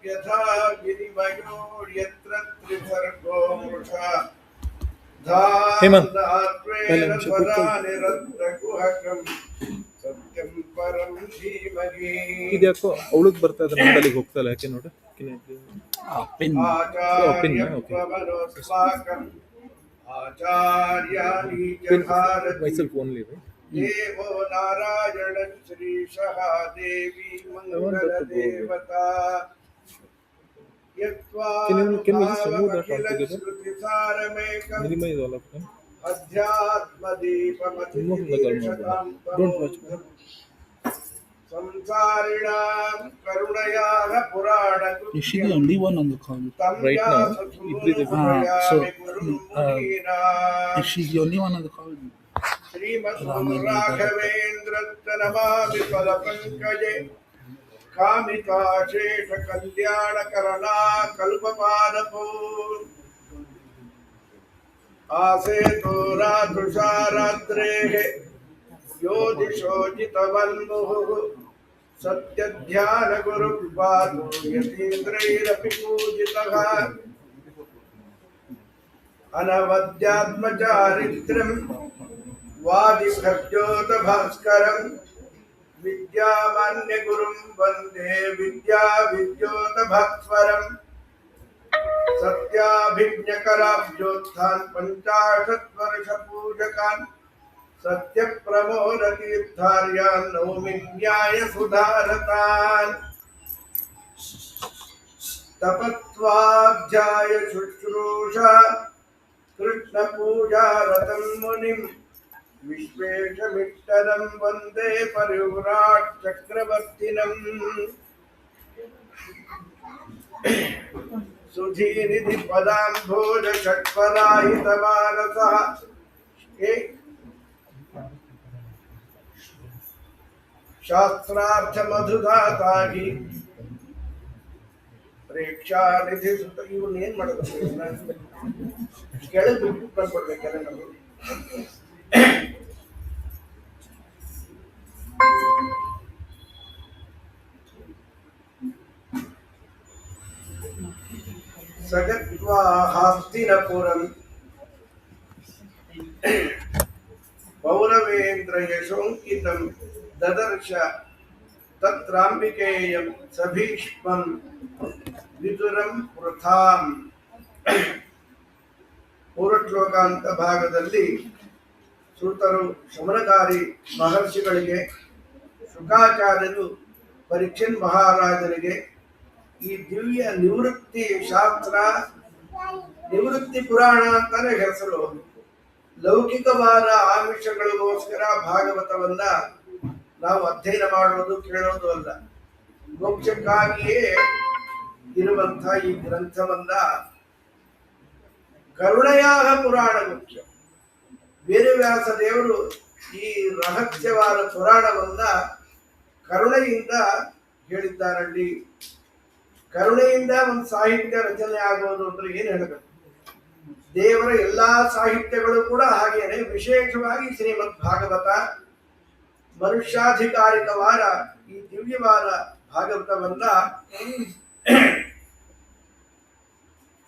यथा गिरिमयो यत्र त्रिभर्गो मृषा धात्वेन स्वरानिरत्रकुहकं सत्यं परं धीमहि इद्याको ಅವಳಿಗೆ ಬರ್ತಾ ಇದೆ ನಂದಲ್ಲಿಗೆ ಹೋಗ್ತಲ್ಲ ಯಾಕೆ ನೋಡಿ आचार्यत्वमनोस्माकम् आचार्याणि च भारती देवो नारायणः श्रीशः देवी मङ्गलदेवता यत्त्वामखिलश्रुतिसारमेकम् अध्यात्मदीपमतिदीर्षकान्तम् संसारिणां करुणयाः पुराणकृत्यं Is she the only one on the call? Right now, If she's the only one on the call, श्रीमद्गुरुराघवेन्द्रस्य Namami फलपङ्कजे कामिताशेषकल्याणकरणा कल्पपादपो आसेतो रातुषारात्रेः यो दिशोचितवन्मुहुः सत्यध्यानगुरुपादो यतीन्द्रैरपि पूजितः अनवद्यात्मचारित्रं वादिभर्जोतभास्करं विद्यामान्यगुरुं वन्दे विद्याविद्योतभास्वरम् सत्याभिज्ञकराब्जोत्थान् पञ्चाशत्वर्षपूजकान् सत्यप्रमोदतीर्थार्यान् नौमि न्यायसुधारतान् तपत्वाध्याय शुश्रूषा कृष्णपूजारतं मुनिं विश्वेशमिष्टदं वन्दे परिव्राट् चक्रवर्तिनम् सुधीनिधि पदाम्भोज षट्पराहितमानसः ಶಾಸ್ತ್ರಾರ್ಥಮಧುಧಾತಾಗಿ ಪ್ರೇಕ್ಷಾನಿಧಿ ಸುತ್ತ ಇವ್ರನ್ನ ಏನ್ ಮಾಡೋದು ಕೆಳಗೆ ಬಿಟ್ಟು ತಂದ್ಕೊಡ್ಬೇಕಲ್ಲ ನಾವು ಸಗತ್ವಾ ಹಾಸ್ತಿನಪುರಂ ಪೌರವೇಂದ್ರ ಯಶೋಂಕಿತಂ ददर्श तत्रांबिकेयं सभीष्मं विदुरं पृथां ಪೂರ್ವಶ್ಲೋಕಾಂತ ಭಾಗದಲ್ಲಿ ಸೂತರು ಶಮನಕಾರಿ ಮಹರ್ಷಿಗಳಿಗೆ ಶುಕಾಚಾರ್ಯರು ಪರೀಕ್ಷನ್ ಮಹಾರಾಜನಿಗೆ ಈ ದಿವ್ಯ ನಿವೃತ್ತಿ ಶಾಸ್ತ್ರ ನಿವೃತ್ತಿ ಪುರಾಣ ಅಂತಾನೆ ಹೆಸರು. ಲೌಕಿಕವಾದ ಆಮಿಷಗಳಿಗೋಸ್ಕರ ಭಾಗವತವನ್ನ ನಾವು ಅಧ್ಯಯನ ಮಾಡೋದು ಕೇಳೋದು ಅಲ್ಲ, ಮೋಕ್ಷಕ್ಕಾಗಿಯೇ ಇರುವಂಥ ಈ ಗ್ರಂಥವನ್ನ ಕರುಣಯಾಹ ಪುರಾಣ ಮುಖ್ಯ. ವೇದವ್ಯಾಸ ದೇವರು ಈ ರಹಸ್ಯವಾದ ಪುರಾಣವನ್ನ ಕರುಣೆಯಿಂದ ಹೇಳಿದ್ದಾರಲ್ಲಿ. ಕರುಣೆಯಿಂದ ಒಂದು ಸಾಹಿತ್ಯ ರಚನೆ ಆಗೋದು ಅಂದ್ರೆ ಏನು ಹೇಳಬೇಕು? ದೇವರ ಎಲ್ಲಾ ಸಾಹಿತ್ಯಗಳು ಕೂಡ ಹಾಗೇನೆ. ವಿಶೇಷವಾಗಿ ಶ್ರೀಮದ್ ಭಾಗವತ ಮನುಷ್ಯಾಧಿಕಾರಿಕವಾದ ಈ ದಿವ್ಯವಾದ ಭಾಗವತವನ್ನ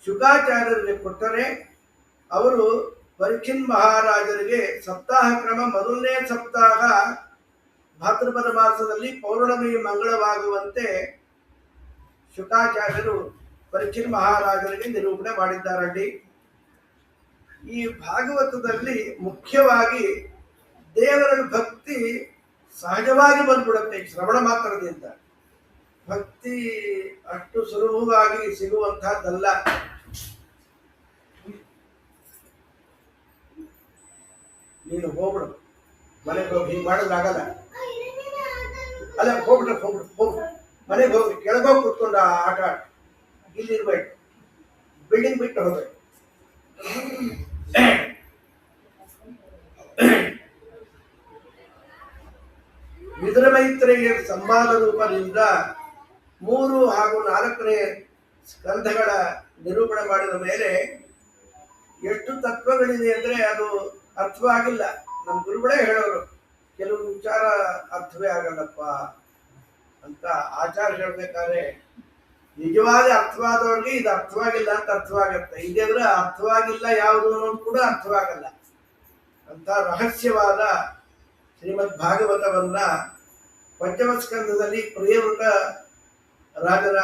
ಶುಕಾಚಾರ್ಯರಿಗೆ ಕೊಟ್ಟರೆ ಅವರು ಪರೀಕ್ಷಿನ್ ಮಹಾರಾಜರಿಗೆ ಸಪ್ತಾಹ ಕ್ರಮ ಮೊದಲನೇ ಸಪ್ತಾಹ ಭಾದ್ರಪದ ಮಾಸದಲ್ಲಿ ಪೌರ್ಣಮಿ ಮಂಗಳವಾಗುವಂತೆ ಶುಕಾಚಾರ್ಯರು ಪರೀಕ್ಷಿನ್ ಮಹಾರಾಜರಿಗೆ ನಿರೂಪಣೆ ಮಾಡಿದ್ದಾರಲ್ಲಿ. ಈ ಭಾಗವತದಲ್ಲಿ ಮುಖ್ಯವಾಗಿ ದೇವರ ಭಕ್ತಿ ಸಹಜವಾಗಿ ಬಂದ್ಬಿಡುತ್ತೆ. ಶ್ರವಣ ಮಾತ್ರದಿಂದ ಭಕ್ತಿ ಅಷ್ಟು ಸುಲಭವಾಗಿ ಸಿಗುವಂತಹದ್ದಲ್ಲ. ನೀನು ಹೋಗ್ಬಿಡು, ಮನೆಗೆ ಹೋಗಿ ಹಿಂಗೆ ಮಾಡೋದಾಗಲ್ಲ. ಅಲ್ಲ, ಹೋಗ್ಬಿಟ್ರೆ ಮನೆಗೆ ಹೋಗ್ರಿ, ಕೆಳಗೋಗಿ ಕೂತ್ಕೊಂಡು ಆಟ ಇಲ್ಲಿರ್ಬೇಕು, ಬಿಲ್ಡಿಂಗ್ ಬಿಟ್ಟು ಹೋಗ್ಬೇಕು. ವಿದುರ ಮೈತ್ರೇಯ ಸಂವಾದ ರೂಪದಿಂದ 3 ಹಾಗೂ 4ನೇ ಸ್ಕಂಧಗಳ ನಿರೂಪಣೆ ಮಾಡಿದ ಮೇಲೆ ಎಷ್ಟು ತತ್ವಗಳಿದೆ ಅಂದ್ರೆ ಅದು ಅರ್ಥವಾಗಿಲ್ಲ. ನಮ್ಮ ಗುರುಗಳೇ ಹೇಳೋರು, ಕೆಲವು ವಿಚಾರ ಅರ್ಥವೇ ಆಗಲ್ಲಪ್ಪ ಅಂತ. ಆಚಾರ್ಯ ಹೇಳ್ಬೇಕಾದ್ರೆ ನಿಜವಾಗಿ ಅರ್ಥವಾದವ್ರಿಗೆ ಇದು ಅರ್ಥವಾಗಿಲ್ಲ ಅಂತ ಅರ್ಥವಾಗತ್ತೆ. ಇದಾದ್ರೆ ಅರ್ಥವಾಗಿಲ್ಲ ಯಾವುದು ಅನ್ನೋದು ಕೂಡ ಅರ್ಥವಾಗಲ್ಲ. ಅಂತ ರಹಸ್ಯವಾದ ಶ್ರೀಮದ್ ಭಾಗವತವನ್ನ ಪಂಚಮ ಸ್ಕಂದದಲ್ಲಿ ಪ್ರಿಯವೃತ ರಾಜನ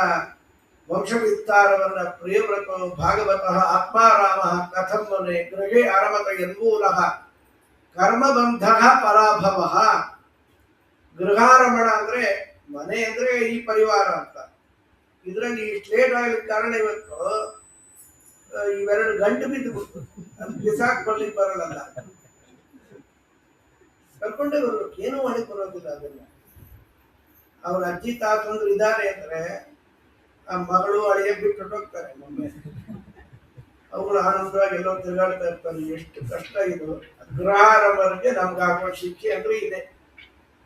ವಂಶ ವಿಸ್ತಾರವನ್ನ ಪ್ರಿಯವ್ರತ ಭಾಗವತಃ ಆತ್ಮಾರಾಮ ಕಥಂ ಮನೆ ಗೃಹೇ ಅರಮತ ಯನ್ಮೂಲಃ ಕರ್ಮಬಂಧ ಪರಾಭವ. ಗೃಹಾರಮಣ ಅಂದ್ರೆ ಮನೆ ಅಂದ್ರೆ ಈ ಪರಿವಾರ ಅಂತ. ಇದರಲ್ಲಿ ಇಷ್ಟು ಲೇಟ್ ಆಗ್ಲಿಕ್ಕೆ ಕಾರಣ ಇವತ್ತು ಇವೆರಡು ಗಂಟು ಬಿದ್ದು ಬಿಟ್ಟು ಬಿಸಾಕ್ ಬರ್ಲಿಕ್ಕೆ ಬರಲ್ಲ, ಕರ್ಕೊಂಡೇ ಬರ್ಬೇಕು, ಏನೂ ಮಾಡಕ್ ಬರೋದಿಲ್ಲ. ಅದನ್ನ ಅವ್ರ ಅಜ್ಜಿ ತಾತಂದ್ರು ಇದ್ದಾರೆ ಅಂದ್ರೆ ಆ ಮಗಳು ಅಳಿಯ ಬಿಟ್ಟು ಹೋಗ್ತಾರೆ. ಒಮ್ಮೆ ಅವುಗಳು ಆನಂದವಾಗಿ ಎಲ್ಲೋ ತಿರುಗಾಡ್ತಾ ಇರ್ತಾರೆ. ಎಷ್ಟು ಕಷ್ಟ ಇದು. ಗೃಹಾರವರೆಗೆ ನಮ್ಗಾಗುವ ಶಿಕ್ಷೆ ಅಂದ್ರೆ ಇದೆ.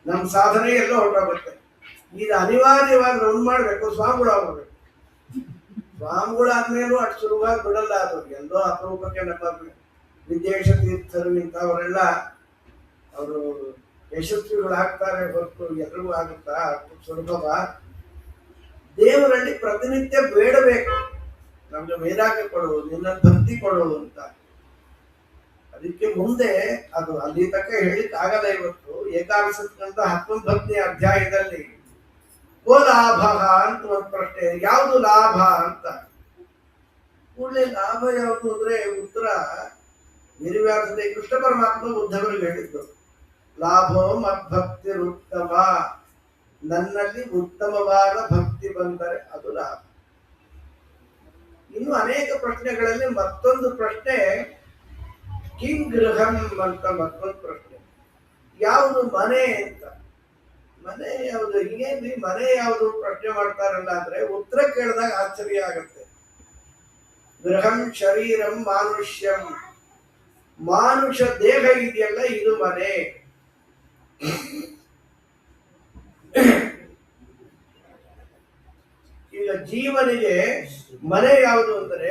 ನಮ್ಮ ಸಾಧನೆ ಎಲ್ಲೋ ಹೊರಟೋಗುತ್ತೆ. ಇದು ಅನಿವಾರ್ಯವಾಗಿ ರೌಂಡ್ ಮಾಡ್ಬೇಕು. ಸ್ವಾಮಿಗಳು ಆಗ್ಬೇಕು. ಸ್ವಾಮಿಗಳು ಆದ್ಮೇಲೂ ಅಷ್ಟು ಸುಲಭವಾಗಿ ಬಿಡಲ್ಲ. ಅದು ಎಲ್ಲೋ ಅಪರೂಪಕ್ಕೆ ನಮ್ಮ ವಿದೇಶ ತೀರ್ಥರು ಇಂಥವರೆಲ್ಲ ಅವರು ಯಶಸ್ವಿಗಳಾಗ್ತಾರೆ ಹೊರತು ಎಲ್ರಿಗೂ ಆಗುತ್ತಾ ಸುಲಭವ? ದೇವರಲ್ಲಿ ಪ್ರತಿನಿತ್ಯ ಬೇಡಬೇಕು, ನಮ್ಗೆ ವೈರಾಗ್ಯ ಕೊಡು, ನಿನ್ನ ಭಕ್ತಿ ಕೊಡು ಅಂತ. ಅದಕ್ಕೆ ಮುಂದೆ ಅದು ಅಲ್ಲಿ ತನಕ ಹೇಳಿಕ್ ಆಗಲ್ಲ. ಇವತ್ತು ಏಕಾದಶ ಸ್ಕಂದ 19ನೇ ಅಧ್ಯಾಯದಲ್ಲಿ ಕೋ ಲಾಭ ಅಂತ ಒಂದು ಪ್ರಶ್ನೆ. ಯಾವುದು ಲಾಭ ಅಂತ ಕೂಡಲೇ ಲಾಭ ಯಾವುದು ಅಂದ್ರೆ ಉತ್ತರ ನಿರ್ವ್ಯಾಸದೆ ಕೃಷ್ಣ ಪರಮಾತ್ಮ ಉದ್ಧವರಿಗೆ ಹೇಳಿದ್ದು, ಲಾಭೋ ಮದ್ಭಕ್ತಿರುತ್ತಮ, ನನ್ನಲ್ಲಿ ಉತ್ತಮವಾದ ಭಕ್ತಿ ಬಂದರೆ ಅದು ಲಾಭ. ಇನ್ನು ಅನೇಕ ಪ್ರಶ್ನೆಗಳಲ್ಲಿ ಮತ್ತೊಂದು ಪ್ರಶ್ನೆ ಕಿಂ ಗೃಹಂ ಅಂತ ಮತ್ತೊಂದು ಪ್ರಶ್ನೆ, ಯಾವುದು ಮನೆ ಅಂತ. ಮನೆ ಯಾವುದು? ಹೀಗೇನ್ರಿ ಮನೆ ಯಾವುದು ಪ್ರಶ್ನೆ ಮಾಡ್ತಾರಲ್ಲ ಅಂದ್ರೆ ಉತ್ತರ ಕೇಳಿದಾಗ ಆಶ್ಚರ್ಯ ಆಗತ್ತೆ. ಗೃಹಂ ಶರೀರಂ ಮಾನುಷ್ಯಂ, ಮಾನುಷ ದೇಹ ಇದೆಯಲ್ಲ ಇದು ಮನೆ. ಈಗ ಜೀವನಿಗೆ ಮನೆ ಯಾವುದು ಅಂದರೆ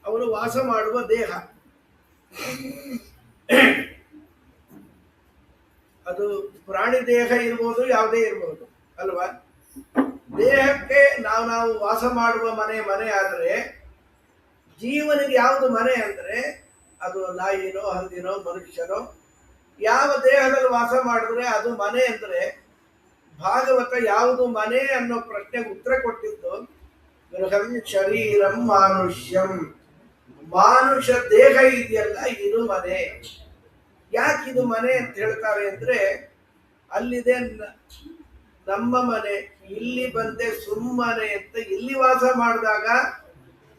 ಅವನು ವಾಸ ಮಾಡುವ ದೇಹ. ಅದು ಪ್ರಾಣಿ ದೇಹ ಇರ್ಬೋದು, ಯಾವುದೇ ಇರ್ಬೋದು ಅಲ್ವಾ. ದೇಹಕ್ಕೆ ನಾವು ವಾಸ ಮಾಡುವ ಮನೆ ಮನೆ ಆದರೆ ಜೀವನಿಗೆ ಯಾವುದು ಮನೆ ಅಂದ್ರೆ ಅದು ನಾಯಿನೋ ಹಂದಿನೋ ಮನುಷ್ಯನೋ ಯಾವ ದೇಹದಲ್ಲಿ ವಾಸ ಮಾಡಿದ್ರೆ ಅದು ಮನೆ ಅಂದ್ರೆ ಭಾಗವತ ಯಾವುದು ಮನೆ ಅನ್ನೋ ಪ್ರಶ್ನೆಗೆ ಉತ್ತರ ಕೊಟ್ಟಿದ್ದು ಗೃಹಂ ಶರೀರಂ ಮಾನುಷ್ಯಂ, ಮಾನುಷ ದೇಹ ಇದೆಯಲ್ಲ ಇದು ಮನೆ. ಯಾಕೆ ಇದು ಮನೆ ಅಂತ ಹೇಳ್ತಾರೆ ಅಂದ್ರೆ ಅಲ್ಲಿದೆ ನಮ್ಮ ಮನೆ, ಇಲ್ಲಿ ಬಂದೆ ಸುಮ್ಮನೆ ಅಂತ. ಇಲ್ಲಿ ವಾಸ ಮಾಡಿದಾಗ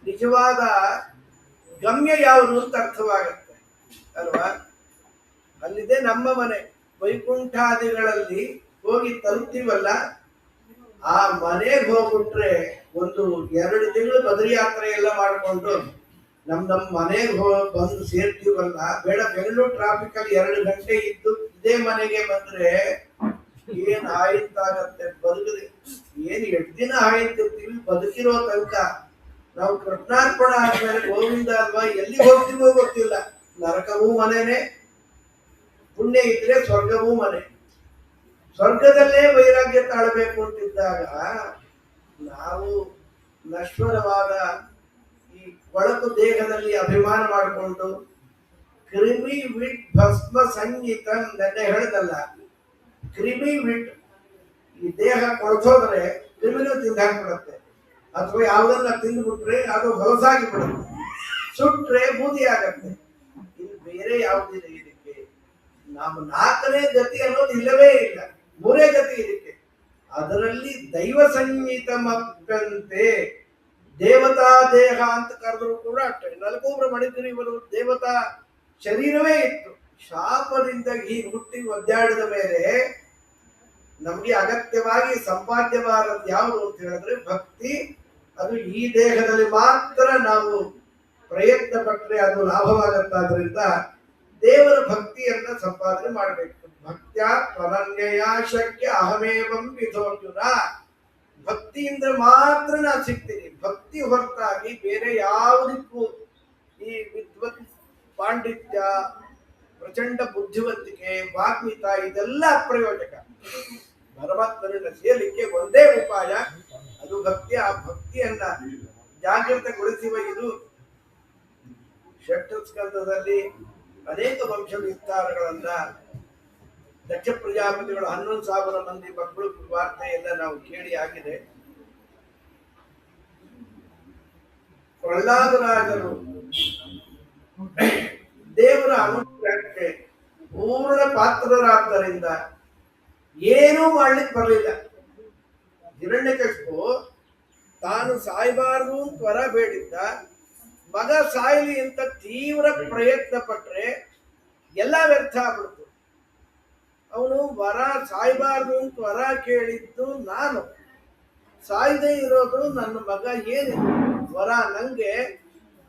ನಿಜವಾದ ಗಮ್ಯ ಯಾವುದು ಅಂತ ಅರ್ಥವಾಗತ್ತೆ ಅಲ್ವಾ. ಅಲ್ಲಿದೆ ನಮ್ಮ ಮನೆ. ವೈಕುಂಠಾದಿಗಳಲ್ಲಿ ಹೋಗಿ ತಲುಪ್ತೀವಲ್ಲ, ಆ ಮನೆಗೆ ಹೋಗ್ಬಿಟ್ರೆ ಒಂದು 2 ತಿಂಗಳು ಬದರಿ ಯಾತ್ರೆ ಎಲ್ಲ ಮಾಡ್ಕೊಂಡು ನಮ್ಮ ಮನೆಗೆ ಬಂದು ಸೇರ್ತೀವಲ್ಲ, ಬೇಡ ಬೆಂಗಳೂರು ಟ್ರಾಫಿಕ್ ಅಲ್ಲಿ 2 ಗಂಟೆ ಇದ್ದು ಇದೇ ಮನೆಗೆ ಬಂದ್ರೆ ಏನ್ ಆಯ್ತಾಗತ್ತೆ. ಬದುಕದೆ ಏನ್ 8 ದಿನ ಆಯ್ತಿರ್ತೀವಿ ಬದುಕಿರೋ ತನಕ. ನಾವು ಕೃಷ್ಣಾರ್ಪಣ ಆದ್ಮೇಲೆ ಗೋವಿಂದ ಅಲ್ವಾ, ಎಲ್ಲಿ ಹೋಗ್ತೀವೋ ಗೊತ್ತಿಲ್ಲ. ನರಕವೂ ಮನೆನೇ, ಪುಣ್ಯ ಇದ್ರೆ ಸ್ವರ್ಗವೂ ಮನೆ. ಸ್ವರ್ಗದಲ್ಲೇ ವೈರಾಗ್ಯ ತಾಳಬೇಕು ಅಂತಿದ್ದಾಗ ನಾವು ನಶ್ವರವಾದ ಈ ಕೊಳಕು ದೇಹದಲ್ಲಿ ಅಭಿಮಾನ ಮಾಡಿಕೊಂಡು ಕ್ರಿಮಿ ವಿಟ್ ಭಸ್ಮ ಸಂಗೀತ ನೆನ್ನೆ ಹೇಳ್ದಲ್ಲ, ಕ್ರಿಮಿ ವಿಟ್ ಈ ದೇಹ ಕೊಳಸೋದ್ರೆ ಕ್ರಿಮಿನೂ ತಿಂದು ಹಾಕ್ಬಿಡುತ್ತೆ. ಅಥವಾ ಯಾವುದನ್ನ ತಿಂದ್ಬಿಟ್ರೆ ಅದು ಹೊಲಸಾಗಿ ಬಿಡುತ್ತೆ, ಸುಟ್ರೆ ಬೂದಿ ಆಗತ್ತೆ. ಇದು ಬೇರೆ ಯಾವುದಿದೆ ಇದಕ್ಕೆ. ನಮ್ಮ 4ನೇ ಗತಿ ಅನ್ನೋದು ಇಲ್ಲವೇ ಇಲ್ಲ, 3 ಗತಿ ಇದಕ್ಕೆ. ಅದರಲ್ಲಿ ದೈವ ಸಂಗೀತ ಮಕ್ಕಂತೆ ದೇವತಾ ದೇಹ ಅಂತ ಕರೆದ್ರು ಕೂಡ ಅಷ್ಟೇ. ನಲಕೂಬ್ರ ಮಣಿದ್ರು ಇವರು ದೇವತಾ ಶರೀರವೇ ಇತ್ತು. ಶಾಪದಿಂದ ಹೀಗೆ ಹುಟ್ಟಿ ಒದ್ದಾಡಿದ ಮೇಲೆ ನಮ್ಗೆ ಅಗತ್ಯವಾಗಿ ಸಂಪಾದ್ಯವಾದದ್ದು ಯಾವುದು ಅಂತ ಹೇಳಿದ್ರೆ ಭಕ್ತಿ. ಅದು ಈ ದೇಹದಲ್ಲಿ ಮಾತ್ರ ನಾವು ಪ್ರಯತ್ನ ಪಟ್ಟರೆ ಅದು ಲಾಭವಾಗತ್ತಾದ್ರಿಂದ ದೇವರ ಭಕ್ತಿಯನ್ನ ಸಂಪಾದನೆ ಮಾಡಬೇಕು. ಭಕ್ತ್ಯಾ ತ್ವನನ್ಯಯ ಶಕ್ಯ ಅಹಮೇವಂ ವಿಧೋರ್ಜುನ. ಭಕ್ತಿಯಿಂದ ಮಾತ್ರ ನಾನು ಸಿಗ್ತೀನಿ. ಭಕ್ತಿ ಹೊರತಾಗಿ ಬೇರೆ ಯಾವುದಕ್ಕೂ ಈ ವಿದ್ವತ್ ಪಾಂಡಿತ್ಯ ಪ್ರಚಂಡ ಬುದ್ಧಿವಂತಿಕೆ ವಾಗ್ಮಿತ ಇದೆಲ್ಲ ಅಪ್ರಯೋಜಕ. ಪರಮಾತ್ಮನನ್ನ ಸೇರಲಿಕ್ಕೆ ಒಂದೇ ಉಪಾಯ, ಅದು ಭಕ್ತಿ. ಆ ಭಕ್ತಿಯನ್ನ ಜಾಗೃತಗೊಳಿಸುವ ಇದು ಷಟ್ ಸ್ಕಂದದಲ್ಲಿ ಅನೇಕ ವಂಶ ವಿಸ್ತಾರಗಳನ್ನ ದಕ್ಷ ಪ್ರಜಾಪತಿಗಳು 11,000 ಮಂದಿ ಮಕ್ಕಳು ವಾರ್ತೆಯನ್ನ ನಾವು ಕೇಳಿ ಆಗಿದೆ. ಪ್ರಹ್ಲಾದರಾಜರು ದೇವರ ಅನುಗ್ರಹಕ್ಕೆ ಪೂರ್ಣ ಪಾತ್ರರಾದ್ದರಿಂದ ಏನೂ ಮಾಡ್ಲಿಕ್ಕೆ ಬರಲಿಲ್ಲ. ಹಿರಣ್ಯಕಶಿಪು ತಾನು ಸಾಯಬಾರದು ಅಂತ ವರ ಬೇಡಿದ್ದ, ಮಗ ಸಾಯಲಿ ಅಂತ ತೀವ್ರ ಪ್ರಯತ್ನ ಪಟ್ರೆ ಎಲ್ಲ ವ್ಯರ್ಥ ಆಗ್ಬಿಡ್ತು. ಅವನು ವರ ಸಾಯಬಾರದು ಅಂತ ವರ ಕೇಳಿದ್ದು ನಾನು, ಸಾಯದೇ ಇರೋದು ನನ್ನ ಮಗ. ಏನಿದೆ ವರ ನಂಗೆ,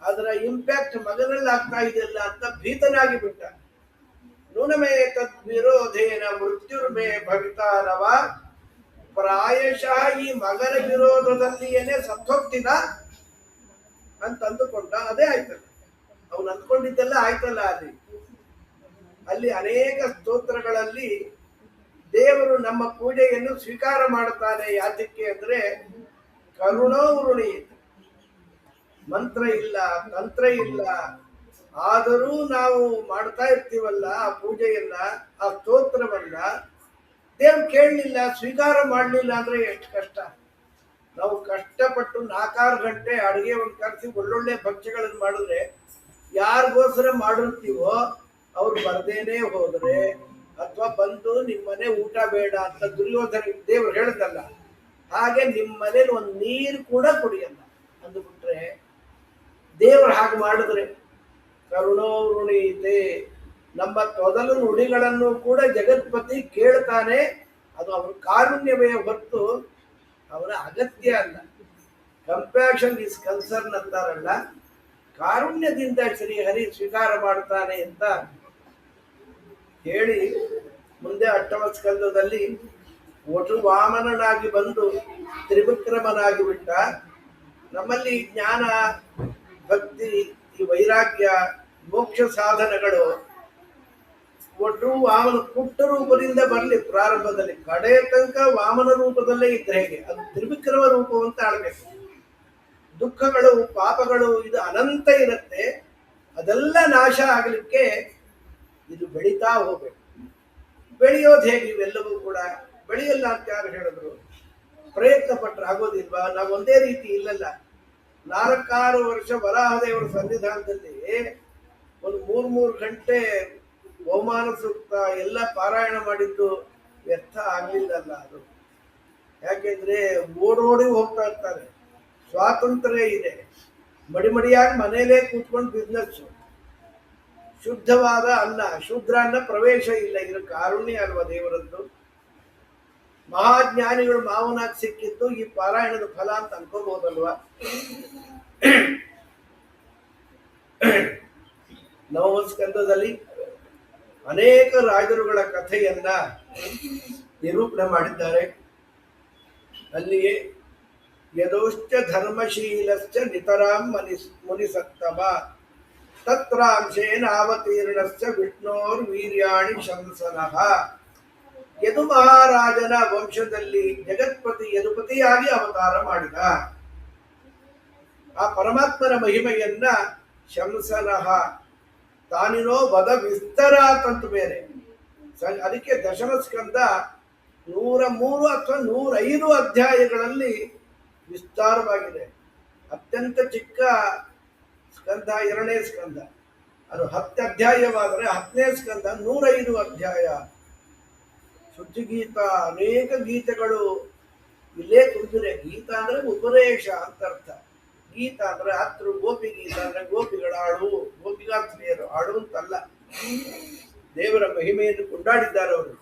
ಅದರ ಇಂಪ್ಯಾಕ್ಟ್ ಮಗನಲ್ಲಿ ಆಗ್ತಾ ಇದೆಯಲ್ಲ ಅಂತ ಭೀತನಾಗಿ ಬಿಟ್ಟ. ನೂನಮೇ ತದ್ ವಿರೋಧೇನ ಮೃತ್ಯುರ್ಮೇ ಭವಿತಾನವ, ಪ್ರಾಯಶಃ ಈ ಮಗನ ವಿರೋಧದಲ್ಲಿಯೇನೆ ಸತ್ತೋಗ್ತೀನ ಅಂತ ಅಂದುಕೊಂಡ. ಅದೇ ಆಯ್ತಲ್ಲ, ಅವನು ಅಂದ್ಕೊಂಡಿದ್ದೆಲ್ಲ ಆಯ್ತಲ್ಲ. ಅಲ್ಲಿ ಅನೇಕ ಸ್ತೋತ್ರಗಳಲ್ಲಿ ದೇವರು ನಮ್ಮ ಪೂಜೆಯನ್ನು ಸ್ವೀಕಾರ ಮಾಡುತ್ತಾನೆ. ಯಾತಕ್ಕೆ ಅಂದ್ರೆ ಕರುಣೋ ವೃಣಿ, ಮಂತ್ರ ಇಲ್ಲ, ತಂತ್ರ ಇಲ್ಲ, ಆದರೂ ನಾವು ಮಾಡ್ತಾ ಇರ್ತೀವಲ್ಲ ಆ ಪೂಜೆಯನ್ನ, ಆ ಸ್ತೋತ್ರವನ್ನ ದೇವ್ರು ಕೇಳಲಿಲ್ಲ, ಸ್ವೀಕಾರ ಮಾಡಲಿಲ್ಲ ಅಂದ್ರೆ ಎಷ್ಟು ಕಷ್ಟ. ನಾವು ಕಷ್ಟಪಟ್ಟು 4-6 ಗಂಟೆ ಅಡುಗೆ ಒಂದು ಕರೆಸಿ ಒಳ್ಳೊಳ್ಳೆ ಭಕ್ಷ್ಯಗಳನ್ನು ಮಾಡಿದ್ರೆ ಯಾರಿಗೋಸ್ಕರ ಮಾಡಿರ್ತೀವೋ ಅವ್ರು ಬರ್ದೇನೆ ಹೋದ್ರೆ, ಅಥವಾ ಬಂದು ನಿಮ್ಮನೆ ಊಟ ಬೇಡ ಅಂತ ದುರ್ಯೋಧನ ದೇವ್ರು ಹೇಳ್ದಲ್ಲ, ಹಾಗೆ ನಿಮ್ಮ ಮನೇಲಿ ಒಂದು ನೀರು ಕೂಡ ಕುಡಿಯಲ್ಲ ಅಂದ್ಬಿಟ್ರೆ, ದೇವ್ರು ಹಾಗೆ ಮಾಡಿದ್ರೆ ಕರುಣೋ ವೃಣೀತೆ, ನಮ್ಮ ತೊದಲು ನುಡಿಗಳನ್ನು ಕೂಡ ಜಗತ್ಪತಿ ಕೇಳ್ತಾನೆ. ಅದು ಅವರ ಕಾರುಣ್ಯವೇ ಹೊರತು ಅವರ ಅಗತ್ಯ ಅಲ್ಲ. ಕಂಪ್ಯಾಷನ್ ಇಸ್ ಕನ್ಸರ್ನ್ ಅಂತಾರಲ್ಲ, ಕಾರುಣ್ಯದಿಂದ ಶ್ರೀಹರಿ ಸ್ವೀಕಾರ ಮಾಡ್ತಾನೆ ಅಂತ ಹೇಳಿ ಮುಂದೆ 8ವ ಸ್ಕಂದದಲ್ಲಿ ಒಟ್ಟು ವಾಮನನಾಗಿ ಬಂದು ತ್ರಿವಿಕ್ರಮನಾಗಿ ಬಿಟ್ಟ. ನಮ್ಮಲ್ಲಿ ಜ್ಞಾನ, ಭಕ್ತಿ, ಈ ವೈರಾಗ್ಯ, ಮೋಕ್ಷ ಸಾಧನಗಳು ಒಟ್ಟು ವಾಮನ ಪುಟ್ಟ ರೂಪದಿಂದ ಬರಲಿ. ಪ್ರಾರಂಭದಲ್ಲಿ ಕಡೆ ತನಕ ವಾಮನ ರೂಪದಲ್ಲೇ ಇದ್ರೆ ಹೇಗೆ, ಅದು ತ್ರಿವಿಕ್ರಮ ರೂಪವಂತ ಆಳ್ಬೇಕು. ದುಃಖಗಳು, ಪಾಪಗಳು ಇದು ಅನಂತ ಇರುತ್ತೆ. ಅದೆಲ್ಲ ನಾಶ ಆಗಲಿಕ್ಕೆ ಇದು ಬೆಳೀತಾ ಹೋಗ್ಬೇಕು. ಬೆಳೆಯೋದು ಹೇಗೆ? ಇವೆಲ್ಲವೂ ಕೂಡ ಬೆಳೆಯಲ್ಲ ಅಂತ ಯಾರು ಹೇಳಿದ್ರು? ಪ್ರಯತ್ನ ಪಟ್ಟರೆ ಆಗೋದಿಲ್ವಾ? ನಾವು ಒಂದೇ ರೀತಿ ಇಲ್ಲಲ್ಲ. 4-6 ವರ್ಷ ವರಾಹದೇವರ ಸನ್ನಿಧಾನದಲ್ಲಿ ಒಂದು 3-3 ಗಂಟೆ ಅವಮಾನ ಸೂಕ್ತ ಎಲ್ಲ ಪಾರಾಯಣ ಮಾಡಿದ್ದು ವ್ಯರ್ಥ ಆಗಲಿಲ್ಲಲ್ಲ. ಅದು ಯಾಕೆಂದ್ರೆ ಓಡೋಡಿ ಹೋಗ್ತಾ ಇರ್ತಾರೆ, ಸ್ವಾತಂತ್ರ್ಯ ಇದೆ, ಮಡಿಮಡಿಯಾಗಿ ಮನೆಯಲ್ಲೇ ಕೂತ್ಕೊಂಡು ಬಿಸ್ನೆಸ್, ಶುದ್ಧವಾದ ಅನ್ನ, ಶುದ್ಧ ಅನ್ನ ಪ್ರವೇಶ ಇಲ್ಲ. ಇದು ಕಾರುಣ್ಯ ಅಲ್ವಾ ದೇವರದ್ದು? ಮಹಾಜ್ಞಾನಿಗಳು ಮಾವನಾಗಿ ಸಿಕ್ಕಿದ್ದು ಈ ಪಾರಾಯಣದ ಫಲ ಅಂತ ಅನ್ಕೋಬಹುದಲ್ವಾ? 9ವ ಸ್ಕಂದದಲ್ಲಿ ಅನೇಕ ರಾಜರುಗಳ ಕಥೆಯನ್ನ ನಿರೂಪಣೆ ಮಾಡಿದ್ದಾರೆ. ಅಲ್ಲಿಯೇ ಯದೋಶ್ಚ ಧರ್ಮಶೀಲಶ್ಚ ನಿತರಾಂ ಮುನಿಸತ್ತಮ ತತ್ರಾಂಶೇನ ಅವತೀರ್ಣಶ್ಚ ವಿಷ್ಣೋರ್ ವೀರ್ಯಾಣಿ ಶಂಸನಃ. ಯದು ಮಹಾರಾಜನ ವಂಶದಲ್ಲಿ ಜಗತ್ಪತಿ ಯದುಪತಿಯಾಗಿ ಅವತಾರ ಮಾಡಿದ. ಆ ಪರಮಾತ್ಮನ ಮಹಿಮೆಯನ್ನ ಶಂಸನಃ ತಾನಿನೋ ವದ ವಿಸ್ತರಾತಂತು ಬೇರೆ. ಅದಕ್ಕೆ 10ಮ ಸ್ಕಂದ 103 ಅಥವಾ 105 ಅಧ್ಯಾಯಗಳಲ್ಲಿ ವಿಸ್ತಾರವಾಗಿದೆ. ಅತ್ಯಂತ ಚಿಕ್ಕ ಸ್ಕಂದ 2ನೇ ಸ್ಕಂದ, ಅದು 10 ಅಧ್ಯಾಯವಾದರೆ 10ನೇ ಸ್ಕಂದ 105 ಅಧ್ಯಾಯ. ಶುದ್ಧಗೀತ, ಅನೇಕ ಗೀತೆಗಳು ಇಲ್ಲೇ ತುಂಬಿದೆ. ಗೀತ ಅಂದ್ರೆ ಉಪದೇಶ ಅಂತ ಅರ್ಥ. ಗೀತ ಅಂದ್ರೆ ಹತ್ರ, ಗೋಪಿ ಗೀತ ಅಂದ್ರೆ ಗೋಪಿಗಳ ಹಾಡು, ಗೋಪಿಗಾತ್ರಿಯರು ಹಾಡು ಅಂತಲ್ಲ. ದೇವರ ಮಹಿಮೆಯನ್ನು ಕೊಂಡಾಡಿದ್ದಾರೆ ಅವರು.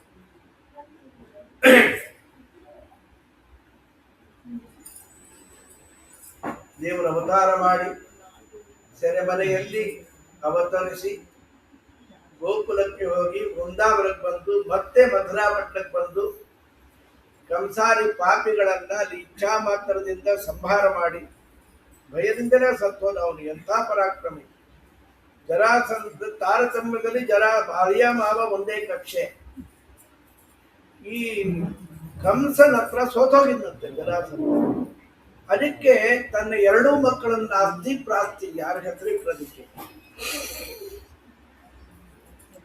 ದೇವರ ಅವತಾರ ಮಾಡಿ ಸೆರೆಮನೆಯಲ್ಲಿ ಅವತರಿಸಿ ಗೋಕುಲಕ್ಕೆ ಹೋಗಿ ವೃಂದಾವನಕ್ಕೆ ಬಂದು ಮತ್ತೆ ಮಥುರಾಪಟ್ಟಣಕ್ಕೆ ಬಂದು ಕಂಸಾರಿ ಪಾಪಿಗಳನ್ನ ಅಲ್ಲಿ ಇಚ್ಛಾ ಮಾತ್ರದಿಂದ ಸಂಹಾರ ಮಾಡಿ ಭಯದಿಂದಲೇ ಸತ್ತೋದ. ಅವನು ಎಂಥ ಪರಾಕ್ರಮಿ! ಜರಾಸಂಧ ತಾರತಮ್ಯದಲ್ಲಿ ಭಾರ್ಯ ಮಾವ ಒಂದೇ ಕಕ್ಷೆ. ಈ ಕಂಸನ ಹತ್ರ ಸೋತೋಗಿದ್ದಂತೆ ಜರಾಸಂಧ. ಅದಕ್ಕೆ ತನ್ನ ಎರಡೂ ಮಕ್ಕಳನ್ನ ಅರ್ಧಿ ಪ್ರಾಸ್ತಿ ಯಾರ ಹೆಸರಿಟ್ಟದಕ್ಕೆ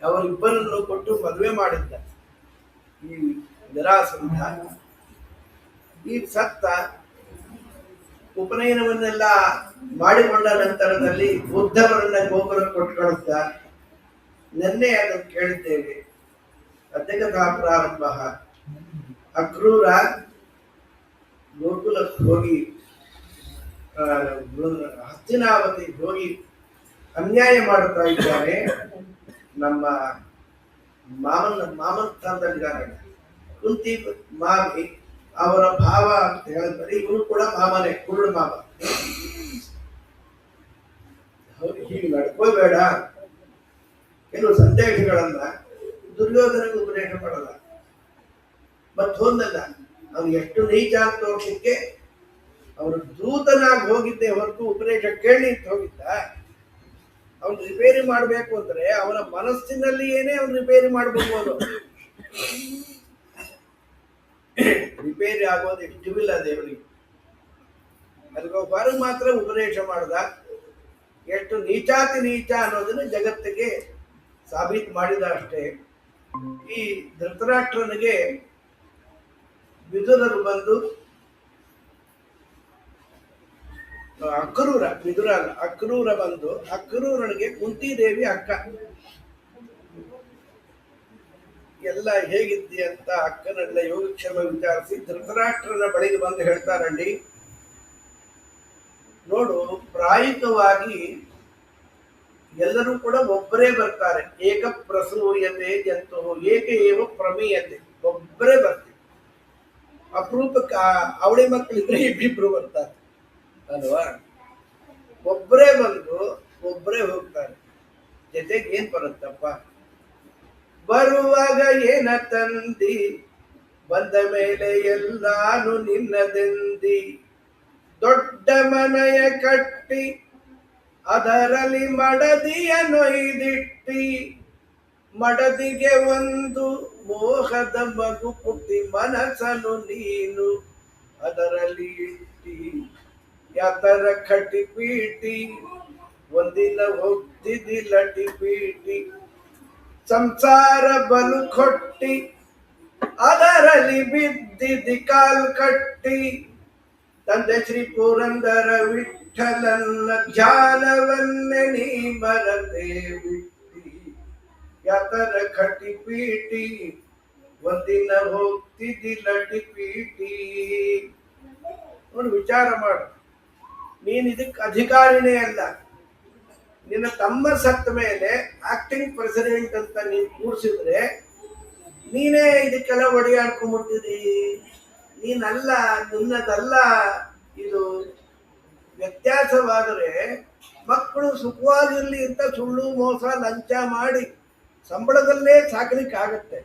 ಅವರಿಬ್ಬರನ್ನು ಕೊಟ್ಟು ಮದುವೆ ಮಾಡಿದ್ದ ಈ ನಿರಾಸಂತ. ಈ ಸತ್ತ ಉಪನಯನವನ್ನೆಲ್ಲ ಮಾಡಿಕೊಂಡ ನಂತರದಲ್ಲಿ ಬುದ್ಧವರನ್ನ ಗೋಪುರ ಕೊಟ್ಟು ಕಳಿಸ್ದ. ನಿನ್ನೆ ಅದನ್ನು ಕೇಳಿದ್ದೇವೆ. ಅಧ್ಯಕ್ಷತಾ ಪ್ರಾರಂಭ ಅಕ್ರೂರ ಗೋಕುಲಕ್ಕೆ ಹೋಗಿ ಹಸ್ತಿನಾವತಿ ಹೋಗಿ ಅನ್ಯಾಯ ಮಾಡುತ್ತಾ ಇದ್ದಾರೆ. ನಮ್ಮ ಮಾಮನ ಸ್ಥಾನದಲ್ಲಿದ್ದಾರೆ. ಕುಂತಿ ಮಾವಿ ಅವರ ಭಾವ ಅಂತ ಹೇಳಿದ್ರೆ ಇವನು ಕೂಡ ಮಾಮನೇ, ಕುರುಡು ಮಾಮ. ಹೀಗೆ ನಡ್ಕೋಬೇಡ. ಕೆಲವು ಸಂದೇಶಗಳನ್ನ ದುರ್ಯೋಧನಿಗೆ ಉಪದೇಶ ಮಾಡಲ್ಲ. ಮತ್ ಹೋದಲ್ಲ ಅವ್ನು ಎಷ್ಟು ನೀಚ ಅಂತ ತೋರ್ಸಕ್ಕೆ ಅವನು ದೂತನಾಗಿ ಹೋಗಿದ್ದೆ ಹೊರತು ಉಪದೇಶ ಕೇಳಿ ಅಂತ ಹೋಗಿದ್ದ. ಅವನು ರಿಪೇರಿ ಮಾಡ್ಬೇಕು ಅಂದ್ರೆ ಅವನ ಮನಸ್ಸಿನಲ್ಲಿ ಏನೇ ಅವನು ರಿಪೇರಿ ಮಾಡ್ಬೋದು. ರಿಪೇರಿ ಆಗೋದು ಇಷ್ಟವಿಲ್ಲ ದೇವರಿಗೆ. ಅದಕ್ಕೊಬ್ಬರು ಮಾತ್ರ ಉಪದೇಶ ಮಾಡ್ದ. ಎಷ್ಟು ನೀಚಾತಿ ನೀಚ ಅನ್ನೋದನ್ನು ಜಗತ್ತಿಗೆ ಸಾಬೀತು ಮಾಡಿದ ಅಷ್ಟೇ. ಈ ಧೃತರಾಷ್ಟ್ರನಿಗೆ ವಿದುರರು ಬಂದು ಅಕ್ರೂರ ಬಂದು ಅಕ್ರೂರನಿಗೆ ಕುಂತಿದೇವಿ ಅಕ್ಕ ಎಲ್ಲ ಹೇಗಿದ್ದಿ ಅಂತ ಅಕ್ಕನೆಲ್ಲ ಯೋಗಕ್ಷೇಮ ವಿಚಾರಿಸಿ ಧೃತರಾಷ್ಟ್ರನ ಬಳಿಗೆ ಬಂದು ಹೇಳ್ತಾರಲ್ಲಿ, ನೋಡು, ಪ್ರಾಯಿಕವಾಗಿ ಎಲ್ಲರೂ ಕೂಡ ಒಬ್ಬರೇ ಬರ್ತಾರೆ. ಏಕ ಪ್ರಸೂಯತೆ ಜಂತು ಏಕ ಏವ ಪ್ರಮೀಯತೆ, ಒಬ್ಬರೇ ಬರ್ತೀವಿ. ಅಪರೂಪಕ್ಕೆ ಅವಳಿ ಮಕ್ಕಳಿದ್ರೆ ಇಬ್ಬಿಬ್ರು ಬರ್ತಾರೆ ಅಲ್ವಾ. ಒಬ್ಬರೇ ಬಂದು ಒಬ್ಬರೇ ಹೋಗ್ತಾರೆ. ಜೊತೆಗೆ ಏನ್ ಬರುತ್ತಪ್ಪ, ಬರುವಾಗ ಏನ ತಂದಿ, ಬಂದ ಮೇಲೆ ಎಲ್ಲಾನು ನಿನ್ನದೆಂದಿ, ದೊಡ್ಡ ಮನೆಯ ಕಟ್ಟಿ ಅದರಲ್ಲಿ ಮಡದಿಯ ನೊಯ್ದಿಟ್ಟಿ, ಮಡದಿಗೆ ಒಂದು ಮೋಹದ ಮಗು ಪುಟ್ಟಿ, ಮನಸ್ಸನ್ನು ನೀನು ಅದರಲ್ಲಿ ಇಟ್ಟಿ, ಯಾತರ ಕಟ್ಟಿ ಪೀಟಿ, ಒಂದಿನ ಹೋಗ್ತಿದ್ದಿ ಲಟಿ ಪೀಟಿ, ಸಂಸಾರ ಬಲು ಕೊಟ್ಟಿ ಅದರಲ್ಲಿ ಬಿದ್ದಿದ್ದಿ ಕಾಲ್ ಕಟ್ಟಿ, ತಂದೆ ಶ್ರೀ ಪುರಂದರ ವಿಠಲನ್ನ ಧ್ಯಾನವನ್ನೇ ನೀ ಮರತೆ ಬಿಟ್ಟಿ, ಯಾತರ ಕಟ್ಟಿ ಪೀಟಿ, ಒಂದಿನ ಹೋಗ್ತಿದ್ದಿ ಲಟಿ ಪೀಟಿ. ನೋಡಿ, ವಿಚಾರ ಮಾಡು. ನೀನ್ ಇದಕ್ಕೆ ಅಧಿಕಾರಿನೇ ಅಲ್ಲ. ನಿನ್ನ ತಮ್ಮ ಸತ್ತ ಮೇಲೆ ಆಕ್ಟಿಂಗ್ ಪ್ರೆಸಿಡೆಂಟ್ ಅಂತ ನೀನ್ ಕೂರಿಸಿದ್ರೆ ನೀನೇ ಇದಕ್ಕೆಲ್ಲ ಒಡೆಯಾಡ್ಕೊಂಡ್ಬಿಡ್ತಿದಿ. ನೀನಲ್ಲ, ನಿನ್ನದಲ್ಲ ಇದು. ವ್ಯತ್ಯಾಸವಾದರೆ ಮಕ್ಕಳು ಸುಖವಾಗಿರ್ಲಿ ಅಂತ ಸುಳ್ಳು ಮೋಸ ಲಂಚ ಮಾಡಿ ಸಂಬಳದಲ್ಲೇ ಸಾಕಲಿಕ್ಕೆ ಆಗತ್ತೆ.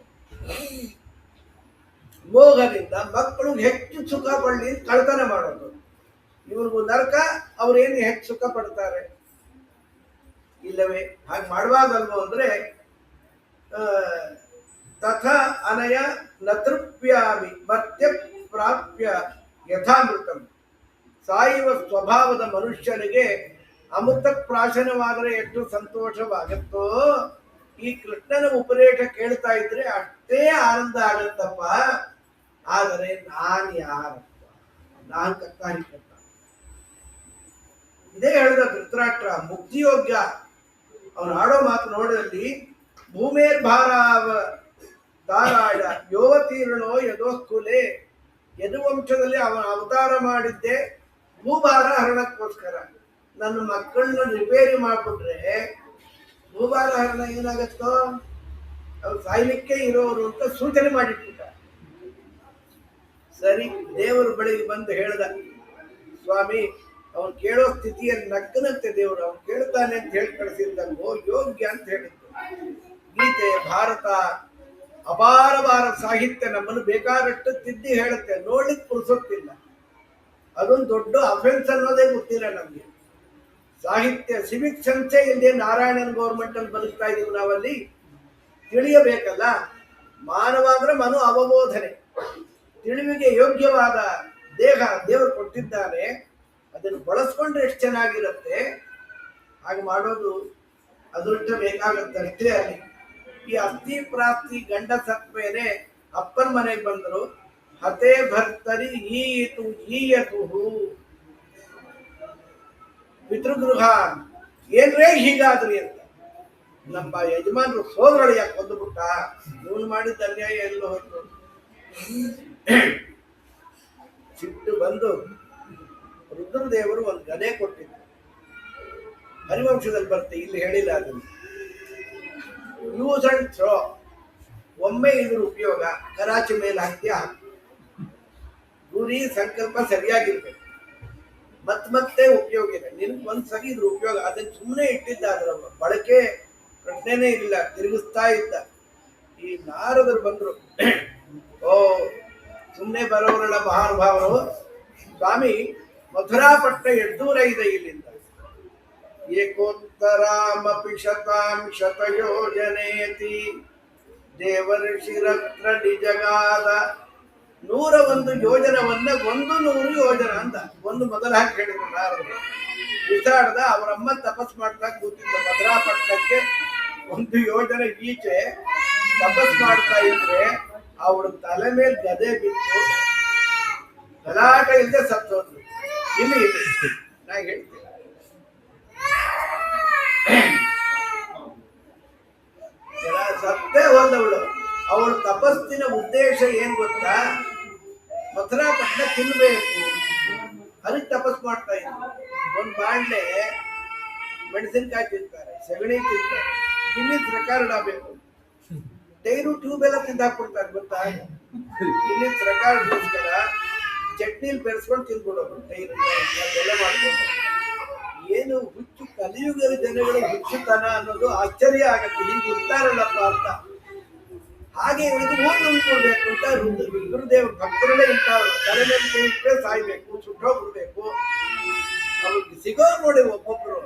ಮೋಹದಿಂದ ಮಕ್ಕಳು ಹೆಚ್ಚು ಸುಖ ಪಡಲಿ ಕಳ್ತನ ಮಾಡೋದು. ಇವ್ರಿಗೂ ನರಕ, ಅವ್ರೇನು ಹೆಚ್ಚು ಸುಖ ಪಡ್ತಾರೆ ಇಲ್ಲವೇ? ಹಾಗೆ ಮಾಡಬಾರ್ದಲ್ವೋ ಅಂದ್ರೆ ತಥಾ ಅನಯ ನತೃಪ್ಯಾಮಿ ಮರ್ತ್ಯ ಪ್ರಾಪ್ಯ ಯಥಾಮೃತಂ. ಸಾಯುವ ಸ್ವಭಾವದ ಮನುಷ್ಯನಿಗೆ ಅಮೃತ ಪ್ರಾಶನವಾದರೆ ಎಷ್ಟು ಸಂತೋಷವಾಗುತ್ತೋ, ಈ ಕೃಷ್ಣನ ಉಪದೇಶ ಕೇಳ್ತಾ ಇದ್ರೆ ಅಷ್ಟೇ ಆನಂದ ಆಗತ್ತಪ್ಪ. ಆದರೆ ನಾನು ಯಾರಪ್ಪ, ನಾನು ಕಕ್ಕಾರಿ ಕಟ್ಟ. ಇದೇ ಹೇಳಿದ ಧೃತರಾಷ್ಟ್ರ ಮುಕ್ತಿಯೋಗ್ಯ. ಅವನು ಆಡೋ ಮಾತು ನೋಡಲ್ಲಿ, ಭೂಮೇರ್ಭಾರಾವ ದಾರಾಯ ಯೋವತೀರ್ಣೋ ಯದೋಸ್ಕುಲೆ. ಯದುವಂಶದಲ್ಲಿ ಅವನ ಅವತಾರ ಮಾಡಿದ್ದೆ ಭೂಭಾರ ಹರಣಕ್ಕೋಸ್ಕರ. ನನ್ನ ಮಕ್ಕಳನ್ನ ರಿಪೇರಿ ಮಾಡಿಬಿಟ್ರೆ ಭೂಭಾರ ಹರಣ ಏನಾಗತ್ತೋ, ಅವ್ರು ಸಾಯ್ಲಿಕ್ಕೆ ಇರೋರು ಅಂತ ಸೂಚನೆ ಮಾಡಿಟ್ಬಿಟ್ಟ. ಸರಿ, ದೇವರ ಬಳಿಗೆ ಬಂದು ಹೇಳ್ದ, ಸ್ವಾಮಿ ಅವನು ಕೇಳೋ ಸ್ಥಿತಿಯಲ್ಲಿ ನಕ್ಕನಂತೆ ದೇವರು ಅವನು ಕೇಳ್ತಾನೆ ಅಂತ ಹೇಳಿ ಕಳಿಸಿದ್ದಂಗೋ ಯೋಗ್ಯ ಅಂತ ಹೇಳಿದ್ದು. ಗೀತೆ, ಭಾರತ, ಅಪಾರವಾರ ಸಾಹಿತ್ಯ ನಮ್ಮನ್ನು ಬೇಕಾದಷ್ಟು ತಿದ್ದಿ ಹೇಳುತ್ತೆ. ನೋಡ್ಲಿಕ್ಕೆ ಪುರುಸೊತ್ತಿಲ್ಲ. ಅದೊಂದು ದೊಡ್ಡ ಅಫೆನ್ಸ್ ಅನ್ನೋದೇ ಗೊತ್ತಿಲ್ಲ ನಮ್ಗೆ. ಸಾಹಿತ್ಯ ಸಿವಿಕ್ ಸಂಸ್ಥೆ ಇಲ್ಲದೆ ನಾರಾಯಣನ್ ಗೌರ್ಮೆಂಟ್ ಅಲ್ಲಿ ಬದುಕ್ತಾ ಇದೀವಿ ನಾವಲ್ಲಿ. ತಿಳಿಯಬೇಕಲ್ಲ. ಮಾನವಾದ್ರೆ ಮನು ಅವಬೋಧನೆ, ತಿಳಿವಿಗೆ ಯೋಗ್ಯವಾದ ದೇಹ ದೇವರು ಕೊಟ್ಟಿದ್ದಾನೆ, ಅದನ್ನು ಬಳಸ್ಕೊಂಡ್ರೆ ಎಷ್ಟು ಚೆನ್ನಾಗಿರುತ್ತೆ. ಹಾಗೆ ಮಾಡೋದು ಅದೃಷ್ಟ ಬೇಕಾಗತ್ತೆ ಅಷ್ಟೇ. ಅಲ್ಲಿ ಈ ಅಸ್ಥಿ ಪ್ರಾಪ್ತಿ ಗಂಡ ಸತ್ ಮೇಲೆ ಅಪ್ಪನ ಮನೆಗೆ ಬಂದರು. ಹತೆ ಭರ್ತರಿ ಈಯಿತು ಈಯತು ಪಿತೃಗೃಹ. ಏನ್ರೇ ಹೀಗಾದ್ರಿ ಅಂತ ನಮ್ಮ ಯಜಮಾನ್ರು ಸೋದರಳಿಯ ಕೊಂದುಬಿಟ್ಟ. ಇವನು ಮಾಡಿದ ಅನ್ಯಾಯ ಎಲ್ಲ ಹೋಯ್ತು. ಸಿಟ್ಟು ಬಂದು ರುದ್ರದೇವರು ಒಂದು ಗದೆ ಕೊಟ್ಟಿದ್ರು. ಹರಿವಂಶದಲ್ಲಿ ಬರುತ್ತೆ, ಇಲ್ಲಿ ಹೇಳಿಲ್ಲ ಅದನ್ನು. Use and throw. ಒಮ್ಮೆ ಇದ್ರ ಉಪಯೋಗ ಕರಾಚಿ ಮೇಲೆ ಹಾಕಿ ಗುರಿ ಸಂಕಲ್ಪ ಸರಿಯಾಗಿರ್ಬೇಕು. ಮತ್ತೆ ಉಪಯೋಗ ಇದೆ. ನಿನ್ಗೆ ಒಂದ್ಸರಿ ಇದ್ರ ಉಪಯೋಗ, ಅದನ್ನ ಸುಮ್ಮನೆ ಇಟ್ಟಿದ್ದ, ಅದರ ಬಳಕೆ ಪ್ರಶ್ನೆನೇ ಇಲ್ಲ, ತಿರುಗಿಸ್ತಾ ಇದ್ದ. ಈ ನಾರದರು ಬಂದ್ರು. ಓ ಸುಮ್ಮನೆ ಬರೋರಲ್ಲ ಮಹಾನುಭಾವರು. ಸ್ವಾಮಿ ಮಥುರಾಪಟ್ಟಣ ಎಷ್ಟು ದೂರ ಇದೆ ಇಲ್ಲಿಂದ? ಏಕೋತ್ತರಾಮಪಿ ಶತಾಂ ಶತಯೋಜನೇತಿ ದೇವರ್ಷಿರತ್ರ ನಿಜಗಾದ. 101 ಯೋಜನವನ್ನ 100 ಯೋಜನ ಅಂತ ಒಂದು ಮೊದಲ ಹಾಕಿ ಹೇಳಿದ್ರು ನಾರದರು. ಬಿಸಾಡ್ದ. ಅವರಮ್ಮ ತಪಸ್ ಮಾಡ್ತಾ ಕೂತಿದ್ದ ಮಧುರಾಪಟ್ಟಣಕ್ಕೆ 1 ಯೋಜನೆ ಈಚೆ ತಪಸ್ ಮಾಡ್ತಾ ಇದ್ರೆ ಅವಳ ತಲೆ ಮೇಲೆ ಗದೆ ಬಿತ್ತು. ಗಲಾಟ ಇಲ್ಲದೆ ಸತ್ತೋದ್ರು. ಇಲ್ಲಿ ನಾ ಹೇಳ್ತೀನಿ, ಸತ್ತೇ ಹೋದವಳು. ಅವಳ ತಪಸ್ಸಿನ ಉದ್ದೇಶ ಏನ್ ಗೊತ್ತಾ? ಮಥುರಾಪಟ್ಟಣ ತಿನ್ಬೇಕು, ಅದಕ್ಕೆ ತಪಸ್ ಮಾಡ್ತಾ ಇದ್ರು. ಒಂದು ಬಾಂಡ್ಲೆ ಮೆಣಸಿನ್ಕಾಯಿ ತಿಂತಾರೆ, ಸಗಣಿ ತಿಂತಾರೆ, ಗಿನ್ನಿಸ್ ರೆಕಾರ್ಡ್ ಆಗಬೇಕು. ಟೈರು ಟ್ಯೂಬ್ ಎಲ್ಲ ತಿಂದಾಕ್ಬಿಡ್ತಾರೆ ಗೊತ್ತಾ? ಗಿನ್ನಿಸ್ ರೆಕಾರ್ಡ್ಗೋಸ್ಕರ ಚಟ್ನಿಲಿ ಬೆರೆಸ್ಕೊಂಡು ತಿನ್ಬಿಡೋದು ಟೈರು ಅದೆಲ್ಲ ಮಾಡ್ಕೊಂಡು. ಏನು ಹುಚ್ಚು ಕಲಿಯುಗದ ಜನಗಳು ಹುಚ್ಚುತನ ಅನ್ನೋದು ಆಶ್ಚರ್ಯ ಆಗತ್ತೆ. ಹೀಗೆ ಇರ್ತಾರಲ್ಲಪ್ಪ ಅಂತ. ಹಾಗೆ ಇವಳಿಗೆ ಊರು ನುಂಗ್ಕೊಡ್ಬೇಕು ಅಂತ ರುದ್ರದೇವ ಭಕ್ತರಲ್ಲೇ ಇಂಥವ್ರು. ತಲೆ ಮೇಲೆ ಕೈ ಸಾಯ್ಬೇಕು, ಸುಟ್ಟೋಗ್ಬಿಡ್ಬೇಕು. ಅವ್ರಿಗೆ ಸಿಗೋ ನೋಡಿ ಒಬ್ಬೊಬ್ರು.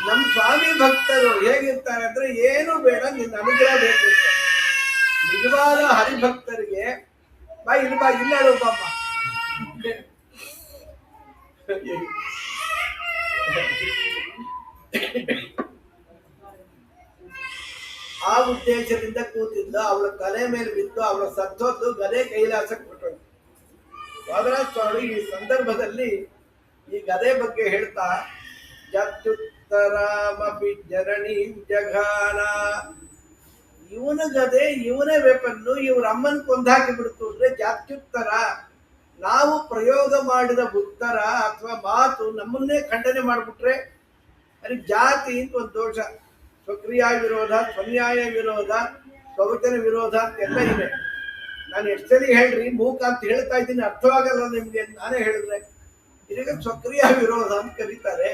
ನಮ್ಮ ಸ್ವಾಮಿ ಭಕ್ತರು ಹೇಗಿರ್ತಾರೆ ಅಂದ್ರೆ ಏನು ಬೇಡ, ನಿನ್ನ ಅನುಗ್ರಹ ಬೇಕು ಅಂತ. ನಿಜವಾದ ಹರಿಭಕ್ತರಿಗೆ ಬಾ ಇಲ್ಲಿ ಬಾ ಇಲ್ಲಾಡು ಬಾಮ್ಮ. ಆ ಉದ್ದೇಶದಿಂದ ಕೂತಿದ್ದ. ಅವಳ ತಲೆ ಮೇಲೆ ಬಿದ್ದು ಅವಳ ಸತ್ತೋದ್ದು ಗದೆ ಕೈಲಾಸಕ್ಕೆ ಕೊಟ್ಟಳು. ವಾದರಾಜ ಸ್ವಾಮಿ ಈ ಸಂದರ್ಭದಲ್ಲಿ ಈ ಗದೆ ಬಗ್ಗೆ ಹೇಳ್ತಾ, ಜತ್ಯುತ್ತರಾಮಪಿ ಜನನಿ ಜಘಾನ. ಇವನ ಗದೆ, ಇವನೇ ವೆಪನ್ನು, ಇವ್ರ ಅಮ್ಮನ್ ಕೊಂದಾಕಿ ಬಿಡ್ತು ಅಂದ್ರೆ ಜಾತ್ಯುತ್ತರ. ನಾವು ಪ್ರಯೋಗ ಮಾಡಿದ ಉತ್ತರ ಅಥವಾ ಮಾತು ನಮ್ಮನ್ನೇ ಖಂಡನೆ ಮಾಡಿಬಿಟ್ರೆ ಅದಕ್ಕೆ ಜಾತಿ ಅಂತ ಒಂದು ದೋಷ. ಸ್ವಕ್ರಿಯ ವಿರೋಧ, ಸ್ವನ್ಯಾಯ ವಿರೋಧ, ಸ್ವವಚನ ವಿರೋಧ ಅಂತೆಲ್ಲ ಇದೆ. ನಾನು ಎಷ್ಟು ಸರಿ ಹೇಳ್ರಿ ಮೂಕ ಅಂತ ಹೇಳ್ತಾ ಇದ್ದೀನಿ, ಅರ್ಥವಾಗಲ್ಲ ನಿಮ್ಗೆ. ನಾನೇ ಹೇಳಿದ್ರೆ ಇದಕ್ಕೆ ಸ್ವಕ್ರಿಯ ವಿರೋಧ ಅಂತ ಕರೀತಾರೆ.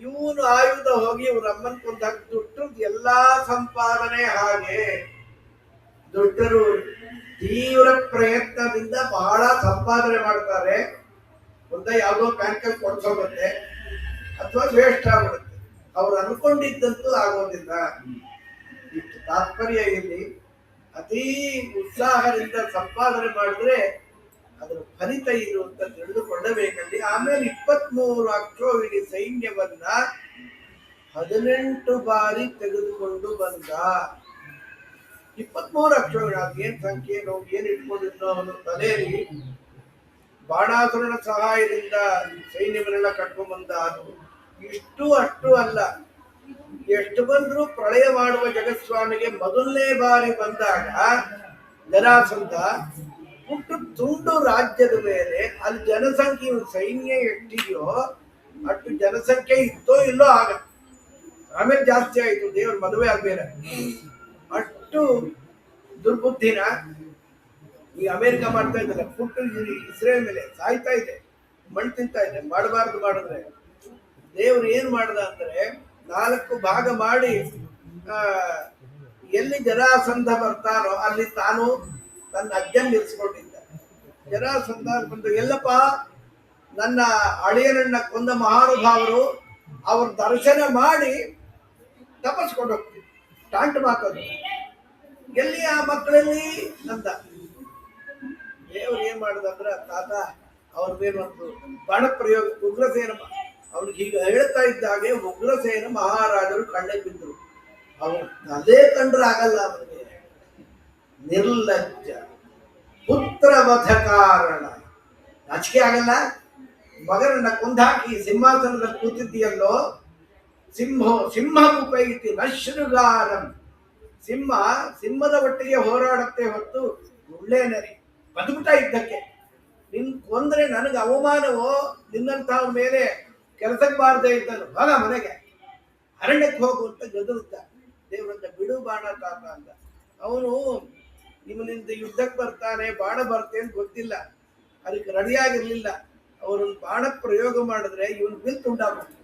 ಇವನು ಆಯುಧ ಹೋಗಿ ಇವ್ರ ಅಮ್ಮನ್ ಕೊಂದಾಗ ದುಡ್ಡು ಎಲ್ಲಾ ಸಂಪಾದನೆ ಹಾಗೆ. ದೊಡ್ಡರು ತೀವ್ರ ಪ್ರಯತ್ನದಿಂದ ಬಹಳ ಸಂಪಾದನೆ ಮಾಡ್ತಾರೆ. ಒಂದ ಯಾವುದೋ ಬ್ಯಾಂಕಲ್ಲಿ ಕೊಡ್ಸೋಗುತ್ತೆ ಅಥವಾ ವೇಸ್ಟ್ ಆಗ್ಬಿಡುತ್ತೆ. ಅವ್ರು ಅನ್ಕೊಂಡಿದ್ದಂತೂ ಆಗೋದಿಲ್ಲ. ಇಷ್ಟು ತಾತ್ಪರ್ಯ ಇಲ್ಲಿ. ಅತೀ ಉತ್ಸಾಹದಿಂದ ಸಂಪಾದನೆ ಮಾಡಿದ್ರೆ ಅದರ ಫಲಿತ ಇದು ಅಂತ ತಿಳಿದುಕೊಳ್ಳಬೇಕಲ್ಲಿ. ಆಮೇಲೆ 23 ಅಕ್ಷೋಹಿಣಿ ಸೈನ್ಯವನ್ನ 18 ಬಾರಿ ತೆಗೆದುಕೊಂಡು ಬಂದ. 23 ಅಕ್ಷೋಹಿಣಿ ಅದೇನ್ ಸಂಖ್ಯೆ ಏನ್ ಇಟ್ಕೊಂಡಿದ್ನೋ ಅವನು ತಲೆಯಲ್ಲಿ. ಬಾಣಾಸುರನ ಸಹಾಯದಿಂದ ಸೈನ್ಯವನ್ನೆಲ್ಲ ಕಟ್ಕೊಂಡ್ ಬಂದ. ಅದು ಇಷ್ಟು ಅಷ್ಟು ಅಲ್ಲ, ಎಷ್ಟು ಬಂದ್ರು ಪ್ರಳಯ ಮಾಡುವ ಜಗತ್ಸ್ವಾಮಿಗೆ ಮೊದಲನೇ ಬಾರಿ ಬಂದಾಗ ಜರಾಸಂಧ ಪುಟ್ಟು ತುಂಡು ರಾಜ್ಯದ ಮೇಲೆ ಅಲ್ಲಿ ಜನಸಂಖ್ಯೆ ಸೈನ್ಯ ಎಷ್ಟಿದೆಯೋ ಅಷ್ಟು ಜನಸಂಖ್ಯೆ ಇತ್ತೋ ಇಲ್ಲೋ ಆಗ. ಆಮೇಲೆ ಜಾಸ್ತಿ ಆಯ್ತು, ದೇವ್ರ ಮದುವೆ ಆಗ್ಬೇರೆ. ಅಷ್ಟು ದುರ್ಬುದ್ಧಿನ ಈ ಅಮೆರಿಕ ಮಾಡ್ತಾ ಇದ್ದಲ್ಲ, ಪುಟ್ಟು ಇಸ್ರೇಲ್ ಮೇಲೆ ಸಾಯ್ತಾ ಇದೆ, ಮಣ್ಣು ತಿಂತಾ ಇದೆ. ಮಾಡಬಾರ್ದು ಮಾಡಿದ್ರೆ ದೇವ್ರು ಏನ್ ಮಾಡ್ದ ಅಂದ್ರೆ 4 ಭಾಗ ಮಾಡಿ ಎಲ್ಲಿ ಜರಾಸಂಧ ಬರ್ತಾರೋ ಅಲ್ಲಿ ತಾನು ತನ್ನ ಅಜ್ಜನ್ ನಿಲ್ಸ್ಕೊಂಡಿದ್ದ. ಜರಾಸಂಧ ಬಂದು, ಎಲ್ಲಪ್ಪ ನನ್ನ ಅಳಿಯನನ್ನ ಕೊಂದ ಮಹಾನುಭಾವರು, ಅವ್ರ ದರ್ಶನ ಮಾಡಿ ತಪಸ್ಕೊಂಡು ಹೋಗ್ತೀವಿ. ಟಾಂಟ್ ಮಾತದು. ಎಲ್ಲಿ ಆ ಮಕ್ಕಳಲ್ಲಿ ಅಂದ. ದೇವ್ರು ಏನ್ ಮಾಡುದಂದ್ರ, ತಾತ ಅವ್ರದ್ದೇನೊಂದು ಬಾಣ ಪ್ರಯೋಗ ಉಗ್ರಸೇನ ಅವ್ನಿಗೆ ಹೀಗೆ ಹೇಳ್ತಾ ಇದ್ದಾಗೆ ಉಗ್ರಸೇನ ಮಹಾರಾಜರು ಕಣ್ಣಿಗೆ ಬಿದ್ದರು. ಅವನು ಅದೇ ಕಂಡ್ರೆ ಆಗಲ್ಲ ಅವನಿಗೆ. ನಿರ್ಲಜ್ಜ ಪುತ್ರವಧ ಕಾರಣ, ನಾಚಿಕೆ ಆಗಲ್ಲ. ಮಗನನ್ನ ಕೊಂದಾಕಿ ಸಿಂಹಾಸನದಲ್ಲಿ ಕೂತಿದ್ದೀಯಲ್ಲೋ, ಸಿಂಹಮುಪೈತಿ ನಶೃಗಾರಂ. ಸಿಂಹದ ಒಟ್ಟಿಗೆ ಹೋರಾಡುತ್ತೆ ಹೊತ್ತು ಒಳ್ಳೆನರಿ ಬದುಕುಟ ಇದ್ದಕ್ಕೆ. ನಿನ್ ಕೊಂದ್ರೆ ನನಗೆ ಅವಮಾನವೋ, ನಿನ್ನಂಥವ್ರ ಮೇಲೆ ಕೆಲಸಕ್ಕೆ ಬಾರದೆ ಇದ್ದನು, ಹೋಗ ಮನೆಗೆ, ಅರಣ್ಯಕ್ಕೆ ಹೋಗು ಅಂತ ಗದರುತ್ತ. ದೇವರಂತ ಬಿಡು ಬಾಣ ತಾತ ಅಂತ. ಅವನು ಇವನಿಂದ ಯುದ್ಧಕ್ಕೆ ಬರ್ತಾನೆ, ಬಾಣ ಬರ್ತೇನೆ ಗೊತ್ತಿಲ್ಲ, ಅದಕ್ಕೆ ರೆಡಿಯಾಗಿರ್ಲಿಲ್ಲ. ಅವರೊಂದು ಬಾಣ ಪ್ರಯೋಗ ಮಾಡಿದ್ರೆ ಇವನ್ ಬಿಲ್ ತುಂಡಾಗ್ಬಿಟ್ಟು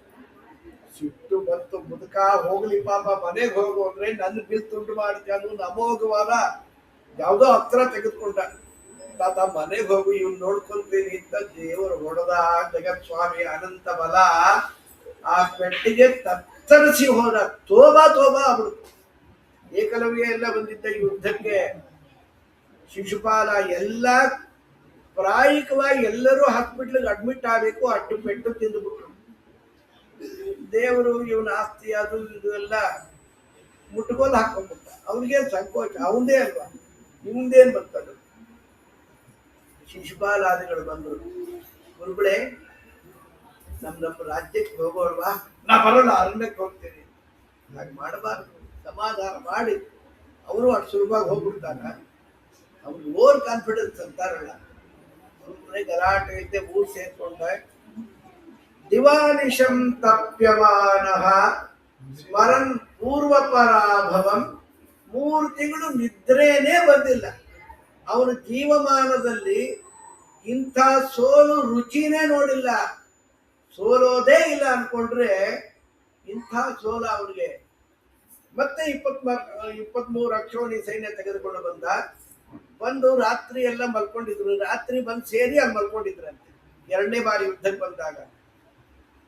ಸಿಟ್ಟು ಬಂತು. ಮುದುಕ ಹೋಗ್ಲಿ ಪಾಪ, ಮನೆಗೆ ಹೋಗು ಅಂದ್ರೆ ನನ್ನ ಬಿಲ್ ತುಂಡು ಮಾಡಿದ್ದೆ. ಅದು ಅಮೋಘವಾದ ಯಾವುದೋ ಅಸ್ತ್ರ ತೆಗೆದುಕೊಂಡ. ತಾತ ಮನೆಗೆ ಹೋಗು, ಇವ್ನು ನೋಡ್ಕೊಂತೀನಿ ಅಂತ ದೇವರು ಹೊಡೆದ. ಜಗತ್ ಸ್ವಾಮಿ ಅನಂತ ಬಲ ಆ ಪೆಟ್ಟಿಗೆ ತತ್ತರಿಸಿ ಹೋದ. ತೋಬಾ ಆಗ್ಬಿಡ್ತು. ಏಕಲವ್ಯ ಎಲ್ಲ ಬಂದಿದ್ದ ಯುದ್ಧಕ್ಕೆ, ಶಿಶುಪಾಲ ಎಲ್ಲ ಪ್ರಾಯಿಕವಾಗಿ ಎಲ್ಲರೂ ಹಾಸ್ಪಿಟ್ಲಿಗೆ ಅಡ್ಮಿಟ್ ಆಗಬೇಕು, ಅಟ್ಟು ಪೆಟ್ಟು ತಿಂದುಬಿಟ್ರು. ದೇವರು ಇವನ ಆಸ್ತಿ ಅದು ಇದು ಎಲ್ಲ ಮುಟ್ಗೋಲು ಹಾಕೊಂಡ್ಬಿಟ್ಟ. ಅವ್ನಿಗೇನು ಸಂಕೋಚ, ಅವಂದೇ ಅಲ್ವಾ, ಇವಂದೇನು ಬರ್ತದೆ. ಶಿಶುಪಾಲಾದಿಗಳು ಬಂದರು, ಗುರುಗಳೇ ನಮ್ಮ ರಾಜ್ಯಕ್ಕೆ ಹೋಗೋಲ್ವಾ? ನಾ ಬರೋಲ್ಲ, ಅರಣ್ಯಕ್ಕೆ ಹೋಗ್ತೇನೆ. ಹಾಗೆ ಮಾಡಬಾರ್ದು, ಸಮಾಧಾನ ಮಾಡಿ. ಅವರು ಅಷ್ಟು ಸುಲಭವಾಗಿ ಹೋಗ್ಬಿಡ್ತಾರ. ಅವ್ರಿಗೆ ಓವರ್ ಕಾನ್ಫಿಡೆನ್ಸ್ ಅಂತಾರಲ್ಲ, ಅವ್ರ ಗಲಾಟೆ ಇದ್ದೆ ಊರು ಸೇರ್ಕೊಂಡ. ದಿವಾನಿಶಂ ತಪ್ಯಮಾನಃ ಸ್ಮರನ್ ಪೂರ್ವ ಪರಾಭವಂ. 3 ತಿಂಗಳು ನಿದ್ರೇನೇ ಬಂದಿಲ್ಲ. ಅವನ ಜೀವಮಾನದಲ್ಲಿ ಇಂಥ ಸೋಲು ರುಚಿನೇ ನೋಡಿಲ್ಲ. ಸೋಲೋದೇ ಇಲ್ಲ ಅನ್ಕೊಂಡ್ರೆ ಇಂಥ ಸೋಲ ಅವನಿಗೆ. ಮತ್ತೆ 23 ಅಕ್ಷೋಣಿ ಸೈನ್ಯ ತೆಗೆದುಕೊಂಡು ಬಂದು ರಾತ್ರಿ ಎಲ್ಲ ಮಲ್ಕೊಂಡಿದ್ರು. ರಾತ್ರಿ ಬಂದು ಸೇರಿ ಅಲ್ಲಿ ಮಲ್ಕೊಂಡಿದ್ರಂತೆ. 2ನೇ ಬಾರಿ ಯುದ್ಧಕ್ಕೆ ಬಂದಾಗ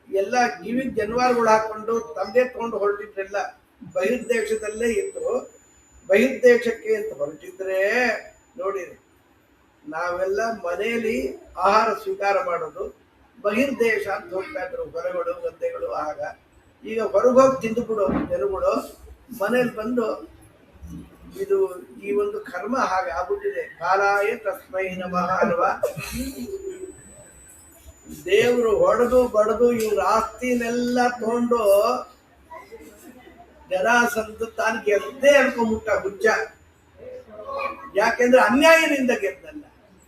ಎಲ್ಲ ಕಿವಿಗೆ ಜನವಾರಗಳು ಹಾಕೊಂಡು ತಮ್ಮದೇ ತಗೊಂಡು ಹೊರಟಿದ್ರೆಲ್ಲ. ಬಹಿರ್ದೇಶದಲ್ಲೇ ಇದ್ರು. ಬಹಿರ್ದೇಶಕ್ಕೆ ಅಂತ ಹೊರಟಿದ್ರೆ ನೋಡಿರಿ, ನಾವೆಲ್ಲ ಮನೆಯಲ್ಲಿ ಆಹಾರ ಸ್ವೀಕಾರ ಮಾಡೋದು, ಬಹಿರ್ದೇಶ ಅಂತ ಹೋಗ್ತಾ ಇದ್ರು, ಹೊರಗಳು ಗದ್ದೆಗಳು. ಆಗ ಈಗ ಹೊರಗೋಗಿ ತಿಂದು ಬಿಡೋ ಜನಗಳು ಮನೇಲಿ ಬಂದು, ಇದು ಈ ಒಂದು ಕರ್ಮ ಹಾಗೆ ಆಗ್ಬಿಟ್ಟಿದೆ. ಕಾಲಾಯ ತಸ್ಮೈ ನಮಃ ಅಲ್ವಾ. ದೇವರು ಹೊಡೆದು ಬಡದು ಇವ್ರ ಆಸ್ತಿನೆಲ್ಲ ತಗೊಂಡು ಜರಾಸಂಧ ತಾನು ಗೆದ್ದೇ ಅನ್ಕೊಂಡ್ಬಿಟ್ಟ ಹುಚ್ಚ. ಯಾಕೆಂದ್ರೆ ಅನ್ಯಾಯದಿಂದ ಗೆದ್ದಲ್ಲ.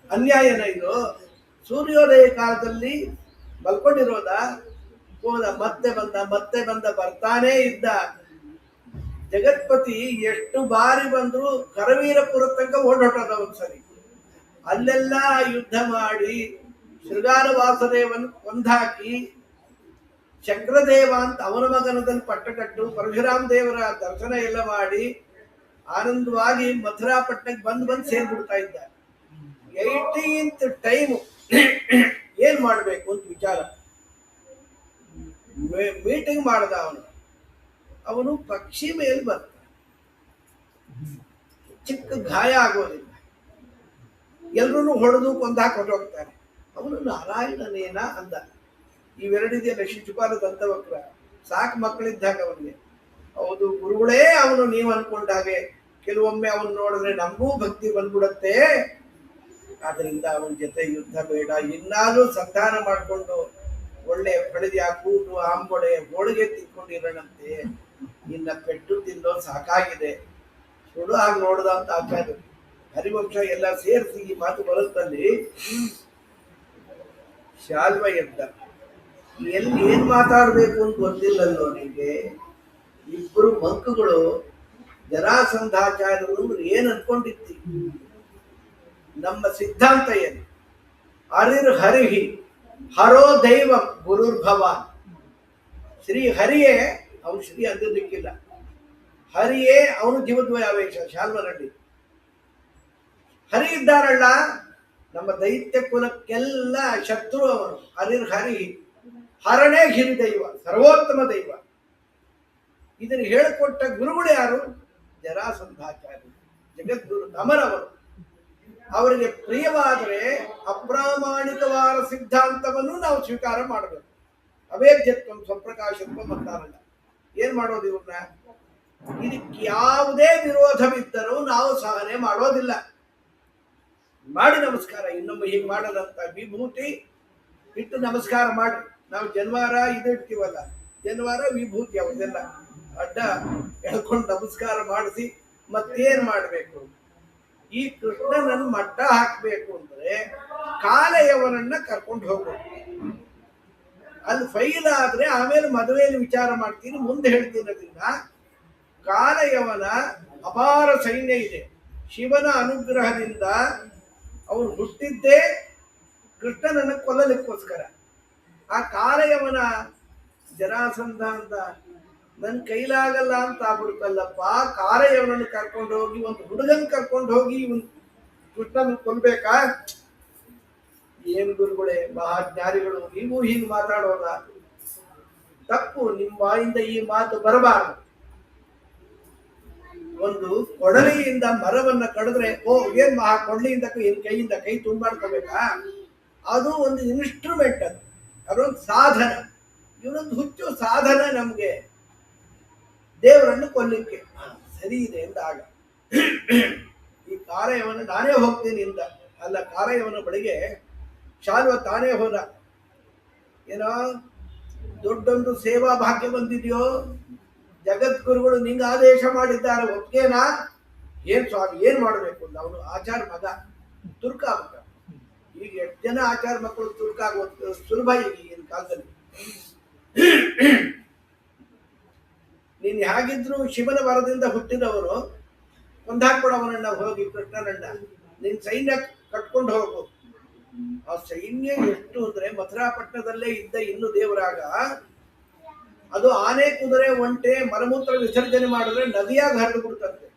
ಅನ್ಯಾಯನ ಇದು. ಸೂರ್ಯೋದಯ ಕಾಲದಲ್ಲಿ ಮಲ್ಕೊಂಡಿರೋದ, ಹೋದ, ಮತ್ತೆ ಬಂದ ಬರ್ತಾನೇ ಇದ್ದ. ಜಗತ್ಪತಿ ಎಷ್ಟು ಬಾರಿ ಬಂದ್ರು ಕರವೀರಪುರ ತನಕ ಓಡೋಟದ ಒಂದ್ಸರಿ. ಅಲ್ಲೆಲ್ಲ ಯುದ್ಧ ಮಾಡಿ ಶೃಗಾರ ವಾಸುದೇವನ್ ಕೊಂದಾಕಿ, ಚಕ್ರದೇವ ಅಂತ ಅವನ ಮಗನದಲ್ಲಿ ಪಟ್ಟಕಟ್ಟು, ಪರಶುರಾಮ ದೇವರ ದರ್ಶನ ಎಲ್ಲ ಮಾಡಿ ಆನಂದವಾಗಿ ಮಥುರಾಪಟ್ಟಣಕ್ಕೆ ಬಂದು ಸೇರ್ಬಿಡ್ತಾ ಇದ್ದ. 18th ಟೈಮ್ ಏನ್ ಮಾಡ್ಬೇಕು ಅಂತ ವಿಚಾರ ಮೀಟಿಂಗ್ ಮಾಡ್ದ. ಅವನು ಪಕ್ಷಿ ಮೇಲೆ ಬರ್ತ, ಚಿಕ್ಕ ಗಾಯ ಆಗೋದಿಲ್ಲ, ಎಲ್ರೂ ಹೊಡೆದು ಕೊಂದಾಕೊಂಡು ಹೋಗ್ತಾನೆ. ಅವನು ನಾರಾಯಣನೇನ ಅಂದ. ಇವೆರಡಿದೆಯಲ್ಲ ಶಿಶುಪಾಲ ದಂತವಕ್ರ, ಸಾಕು ಮಕ್ಕಳಿದ್ದಾಗ ಅವನಿಗೆ. ಹೌದು ಗುರುಗಳೇ, ಅವನು ನೀವು ಅನ್ಕೊಂಡಾಗೆ ಕೆಲವೊಮ್ಮೆ ಅವನು ನೋಡಿದ್ರೆ ನಮಗೂ ಭಕ್ತಿ ಬಂದ್ಬಿಡತ್ತೆ. ಆದ್ರಿಂದ ಅವನ ಜೊತೆ ಯುದ್ಧ ಬೇಡ, ಇನ್ನಾದ್ರೂ ಸಂಧಾನ ಮಾಡಿಕೊಂಡು ಒಳ್ಳೆ ಬೆಳೆದಿಯ ಕೂಟು ಆಂಬೊಡೆ ಹೋಳಿಗೆ ತಿನ್ಕೊಂಡಿರೋಣಂತೆ. ಇನ್ನ ಪೆಟ್ಟು ತಿನ್ನೋ ಸಾಕಾಗಿದೆ, ಸುಡು ಆಗಿ ನೋಡ್ದ ಅಂತ ಆಗ್ತದೆ. ಹರಿವಂಶ ಎಲ್ಲ ಸೇರಿಸಿ ಈ ಮಾತು ಬರುತ್ತಲ್ಲಿ ಶಾಲ್ವ ಎದ್ದ. ಎಲ್ಲಿ ಏನ್ ಮಾತಾಡ್ಬೇಕು ಅಂತ ಗೊತ್ತಿಲ್ಲಲ್ಲೋ ನಿಮಗೆ. ಇಬ್ಬರು ಮಂಕುಗಳು ಜರಾಸಂಧಾಚಾರ್ಯರು ಏನ್ ಅನ್ಕೊಂಡಿರ್ತಿ. ನಮ್ಮ ಸಿದ್ಧಾಂತ ಏನು? ಹರಿಹಿ ಹರೋ ದೈವ ಗುರುರ್ಭವಾನ್. ಶ್ರೀ ಹರಿಯೇ, ಅವನು ಶ್ರೀ ಅಂದಿರ್ಲಿಕ್ಕಿಲ್ಲ, ಹರಿಯೇ ಅವನು ಜೀವದ್ವಯಾವೇಶ. ಶಾಲ್ವರಡ್ಡಿ ಹರಿ ಇದ್ದಾರಲ್ಲ, ನಮ್ಮ ದೈತ್ಯ ಕುಲಕ್ಕೆಲ್ಲ ಶತ್ರು ಅವನು. ಹರಿ ಹರನೇ ಹಿರಿದೈವ, ಸರ್ವೋತ್ತಮ ದೈವ. ಇದನ್ನು ಹೇಳಿಕೊಟ್ಟ ಗುರುಗಳು ಯಾರು? ಜರಾಸಂಧಾಚಾರ್ಯ, ಜಗದ್ಗುರು ಅಮರವರು. ಅವರಿಗೆ ಪ್ರಿಯವಾದರೆ ಅಪ್ರಾಮಾಣಿಕವಾದ ಸಿದ್ಧಾಂತವನ್ನು ನಾವು ಸ್ವೀಕಾರ ಮಾಡಬೇಕು. ಅವೇದ್ಯತ್ವ ಸ್ವಪ್ರಕಾಶತ್ವ ಅಂತಾರಲ್ಲ. ಏನ್ ಮಾಡೋದು ಇವ್ರನ್ನ? ಇದಕ್ಕೆ ಯಾವುದೇ ವಿರೋಧವಿದ್ದರೂ ನಾವು ಸಹನೆ ಮಾಡೋದಿಲ್ಲ. ಮಾಡಿ ನಮಸ್ಕಾರ. ಇನ್ನೊಮ್ಮೆ ಹೀಗೆ ಮಾಡದಂತ ವಿಭೂತಿ ಇಟ್ಟು ನಮಸ್ಕಾರ ಮಾಡಿ. ನಾವು ಜನವಾರ ಇದು ಇಡ್ತೀವಲ್ಲ, ಜನವಾರ ವಿಭೂತಿ ಅವನ್ನೆಲ್ಲ ಅಡ್ಡ ಎಳ್ಕೊಂಡು ನಮಸ್ಕಾರ ಮಾಡಿಸಿ ಮತ್ತೇನ್ ಮಾಡಬೇಕು? ಈ ಕೃಷ್ಣನನ್ನು ಮಟ್ಟ ಹಾಕಬೇಕು ಅಂದ್ರೆ ಕಾಲಯವನನ್ನ ಕರ್ಕೊಂಡು ಹೋಗ್ಬೇಕು. ಅಲ್ಲಿ ಫೈಲ್ ಆದ್ರೆ ಆಮೇಲೆ ಮದುವೆಯಲ್ಲಿ ವಿಚಾರ ಮಾಡ್ತೀನಿ, ಮುಂದೆ ಹೇಳ್ತೀನಿ. ಅದನ್ನ ಕಾಲಯವನ ಅಪಾರ ಸೈನ್ಯ ಇದೆ. ಶಿವನ ಅನುಗ್ರಹದಿಂದ ಅವನು ಹುಟ್ಟಿದ್ದೇ ಕೃಷ್ಣನನ್ನು ಕೊಲ್ಲಲಿಕ್ಕೋಸ್ಕರ. ಆ ಕಾಲಯವನ ಜರಾಸಂಧ ಅಂತ ನನ್ನ ಕೈಲಾಗಲ್ಲ ಅಂತ ಆಗ್ಬಿಡುತ್ತಲ್ಲಪ್ಪ. ಕಾಲಯವನನ್ನು ಕರ್ಕೊಂಡು ಹೋಗಿ, ಒಂದು ಹುಡುಗನ್ ಕರ್ಕೊಂಡು ಹೋಗಿ ಇವನು ಕೃಷ್ಣನ ಕೊಲ್ಬೇಕಾ? ಏನ್ ಗುರುಗಳೇ, ಮಹಾಜ್ಞಾನಿಗಳು, ನೀವು ಹೀಗೆ ಮಾತಾಡೋದ ತಪ್ಪು. ನಿಮ್ಮ ಬಾಯಿಂದ ಈ ಮಾತು ಬರಬಾರದು. ಒಂದು ಕೊಡಲಿಯಿಂದ ಮರವನ್ನ ಕಡಿದ್ರೆ ಏನ್ ಮಹಾ ಕೊಡ್ಲಿಯಿಂದ ಏನ್ ಕೈಯಿಂದ ಕೈ ತುಂಬಿಡ್ಕೋಬೇಕಾ? ಅದು ಒಂದು ಇನ್ಸ್ಟ್ರೂಮೆಂಟ್, ಅದೊಂದು ಸಾಧನ. ಇವನೊಂದು ಹುಚ್ಚು ಸಾಧನ ನಮ್ಗೆ ದೇವರನ್ನು ಕೊಲ್ಲಿಕ್ಕೆ. ಸರಿ ಇದೆ ಎಂದಾಗ ಈ ಕಾಲಯವನ ನಾನೇ ಹೋಗ್ತೀನಿ ಅಂತ ಅಲ್ಲ. ಕಾಲಯವನ ಬಳಿಗೆ ಶಾಲ್ವ ತಾನೇ ಹೋದ. ಏನೋ ದೊಡ್ಡೊಂದು ಸೇವಾ ಭಾಗ್ಯ ಬಂದಿದೆಯೋ, ಜಗದ್ಗುರುಗಳು ನಿಂಗೆ ಆದೇಶ ಮಾಡಿದ್ದಾರೆ, ಒಪ್ಗೆನಾ? ಏನ್ ಸ್ವಾಮಿ, ಏನ್ ಮಾಡಬೇಕು? ಅವನು ಆಚಾರ ಮಗ, ತುರ್ಕ ಮಗ. ಈಗ ಎಷ್ಟು ಜನ ಆಚಾರ ಮಕ್ಕಳು ತುರ್ಕಾಗುವ ಸುಲಭ ಈಗಿನ ಕಾಲದಲ್ಲಿ. ನೀನ್ ಹೇಗಿದ್ರು ಶಿವನ ವರದಿಂದ ಹುಟ್ಟಿದವನು, ಕೊಂದಾಕ್ಬಿಡವನನ್ನ ಹೋಗಿ ಕೃಷ್ಣನನ್ನ. ನಿನ್ ಸೈನ್ಯ ಕಟ್ಕೊಂಡು ಹೋಗು. ಆ ಸೈನ್ಯ ಎಷ್ಟು ಅಂದ್ರೆ ಮಥುರಾಪಟ್ಟಣದಲ್ಲೇ ಇದ್ದ ಇನ್ನು ದೇವರಾಗ ಅದು ಆನೆ, ಕುದುರೆ, ಒಂಟೆ ಮಲಮೂತ್ರ ವಿಸರ್ಜನೆ ಮಾಡಿದ್ರೆ ನದಿಯಾಗಿ ಹರಿದು ಬಿಡ್ತಂತೆ.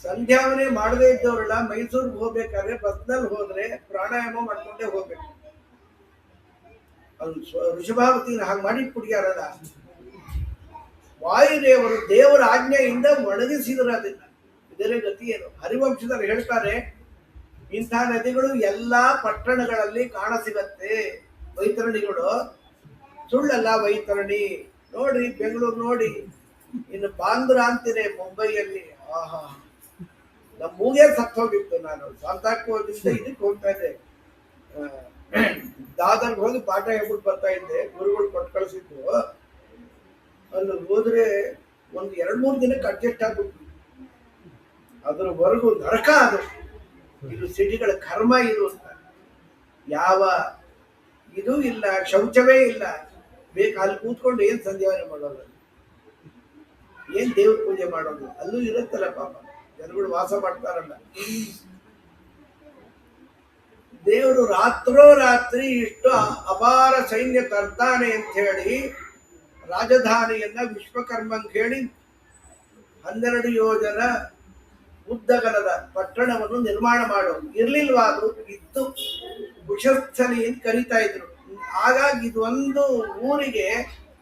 ಸಂಧ್ಯಾವನೆ ಮಾಡದೇ ಇದ್ದವರೆಲ್ಲ ಮೈಸೂರಿಗೆ ಹೋಗ್ಬೇಕಾದ್ರೆ ಬಸ್ನಲ್ಲಿ ಹೋದ್ರೆ ಪ್ರಾಣಾಯಾಮ ಮಾಡ್ಕೊಂಡೇ ಹೋಗ್ಬೇಕು. ಅದು ಋಷಭಾವತಿನ ಹಾಗೆ ಮಾಡಿ ಕುಡಿಯಾರಲ್ಲ. ವಾಯುದೇವರು ದೇವರ ಆಜ್ಞೆಯಿಂದ ಒಣಗಿಸಿದ್ರು ಅದನ್ನ. ಇದರ ಗತಿ ಏನು? ಹರಿವಂಶದಲ್ಲಿ ಹೇಳ್ತಾರೆ, ಇಂಥ ನದಿಗಳು ಎಲ್ಲಾ ಪಟ್ಟಣಗಳಲ್ಲಿ ಕಾಣಸಿಗತ್ತೆ. ವೈತರಣಿಗಳು ಸುಳ್ಳಲ್ಲ. ವೈತರಣಿ ನೋಡ್ರಿ, ಬೆಂಗಳೂರು ನೋಡಿ, ಇನ್ನು ಬಾಂದ್ರಾ ಅಂತಿದೆ ಮುಂಬೈಯಲ್ಲಿ. ಆಹಾ, ನಮ್ಮ ಮೂಗೇ ಸತ್ತು ಹೋಗಿತ್ತು. ನಾನು ಸಾಂತಾಕ್ರೋದಿಂದ ಇದಕ್ಕೆ ಹೋಗ್ತಾ ಇದ್ದೆ, ದಾದರ್ಗೆ ಹೋಗಿ ಪಾಠ ಹೇಳ್ಬಿಟ್ಟು ಬರ್ತಾ ಇದ್ದೆ. ಗುರುಗಳು ಕೊಟ್ಟು ಕಳಿಸಿದ್ರು. ಅಲ್ಲಿ ಹೋದ್ರೆ ಒಂದು 2-3 ದಿನಕ್ಕೆ ಅಡ್ಜಸ್ಟ್ ಆಗ್ಬಿಟ್ಟು ಅದ್ರವರೆಗೂ ನರಕ. ಅದು ಇದು ಸಿಟಿಗಳ ಕರ್ಮ. ಇದು ಅಂತ ಯಾವ ಇದು ಇಲ್ಲ, ಶೌಚವೇ ಇಲ್ಲ. ಬೇಕು ಅಲ್ಲಿ ಕೂತ್ಕೊಂಡು ಏನ್ ಸಂಧ್ಯಾವನೆ ಮಾಡೋದು, ಏನ್ ದೇವ್ರ ಪೂಜೆ ಮಾಡೋದು? ಅಲ್ಲೂ ಇರುತ್ತಲ್ಲ ಪಾಪ, ಜನಗಳು ವಾಸ ಮಾಡ್ತಾರಲ್ಲ. ದೇವರು ರಾತ್ರೋರಾತ್ರಿ ಇಷ್ಟು ಅಪಾರ ಸೈನ್ಯ ತರ್ತಾನೆ ಅಂತ ಹೇಳಿ ರಾಜಧಾನಿಯನ್ನ ವಿಶ್ವಕರ್ಮಂಗೆ ಹೇಳಿ 12 ಯೋಜನ ಉದ್ದಗಲದ ಪಟ್ಟಣವನ್ನು ನಿರ್ಮಾಣ ಮಾಡೋದು. ಇರ್ಲಿಲ್ವಾ? ಅದು ಇತ್ತು. ಕುಶಸ್ಥಲಿ ಅಂತ ಕರೀತಾ ಇದ್ರು. ಹಾಗಾಗಿ ಇದು ಒಂದು ಊರಿಗೆ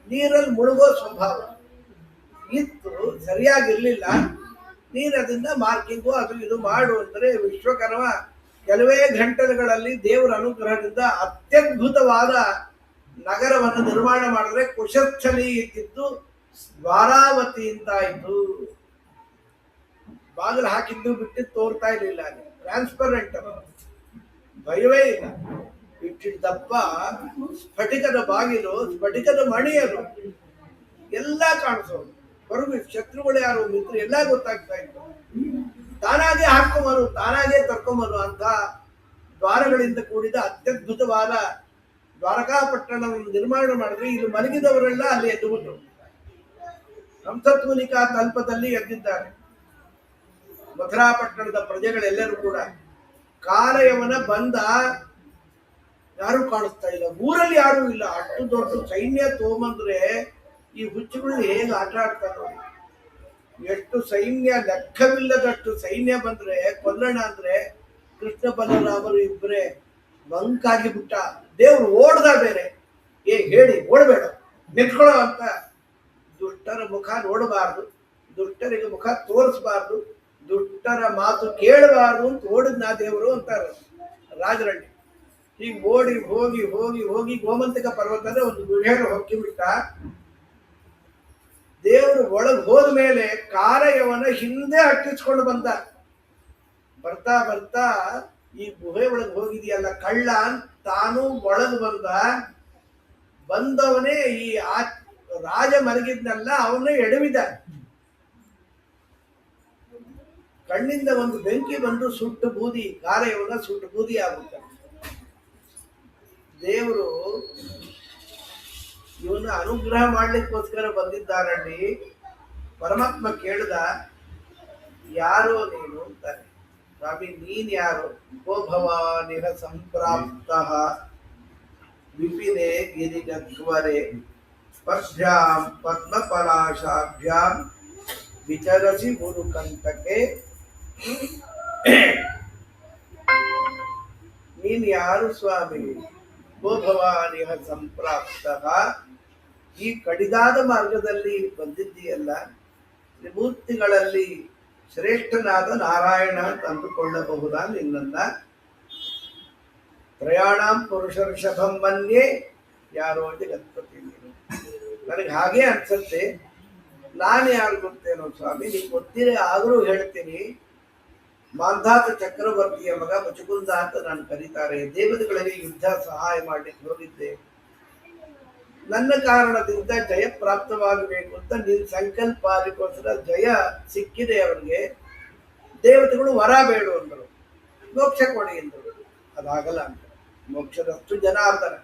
ನೀರಲ್ಲಿ ಮುಳುಗೋ ಸ್ವಭಾವ ಇತ್ತು. ಸರಿಯಾಗಿರ್ಲಿಲ್ಲ. ನೀರದಿಂದ ಮಾರ್ಕಿಂಗು ಅದು ಇದು ಮಾಡು ಅಂದ್ರೆ ವಿಶ್ವಕರ್ಮ ಕೆಲವೇ ಗಂಟೆಗಳಲ್ಲಿ ದೇವರ ಅನುಗ್ರಹದಿಂದ ಅತ್ಯದ್ಭುತವಾದ ನಗರವನ್ನು ನಿರ್ಮಾಣ ಮಾಡಿದ್ರೆ ಕುಶಸ್ಥಲಿ ಇದ್ದಿದ್ದು ದ್ವಾರಾವತಿ ಅಂತಾಯ್ತು. ಬಾಗಿಲು ಹಾಕಿದ್ದು ಬಿಟ್ಟಿದ್ದು ತೋರ್ತಾ ಇರಲಿಲ್ಲ. ಟ್ರಾನ್ಸ್ಪರೆಂಟ್, ಭಯವೇ ಇಲ್ಲ. ಇಟ್ಟಿದ್ದಪ್ಪ ಸ್ಫಟಿಕದ ಬಾಗಿಲು, ಸ್ಫಟಿಕದ ಮಣಿಯರು ಎಲ್ಲ ಕಾಣಿಸೋದು. ಹೊರಗು ಶತ್ರುಗಳು ಯಾರು, ಮಿತ್ರ ಎಲ್ಲ ಗೊತ್ತಾಗ್ತಾ ಇತ್ತು. ತಾನಾಗೆ ಹಾಕೊಂಬರು, ತಾನಾಗೆ ತರ್ಕೊಂಬರು ಅಂತ ದ್ವಾರಗಳಿಂದ ಕೂಡಿದ ಅತ್ಯದ್ಭುತವಾದ ದ್ವಾರಕಾಪಟ್ಟಣವನ್ನು ನಿರ್ಮಾಣ ಮಾಡಿದ್ರೆ ಇಲ್ಲಿ ಮಲಗಿದವರೆಲ್ಲ ಅಲ್ಲಿ ಎದ್ದುಬಿಟ್ರು. ಹಂಸತ್ವನಿಕಾ ತಲ್ಪದಲ್ಲಿ ಎದ್ದಿದ್ದಾರೆ ಮಥುರಾಪಟ್ಟಣದ ಪ್ರಜೆಗಳೆಲ್ಲರೂ ಕೂಡ. ಕಾಲಯವನ ಬಂದ, ಯಾರು ಕಾಣಿಸ್ತಾ ಇಲ್ಲ, ಊರಲ್ಲಿ ಯಾರು ಇಲ್ಲ. ಅಷ್ಟು ದೊಡ್ಡ ಸೈನ್ಯ ತಗೊಂಬಂದ್ರೆ ಈ ಹುಚ್ಚುಗಳು ಹೇಗೆ ಆಟ ಆಡ್ತಾರೆ ನೋಡಿ. ಎಷ್ಟು ಸೈನ್ಯ, ಲೆಕ್ಕವಿಲ್ಲದಷ್ಟು ಸೈನ್ಯ ಬಂದ್ರೆ ಕೊಲ್ಲಣ ಅಂದ್ರೆ ಕೃಷ್ಣ ಬಲರಾಮರು ಇಬ್ಬರೇ ಬಂಕಾಗಿ ಬಿಟ್ಟ. ದೇವ್ರು ಓಡ್ದ ಬೇರೆ. ಹೇಳಿ ಓಡಬೇಡ, ನಿಂತ್ಕೊಳ್ಳೋ ಅಂತ. ದುಷ್ಟರ ಮುಖ ನೋಡಬಾರ್ದು, ದುಷ್ಟರಿಗೆ ಮುಖ ತೋರಿಸಬಾರ್ದು, ದುಷ್ಟರ ಮಾತು ಕೇಳಬಾರ್ದು ಅಂತ ಓಡಿದ್ನ ದೇವರು ಅಂತಾರೆ ರಾಜರಳ್ಳಿ. ಹೀಗೆ ಓಡಿ ಹೋಗಿ ಹೋಗಿ ಹೋಗಿ ಗೋಮಂತಕ ಪರ್ವತದ ಒಂದು ಗುಹೆಯನ್ನು ಹೊಕ್ಕಿಬಿಟ್ಟ. ದೇವರು ಒಳಗೆ ಹೋದ ಮೇಲೆ ಕಾರಯವನ ಹಿಂದೆ ಹಟ್ಟಿಸ್ಕೊಂಡು ಬಂದ. ಬರ್ತಾ ಬರ್ತಾ ಈ ಗುಹೆ ಒಳಗೆ ಹೋಗಿದೆಯಲ್ಲ ಕಳ್ಳ ಅಂತ ತಾನು ಒಳಗೆ ಬಂದವನೇ ಈ ರಾಜ ಮಲಗಿದ್ನಲ್ಲ ಅವನ್ನೇ ಎಡವಿದ. ಕಣ್ಣಿಂದ ಒಂದು ಬೆಂಕಿ ಬಂದು ಸುಟ್ಟು ಬೂದಿ, ಕಾರಯವನ ಸುಟ್ಟು ಬೂದಿ ಆಗುತ್ತೆ. ದೇವರು ಇವನು ಅನುಗ್ರಹ ಮಾಡ್ಲಿಕ್ಕೋಸ್ಕರ ಬಂದಿದ್ದಾರಲ್ಲಿ. ಪರಮಾತ್ಮ ಕೇಳ್ದ, ಯಾರೋ ನೀನು ಅಂತಾನೆ. ಸ್ವಾಮಿ ನೀನ್ ಯಾರು? ಗೋ ಭವಾನಿಹ ಸಂಪ್ರಾಪ್ತ ವಿಪಿನೆ ಗಿರಿಗಧ್ವರೆ ಸ್ಪರ್ಶಾಂ ಪದ್ಮಪಲಾಶಾಭ್ಯಾಂ ವಿಚರಸಿ ಗುರುಕಂಟಕೆ. ನೀನ್ ಯಾರು ಸ್ವಾಮಿ? ಗೋಭವಾನಿಹ ಸಂಪ್ರಾಪ್ತ, ಈ ಕಡಿದಾದ ಮಾರ್ಗದಲ್ಲಿ ಬಂದಿದ್ದೀಯಲ್ಲ, ತ್ರಿಮೂರ್ತಿಗಳಲ್ಲಿ ಶ್ರೇಷ್ಠನಾದ ನಾರಾಯಣ ಅಂತ ಅಂದುಕೊಳ್ಳಬಹುದಾ ನಿನ್ನನ್ನ? ಪ್ರಯಾಣಂ ಪುರುಷ ಋಷಭಂ ಮನ್ಯೆ, ಯಾರೋ ಜಗತ್ಪತಿ ನೀನು. ನನಗೆ ಹಾಗೆ ಅನ್ಸುತ್ತೆ. ನಾನು ಯಾರು ಗೊತ್ತೇನೋ ಸ್ವಾಮಿ, ನೀವು ಗೊತ್ತಿರ ಆದರೂ ಹೇಳ್ತೀನಿ. ಮಾಂಧಾತ ಚಕ್ರವರ್ತಿಯ ಮಗ ಮುಚುಕುಂದ ಅಂತ ನಾನು ಕರೀತಾರೆ. ದೇವತೆಗಳಿಗೆ ಯುದ್ಧ ಸಹಾಯ ಮಾಡಲಿಕ್ಕೆ ಹೋಗಿದ್ದೆ. ನನ್ನ ಕಾರಣದಿಂದ ಜಯ ಪ್ರಾಪ್ತವಾಗಬೇಕು ಅಂತ ನಿನ್ನ ಸಂಕಲ್ಪ, ಅದಕ್ಕೋಸ್ಕರ ಜಯ ಸಿಕ್ಕಿದೆ ಅವರಿಗೆ. ದೇವತೆಗಳು ವರ ಬೇಡು ಅಂದರು, ಮೋಕ್ಷ ಕೊಡಿ ಅಂದರು. ಅದಾಗಲ್ಲ ಅಂತ. ಮೋಕ್ಷದಷ್ಟು ಜನಾರ್ದನ,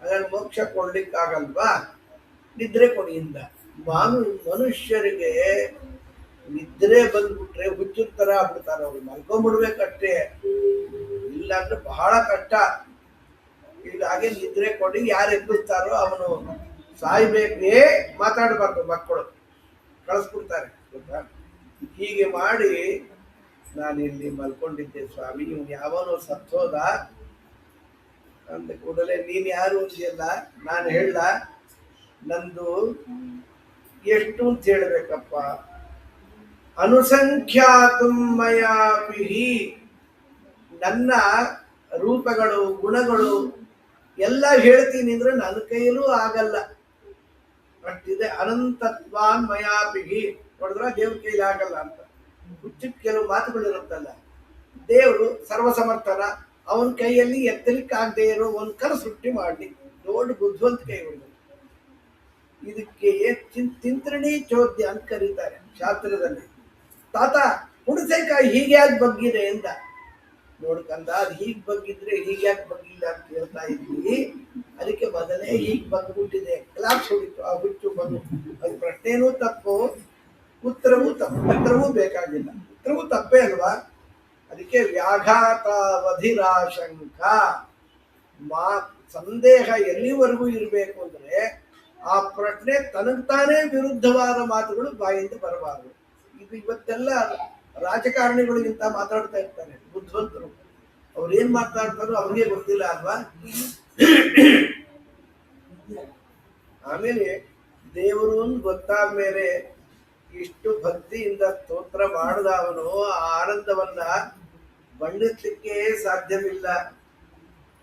ಹಾಗಾಗಿ ಮೋಕ್ಷ ಕೊಡ್ಲಿಕ್ಕಾಗಲ್ವಾ, ನಿದ್ರೆ ಕೊಡಿ ಇಂದ. ಮನುಷ್ಯರಿಗೆ ನಿದ್ರೆ ಬಂದ್ಬಿಟ್ರೆ ಹುಚ್ಚಿನ ತರ ಆಗ್ಬಿಡ್ತಾರೆ. ಅವ್ರು ಮಲ್ಕೊಂಡ್ಬಿಡ್ಬೇಕಷ್ಟೇ, ಇಲ್ಲಾಂದ್ರೆ ಬಹಳ ಕಷ್ಟ. ಹೀಗಾಗಿ ನಿದ್ರೆ ಕೊಡಿ, ಯಾರು ಎಬ್ಬಿಸ್ತಾರೋ ಅವನು ಸಾಯ್ಬೇಕೇ, ಮಾತಾಡಬಾರ್ದು, ಮಕ್ಕಳು ಕಳಿಸ್ಬಿಡ್ತಾರೆ ಗೊತ್ತಾ. ಹೀಗೆ ಮಾಡಿ ನಾನಿಲ್ಲಿ ಮಲ್ಕೊಂಡಿದ್ದೆ ಸ್ವಾಮಿ, ಇವನು ಯಾವನೋ ಸತ್ತೋದ ಅಂದ ಕೂಡಲೇ ನೀನ್ ಯಾರು ಅಂತೀಯಲ್ಲ. ನಾನು ಹೇಳ, ನಂದು ಎಷ್ಟು ಅಂತ ಹೇಳ್ಬೇಕಪ್ಪ, ಅನುಸಂಖ್ಯಾತುಂ ಮಯಾಪಿಹಿ, ನನ್ನ ರೂಪಗಳು ಗುಣಗಳು ಎಲ್ಲ ಹೇಳ್ತೀನಿ ಅಂದ್ರೆ ನನ್ನ ಕೈಯಲ್ಲೂ ಆಗಲ್ಲ, ಅಷ್ಟಿದೆ. ಅನಂತತ್ವಾನ್ ಮಯಾಪಿಹಿ, ನೋಡಿದ್ರ ದೇವ್ರ ಕೈಲಿ ಆಗಲ್ಲ ಅಂತ. ಹುಚ್ಚಿಟ್ ಕೆಲವು ಮಾತುಗಳಿರುತ್ತಲ್ಲ. ದೇವರು ಸರ್ವಸಮರ್ಥನ, ಅವನ ಕೈಯಲ್ಲಿ ಎತ್ತಲಿಕ್ಕೆ ಆಗದೆ ಇರೋ ಒಂದು ಕರ ಸೃಷ್ಟಿ ಮಾಡಿ ದೊಡ್ಡ ಬುದ್ಧಿವಂತ ಕೈ ಹೊಡೆದು. ಇದಕ್ಕೆ ತಿಂತ್ರಣಿ ಚೋದ್ಯ ಅಂತ ಕರೀತಾರೆ ಶಾಸ್ತ್ರದಲ್ಲಿ. ತಾತ ಹುಣಸೆಕಾಯಿ ಹೀಗೆ ಯಾಕೆ ಬಗ್ಗಿದೆ ಅಂತ. ನೋಡ್ಕಂದ, ಅದು ಹೀಗೆ ಬಗ್ಗಿದ್ರೆ ಹೀಗೆ ಯಾಕೆ ಬಗ್ಗಿಲ್ಲ ಅಂತ ಹೇಳ್ತಾ ಇದ್ವಿ. ಅದಕ್ಕೆ ಮೊದಲೇ ಹೀಗೆ ಬಗ್ಬಿಟ್ಟಿದೆ, ಕ್ಲಾಸ್ ಹೊಡಿತು ಆ ಹುಚ್ಚು ಬಗ್ಗು. ಅದು ಪ್ರಶ್ನೆನೂ ತಪ್ಪು, ಉತ್ತರವೂ ತಪ್ಪು. ಉತ್ತರವೂ ಬೇಕಾಗಿಲ್ಲ, ಉತ್ತರವೂ ತಪ್ಪೇ ಅಲ್ವಾ. ಅದಕ್ಕೆ ವ್ಯಾಘಾತಾವಧಿರಾಶಂಕ, ಸಂದೇಹ ಎಲ್ಲಿವರೆಗೂ ಇರಬೇಕು ಅಂದ್ರೆ ಆ ಪ್ರಶ್ನೆ ತನಗ್ತಾನೇ ವಿರುದ್ಧವಾದ ಮಾತುಗಳು ಬಾಯಿಂದ ಬರಬಾರದು. ಇದು ಇವತ್ತೆಲ್ಲ ರಾಜಕಾರಣಿಗಳಿಗಿಂತ ಮಾತಾಡ್ತಾ ಇರ್ತಾರೆ ಬುದ್ಧಿವಂತರು. ಅವ್ರು ಏನ್ ಮಾತಾಡ್ತಾರೋ ಅವ್ರಿಗೆ ಗೊತ್ತಿಲ್ಲ ಅಲ್ವಾ. ಆಮೇಲೆ ದೇವರು ಗೊತ್ತಾದ ಮೇಲೆ ಇಷ್ಟು ಭಕ್ತಿಯಿಂದ ಸ್ತೋತ್ರ ಮಾಡಿದ ಅವನು ಆ ಆನಂದವನ್ನ ಬಣ್ಣಿಸ್ಲಿಕ್ಕೆ ಸಾಧ್ಯವಿಲ್ಲ.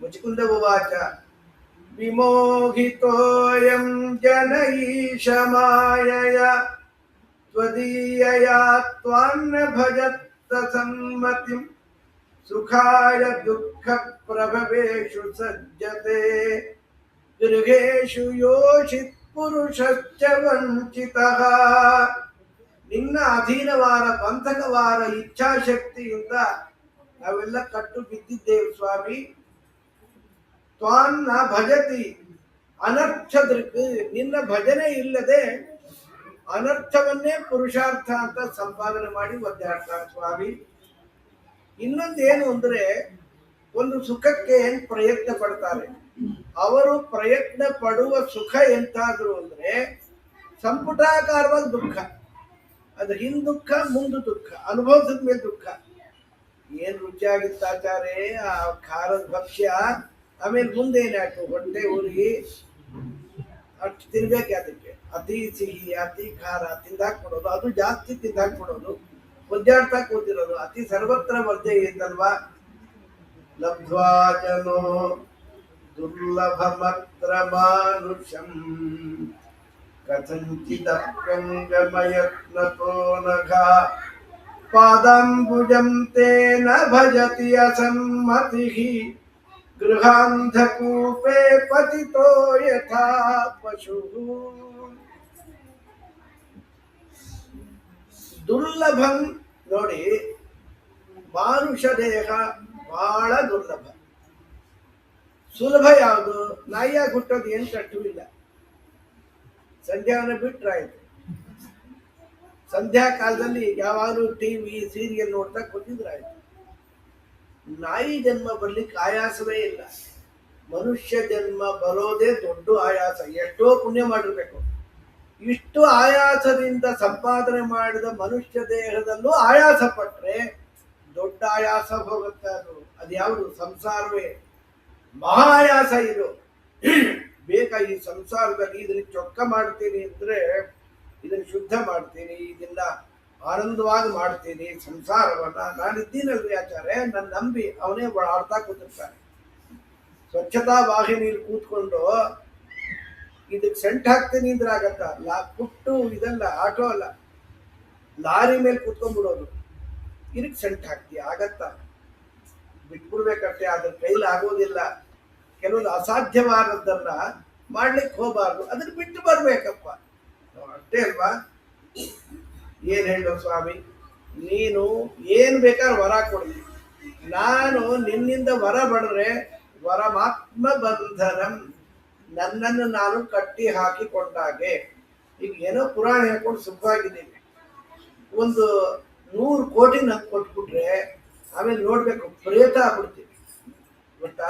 ಮುಚುಕುಂದ ಉವಾಚ ವಿಮೋಹಿತೋಯಂ ಜನ ಈಶ ಮಾಯಯ ತ್ವದೀಯಯಾ ತ್ವಾನ್ನ ಭಜತ್ತ ಸಮ್ಮತಿಂ ಸುಖಾಯ ದುಃಖ ಪ್ರಭವೇಷು ಸಜ್ಜತೆ ಗೃಹೇಷು ಯೋಷಿತ್ ಪುರುಷಶ್ಚ ವಂಚಿತಃ. ನಿನ್ನ ಅಧೀನವಾದ ಪಂಥಕವಾದ ಇಚ್ಛಾಶಕ್ತಿಯಿಂದ ನಾವೆಲ್ಲ ಕಟ್ಟು ಬಿದ್ದಿದ್ದೇವೆ ಸ್ವಾಮಿ. ತ್ವಾನ್ನ ಭಜತಿ ಅನರ್ಥದೃಕ್, ನಿನ್ನ ಭಜನೆ ಇಲ್ಲದೆ ಅನರ್ಥವನ್ನೇ ಪುರುಷಾರ್ಥ ಅಂತ ಸಂಪಾದನೆ ಮಾಡಿ ಒದ್ದಾಡ್ತಾರೆ ಸ್ವಾಮಿ. ಇನ್ನೊಂದೇನು ಅಂದ್ರೆ, ಒಂದು ಸುಖಕ್ಕೆ ಏನ್ ಪ್ರಯತ್ನ ಪಡ್ತಾರೆ ಅವರು, ಪ್ರಯತ್ನ ಪಡುವ ಸುಖ ಎಂತಾದ್ರು ಅಂದ್ರೆ ಸಂಪುಟಾಕಾರವಾದ ದುಃಖ. ಅದು ಹಿಂದ್ ದುಃಖ ಮುಂದೆ ದುಃಖ, ಅನುಭವಿಸಿದ ಮೇಲೆ ದುಃಖ. ಏನ್ ರುಚಿಯಾಗಿತ್ತಾಚಾರೆ ಆ ಖಾರದ ಭಕ್ಷ್ಯ, ಆಮೇಲೆ ಮುಂದೆ ಏನಾಯ್ತು ಹೊಟ್ಟೆ ಉರಿ ಅಷ್ಟು ತಿನ್ಬೇಕು. ಅದಕ್ಕೆ ಅತಿ ಸಿಹಿ ಅತಿ ಖಾರ ತಿಂದಾಕ್ಬಿಡೋದು, ಅದು ಜಾಸ್ತಿ ತಿಂದಾಕ್ಬಿಡೋದು. ಒದ್ದಾಡ್ತಾ ಕೂತಿರೋದು. ಅತಿ ಸರ್ವತ್ರ ವರ್ಜೆ ಇದ್ದಲ್ವಾ. ಲಬ್ಧ್ವಾ ಜನೋ ದುರ್ಲಭಮತ್ರ ಮಾನುಷಂ ಕಥಂಚಿದಪ್ಯಂಗಮಯತ್ನತೋ ನಘ ಪಾದಾಂಬುಜಂ ತೇನ ಭಜತಿ ಅಸಮ್ಮತಿಃ ಗೃಹಾಂಧಕೂಪೇ ಪತಿತೋ ಯಥಾ ಪಶುಃ. ದುರ್ಲಭಂ ನೋಡಿ, ಮಾನುಷ ದೇಹ ಬಹಳ ದುರ್ಲಭ. ಸುಲಭ ಯಾವುದು? ನಾಯಿಯಾಗಿ ಹುಟ್ಟೋದು ಏನು ಕಷ್ಟವಿಲ್ಲ. ಸಂಧ್ಯಾವನ್ನ ಬಿಟ್ರಾಯ್ತು. ಸಂಧ್ಯಾ ಕಾಲದಲ್ಲಿ ಯಾವಾಗಲೂ ಟಿವಿ ಸೀರಿಯಲ್ ನೋಡ್ತಾ ಕೂತಿದ್ರಾಯ್ತು. ನಾಯಿ ಜನ್ಮ ಬರ್ಲಿಕ್ಕೆ ಆಯಾಸವೇ ಇಲ್ಲ. ಮನುಷ್ಯ ಜನ್ಮ ಬರೋದೇ ದೊಡ್ಡ ಆಯಾಸ. ಎಷ್ಟೋ ಪುಣ್ಯ ಮಾಡಿರ್ಬೇಕು. ಇಷ್ಟು ಆಯಾಸದಿಂದ ಸಂಪಾದನೆ ಮಾಡಿದ ಮನುಷ್ಯ ದೇಹದಲ್ಲೂ ಆಯಾಸ ಪಟ್ರೆ ದೊಡ್ಡ ಆಯಾಸ ಹೋಗುತ್ತೆ. ಅದು ಯಾವುದು? ಸಂಸಾರವೇ ಮಹಾಯಾಸ. ಇದು ಬೇಕಾ? ಈ ಸಂಸಾರದಲ್ಲಿ ಇದನ್ನ ಚೊಕ್ಕ ಮಾಡ್ತೀನಿ ಅಂದ್ರೆ ಇದನ್ನ ಶುದ್ಧ ಮಾಡ್ತೀನಿ, ಇದನ್ನ ಆನಂದವಾಗಿ ಮಾಡ್ತೀನಿ. ಸಂಸಾರವನ್ನ ನಾನಿದ್ದೀನಲ್ರಿ ಆಚಾರ್ಯ, ನನ್ನ ನಂಬಿ ಅವನೇ ಆಡ್ತಾ ಕೂತಿರ್ತಾನೆ. ಸ್ವಚ್ಛತಾ ವಾಹಿನಿಯಲ್ಲಿ ಕೂತ್ಕೊಂಡು ಇದಕ್ಕೆ ಸೆಂಟ್ ಹಾಕ್ತೀನಿ ಅಂದ್ರೆ ಆಗತ್ತ? ಪುಟ್ಟು ಇದಲ್ಲ, ಆಟೋ ಅಲ್ಲ, ಲಾರಿ ಮೇಲೆ ಕೂತ್ಕೊಂಡ್ಬಿಡೋದು. ಇದಕ್ಕೆ ಸೆಂಟ್ ಹಾಕ್ತೀಯ? ಆಗತ್ತ? ಬಿಟ್ಬಿಡ್ಬೇಕಷ್ಟೇ. ಅದ್ರ ಕೈಲಿ ಆಗೋದಿಲ್ಲ. ಕೆಲವೊಂದು ಅಸಾಧ್ಯವಾದದ್ದನ್ನ ಮಾಡ್ಲಿಕ್ಕೆ ಹೋಗಬಾರ್ದು, ಅದನ್ನ ಬಿಟ್ಟು ಬರ್ಬೇಕಪ್ಪ. ಅಷ್ಟೇ ಅಲ್ವಾ? ಏನ್ ಹೇಳೋ ಸ್ವಾಮಿ, ನೀನು ಏನ್ ಬೇಕಾದ್ರೆ ವರ ಕೊಡಿ, ನಾನು ನಿನ್ನಿಂದ ವರ ಪಡೆದ್ರೆ ವರಮಾತ್ಮ ಬಂಧನಂ, ನನ್ನನ್ನು ನಾನು ಕಟ್ಟಿ ಹಾಕಿಕೊಂಡಾಗೆ. ಈಗ ಏನೋ ಪುರಾಣ ಹೇಳ್ಕೊಂಡು ಸುಖವಾಗಿದ್ದೀನಿ. ಒಂದು 100 ಕೋಟಿ ನಂಗೆ ಕೊಟ್ಬಿಟ್ರೆ ಆಮೇಲೆ ನೋಡ್ಬೇಕು, ಪ್ರೇತ ಆಗ್ಬಿಡ್ತೀವಿ. ಗೊತ್ತಾ?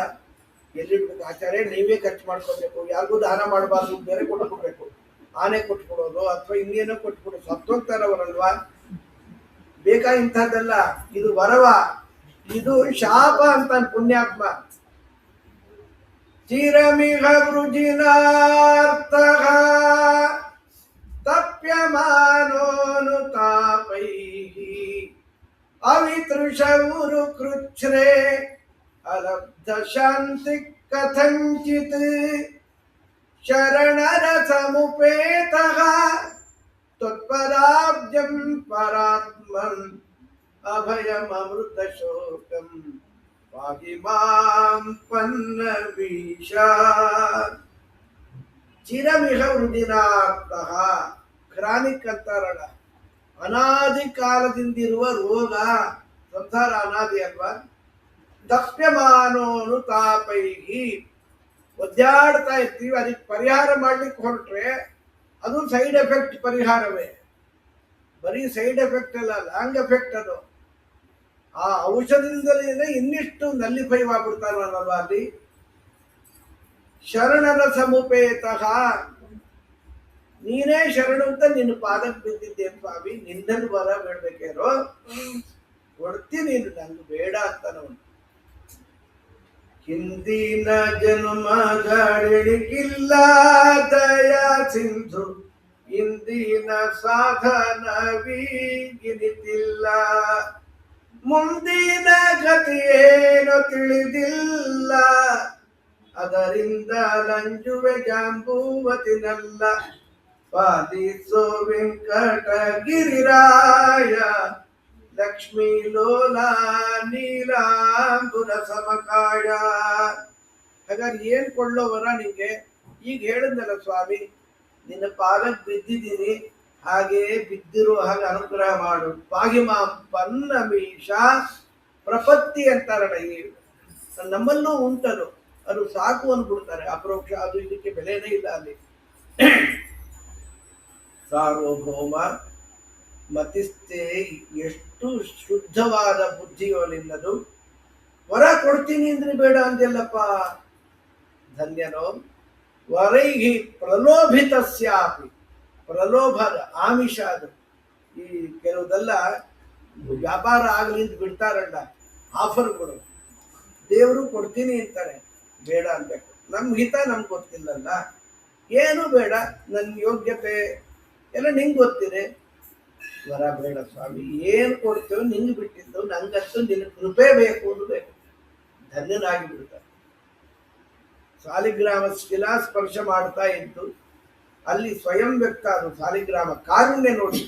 ಎಲ್ಲಿಡ್ಬೇಕು ಆಚಾರ್ಯ? ನೀವೇ ಖರ್ಚು ಮಾಡ್ಕೊಬೇಕು, ಯಾರಿಗೂ ದಾನ ಮಾಡಬಾರ್ದು, ಬೇರೆ ಕೊಟ್ಬಿಡ್ಬೇಕು. ಆನೆ ಕೊಟ್ಬಿಡೋದು ಅಥವಾ ಇನ್ನೇನೋ ಕೊಟ್ಬಿಡೋದು. ಸತ್ತೋಗ್ತಾರವರಲ್ವಾ? ಬೇಕಾ ಇಂಥದ್ದೆಲ್ಲ? ಇದು ವರವ, ಇದು ಶಾಪ ಅಂತ ಪುಣ್ಯಾತ್ಮ. ಚಿರಮಿಹ ವೃಜಿನಾರ್ಥಃ ತಪ್ಯಮಾನೋನು ತಾಪೈಃ ಅವಿತೃಷೌರು ಕೃಚ್ಛ್ರೇ ಅಲಬ್ಧ ಶಾಂತಿ ಕಥಂಚಿತ್ ಶರಣರ ಸಮುಪೇತಃ ತ್ವತ್ಪದಾಬ್ಜಂ ಪರಾತ್ಮನ್ ಅಭಯಮೃತ ಶೋಕಂ ಪಾಹಿ ಮಾಂ ಪನ್ನವೀಶ. ಚಿರಮಿಹ ವೃದಿನಾರ್ಥಃ, ಕ್ರಾನಿಕ್ ಅಂತಾರಲ್ಲ, ಅನಾದಿ ಕಾಲದಿಂದಿರುವ ರೋಗ. ಸಂಸಾರ ಅನಾದಿ ಅಲ್ವಾ? ದಪ್ಯಮಾನೋನು ತಾಪೈಹಿ, ಒದ್ದಾಡ್ತಾ ಇರ್ತೀವಿ. ಅದಕ್ಕೆ ಪರಿಹಾರ ಮಾಡ್ಲಿಕ್ಕೆ ಹೊರಟ್ರೆ ಅದು ಸೈಡ್ ಎಫೆಕ್ಟ್ ಪರಿಹಾರವೇ. ಬರೀ ಸೈಡ್ ಎಫೆಕ್ಟ್ ಅಲ್ಲ, ಲಾಂಗ್ ಎಫೆಕ್ಟ್ ಅದು. ಆ ಔಷಧದಿಂದಲೇ ಇನ್ನಿಷ್ಟು ನಲ್ಲಿಫೈವಾಗ್ಬಿಡ್ತಾರಲ್ವ ಅಲ್ಲಿ. ಶರಣರ ಸಮುಪೇತಃ, ನೀನೇ ಶರಣು ಅಂತ ನಿನ್ನ ಪಾದಕ್ಕೆ ಬಿದ್ದಿದ್ದೆ ಸ್ವಾಮಿ, ನಿನ್ನನ್ನು ವರ ಬೇಡ್ಬೇಕೇನೋ, ಕೊಡ್ತೀನಿ, ನಂಗೆ ಬೇಡ ಅಂತ ನಾವು. ಹಿಂದಿನ ಜನ್ಮಗಳಿಗಿಲ್ಲ ದಯಾ ಸಿಂಧು, ಇಂದಿನ ಸಾಧನವೀಗಿನಿತಿಲ್ಲ, ಮುಂದಿನ ಗತಿಯೇನು ತಿಳಿದಿಲ್ಲ, ಅದರಿಂದ ಲಂಜುವೆ ಜಾಂಬೂವತಿನಲ್ಲ. ಪಾಲಿಸೋ ವೆಂಕಟಗಿರಿರಾಯ, ಲಕ್ಷ್ಮೀ ಲೋಲ ನೀಲಾಂಬುರ ಸಮಕಾಯ. ಹಾಗಾದ್ರೆ ಏನ್ ಕೊಳ್ಳೋವರ ನಿಂಗೆ? ಈಗ ಹೇಳಿದ್ನಲ್ಲ ಸ್ವಾಮಿ, ನಿನ್ನ ಪಾದಕ್ಕೆ ಬಿದ್ದಿದ್ದೀನಿ, ಹಾಗೆ ಬಿದ್ದಿರೋ ಹಾಗೆ ಅನುಗ್ರಹ ಮಾಡು. ಪಾಹಿಮಾಂ ಪನ್ನಮೀಶ. ಪ್ರಪತ್ತಿ ಅಂತಾರಲ್ಲ, ಈ ನಮ್ಮಲ್ಲೂ ಉಂಟದು, ಅದು ಸಾಕು ಅಂದ್ಬಿಡ್ತಾರೆ. ಅಪರೋಕ್ಷ ಅದು ಇದಕ್ಕೆ ಬೆಲೆನೇ ಇಲ್ಲ ಅಲ್ಲಿ. ಸಾರ್ವಭೌಮ ಮತಿಸ್ಥೆ, ಎಷ್ಟು ಶುದ್ಧವಾದ ಬುದ್ಧಿಯೋ ನಿನ್ನದು. ವರ ಕೊಡ್ತೀನಿ ಅಂದ್ರೆ ಬೇಡ ಅಂದೆಲ್ಲಪ್ಪ. ಧನ್ಯನೋ ವರೈಹಿ ಪ್ರಲೋಭಿತಸ್ಯಾಪಿ, ಪ್ರಲೋಭದ ಆಮಿಷ ಅದು. ಈ ಕೆಲವುದೆಲ್ಲ ವ್ಯಾಪಾರ ಆಗಲಿ ಅಂತ ಬಿಡ್ತಾರಲ್ಲ ಆಫರ್ಗಳು, ದೇವರು ಕೊಡ್ತೀನಿ ಅಂತಾರೆ, ಬೇಡ ಅನ್ಬೇಕು. ನಮ್ಮ ಹಿತ ನಮ್ಗೆ ಗೊತ್ತಿಲ್ಲಲ್ಲ, ಏನು ಬೇಡ, ನನ್ನ ಯೋಗ್ಯತೆ ಎಲ್ಲ ನಿಂಗೆ ಗೊತ್ತಿದೆ. ವರ ಬೇಡ ಸ್ವಾಮಿ, ಏನು ಕೊಡ್ತೇವೆ ನಿಂಗೆ ಬಿಟ್ಟಿದ್ದು, ನಂಗಂತೂ ನಿನ್ನ ಕೃಪೆ ಬೇಕು ಅನ್ನಬೇಕು. ಧನ್ಯನಾಗಿ ಬಿಡ್ತಾರೆ. ಸಾಲಿಗ್ರಾಮ ಶಿಲಾ ಸ್ಪರ್ಶ ಮಾಡ್ತಾ ಇದ್ದು ಅಲ್ಲಿ ಸ್ವಯಂ ವ್ಯಕ್ತ ಅದು ಸಾಲಿಗ್ರಾಮ ಕಾರುಣ್ಯ ನೋಡಿ.